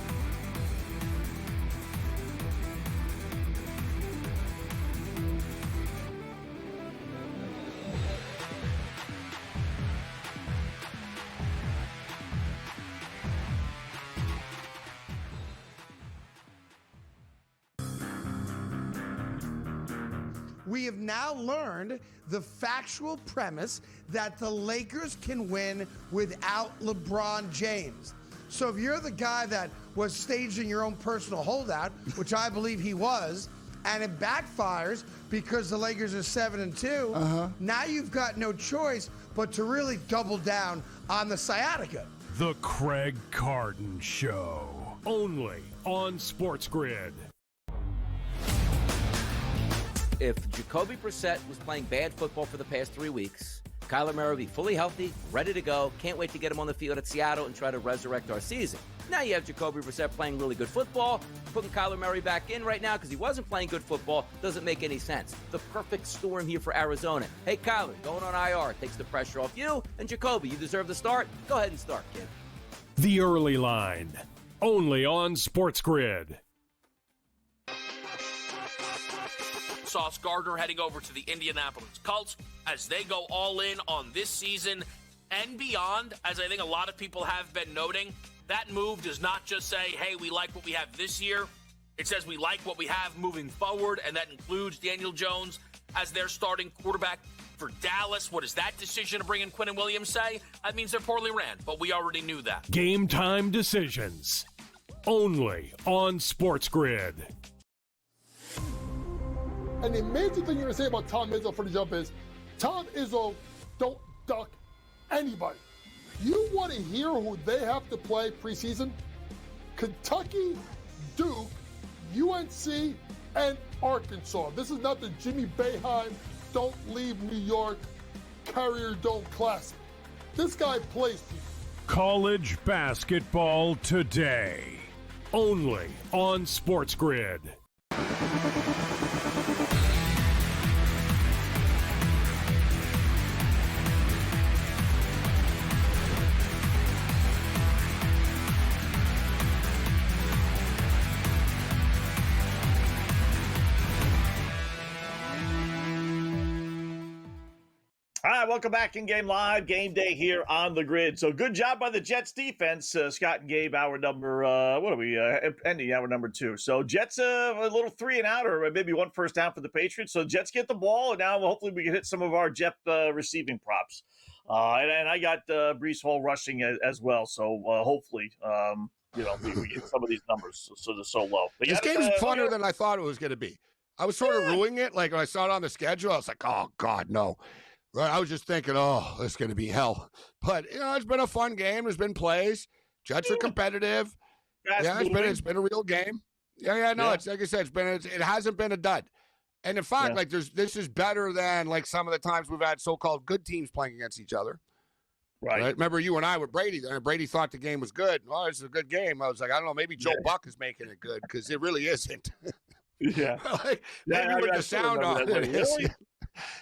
We have now learned the factual premise that the Lakers can win without LeBron James. So if you're the guy that was staging your own personal holdout, which I believe he was, and it backfires because the Lakers are 7-2, now you've got no choice but to really double down on the sciatica. The Craig Carton Show, only on SportsGrid. If Jacoby Brissett was playing bad football for the past 3 weeks, Kyler Murray will be fully healthy, ready to go. Can't wait to get him on the field at Seattle and try to resurrect our season. Now you have Jacoby Brissett playing really good football. Putting Kyler Murray back in right now because he wasn't playing good football doesn't make any sense. The perfect storm here for Arizona. Hey, Kyler, going on IR takes the pressure off you. And Jacoby, you deserve the start. Go ahead and start, kid. The Early Line, only on SportsGrid. Sauce Gardner heading over to the Indianapolis Colts as they go all in on this season and beyond. As I think a lot of people have been noting, that move does not just say, hey, we like what we have this year. It says we like what we have moving forward, and that includes Daniel Jones as their starting quarterback for Dallas. What does that decision to bring in Quinnen Williams say? That means they're poorly ran, but we already knew that. Game time decisions, only on SportsGrid. And the amazing thing you're going to say about Tom Izzo for the jump is, Tom Izzo don't duck anybody. You want to hear who they have to play preseason? Kentucky, Duke, UNC, and Arkansas. This is not the Jimmy Boeheim Don't Leave New York Carrier Dome Classic. This guy plays people. College basketball today, only on SportsGrid. right, welcome back in Game Live. Game Day here on the Grid. So good job by the Jets defense. Scott and Gabe, hour number, ending hour number 2. So Jets a little 3 and out, or maybe 1 first down for the Patriots. So Jets get the ball, and now hopefully we can hit some of our Jet receiving props. And I got Breece Hall rushing as well. So hopefully, we get some of these numbers so they're so low. But this game is funner than I thought it was going to be. I was sort of ruining it. Like when I saw it on the schedule, I was like, oh, God, no. Right? I was just thinking, oh, it's going to be hell. But, it's been a fun game. There's been plays. Jets are competitive. It's been a real game. It's like I said, it hasn't been a dud. And in fact, this is better than like some of the times we've had so-called good teams playing against each other. Right. Remember you and I with Brady there, and Brady thought the game was good. Oh, it's a good game. I was like, I don't know, maybe Joe Buck is making it good because it really isn't. Yeah. Maybe with the sound on it. Really?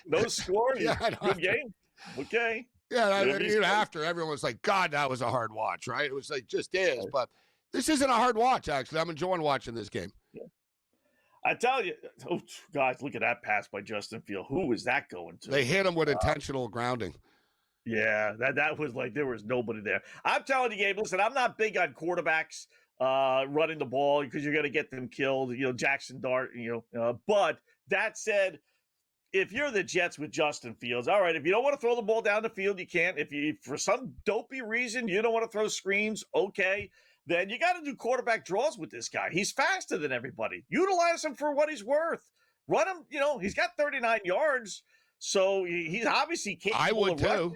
No score? Good game? Okay. Even after, everyone was like, God, that was a hard watch, right? It was like, just is. But this isn't a hard watch, actually. I'm enjoying watching this game. Yeah. I tell you, guys, look at that pass by Justin Field. Who was that going to? They hit him with intentional grounding. Yeah, that was like there was nobody there. I'm telling you, Gabe, listen, I'm not big on quarterbacks running the ball because you're going to get them killed, Jackson Dart, but that said, if you're the Jets with Justin Fields, all right, if you don't want to throw the ball down the field, you can't. If you, for some dopey reason, you don't want to throw screens, okay, then you got to do quarterback draws with this guy. He's faster than everybody. Utilize him for what he's worth. Run him, he's got 39 yards, so he's obviously capable. I would too.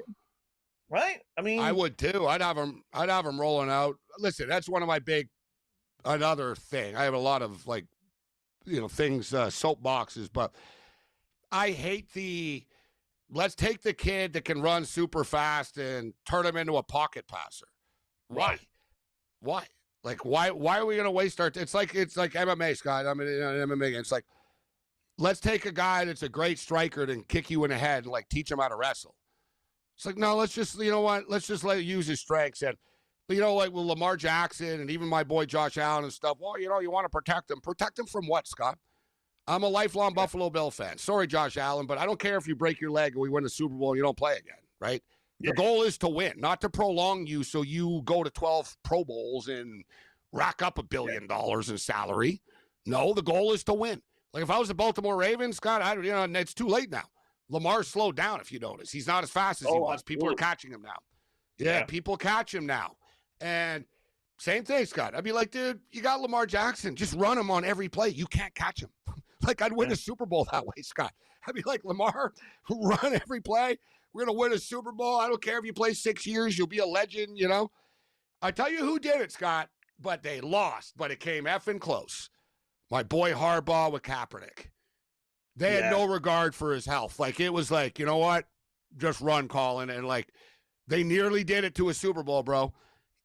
Right? I mean, I would too. I'd have him rolling out. Listen, that's one of my another thing. I have a lot of things, soapboxes, but I hate let's take the kid that can run super fast and turn him into a pocket passer. Why? Like, why are we going to waste it's like MMA, Scott. I mean, MMA, it's like, let's take a guy that's a great striker and kick you in the head and teach him how to wrestle. It's like, no, let's just, let's just let him use his strengths. And, with Lamar Jackson and even my boy Josh Allen and stuff, well, you want to protect him. Protect him from what, Scott? I'm a lifelong Buffalo Bill fan. Sorry, Josh Allen, but I don't care if you break your leg and we win the Super Bowl and you don't play again, right? Yeah. The goal is to win, not to prolong you so you go to 12 Pro Bowls and rack up $1 billion in salary. No, the goal is to win. Like if I was the Baltimore Ravens, Scott, it's too late now. Lamar's slowed down, if you notice. He's not as fast as he was. People are catching him now. Yeah, people catch him now. And same thing, Scott. I'd be like, dude, you got Lamar Jackson. Just run him on every play. You can't catch him. I'd win a Super Bowl that way, Scott. I'd be like, Lamar, run every play. We're going to win a Super Bowl. I don't care if you play 6 years. You'll be a legend, I tell you who did it, Scott, but they lost. But it came effing close. My boy Harbaugh with Kaepernick. They had no regard for his health. It was like, you know what? Just run, Colin. And, they nearly did it to a Super Bowl, bro.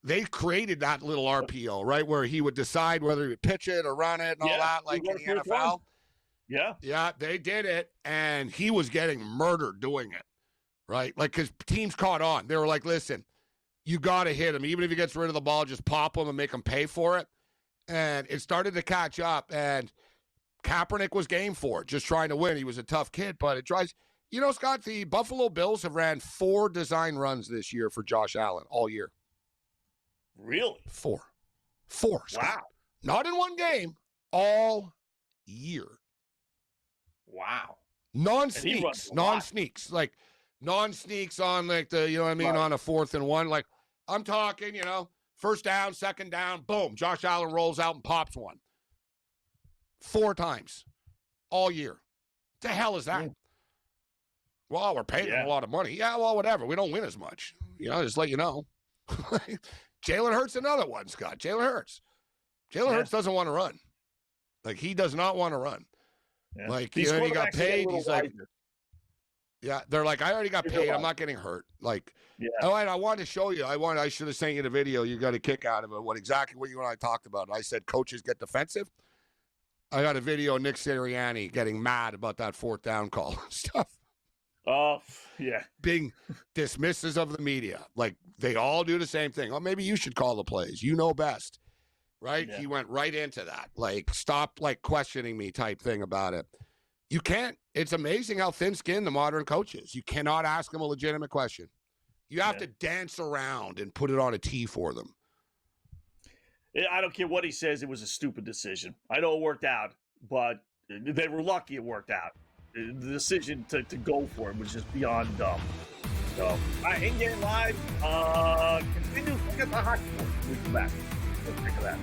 They created that little RPO, right, where he would decide whether he would pitch it or run it and all that, in the NFL. Yeah. Yeah, they did it, and he was getting murdered doing it, right? Because teams caught on. They were like, listen, you got to hit him. Even if he gets rid of the ball, just pop him and make him pay for it. And it started to catch up, and Kaepernick was game for it, just trying to win. He was a tough kid, but it drives – Scott, the Buffalo Bills have ran 4 design runs this year for Josh Allen all year. Really? 4, Scott. Wow. Not in one game, all year. Wow. Non-sneaks. Non-sneaks on on a 4th and 1. I'm talking, first down, second down, boom. Josh Allen rolls out and pops one. 4 times all year. What the hell is that? Well, we're paying him a lot of money. Yeah, well, whatever. We don't win as much. Just let you know. Jalen Hurts, another one, Scott. Jalen Hurts. Hurts doesn't want to run. He does not want to run. Yeah. He got paid. He's like, they're like, I already got paid. I'm not getting hurt. Oh, and I wanted to show you. I should have sent you the video. You got a kick out of it. What you and I talked about. I said coaches get defensive. I got a video of Nick Sirianni getting mad about that 4th down call stuff. Oh, yeah. Being dismissive of the media. They all do the same thing. Oh, maybe you should call the plays. You know best. Right? Yeah. He went right into that. Stop, questioning me type thing about it. You can't It's amazing how thin-skinned the modern coach is. You cannot ask them a legitimate question. You have to dance around and put it on a tee for them. I don't care what he says. It was a stupid decision. I know it worked out, but they were lucky it worked out. The decision to go for it was just beyond dumb. So, all right, in-game live. Continue to look at the hockey. We'll come back. Let's take that.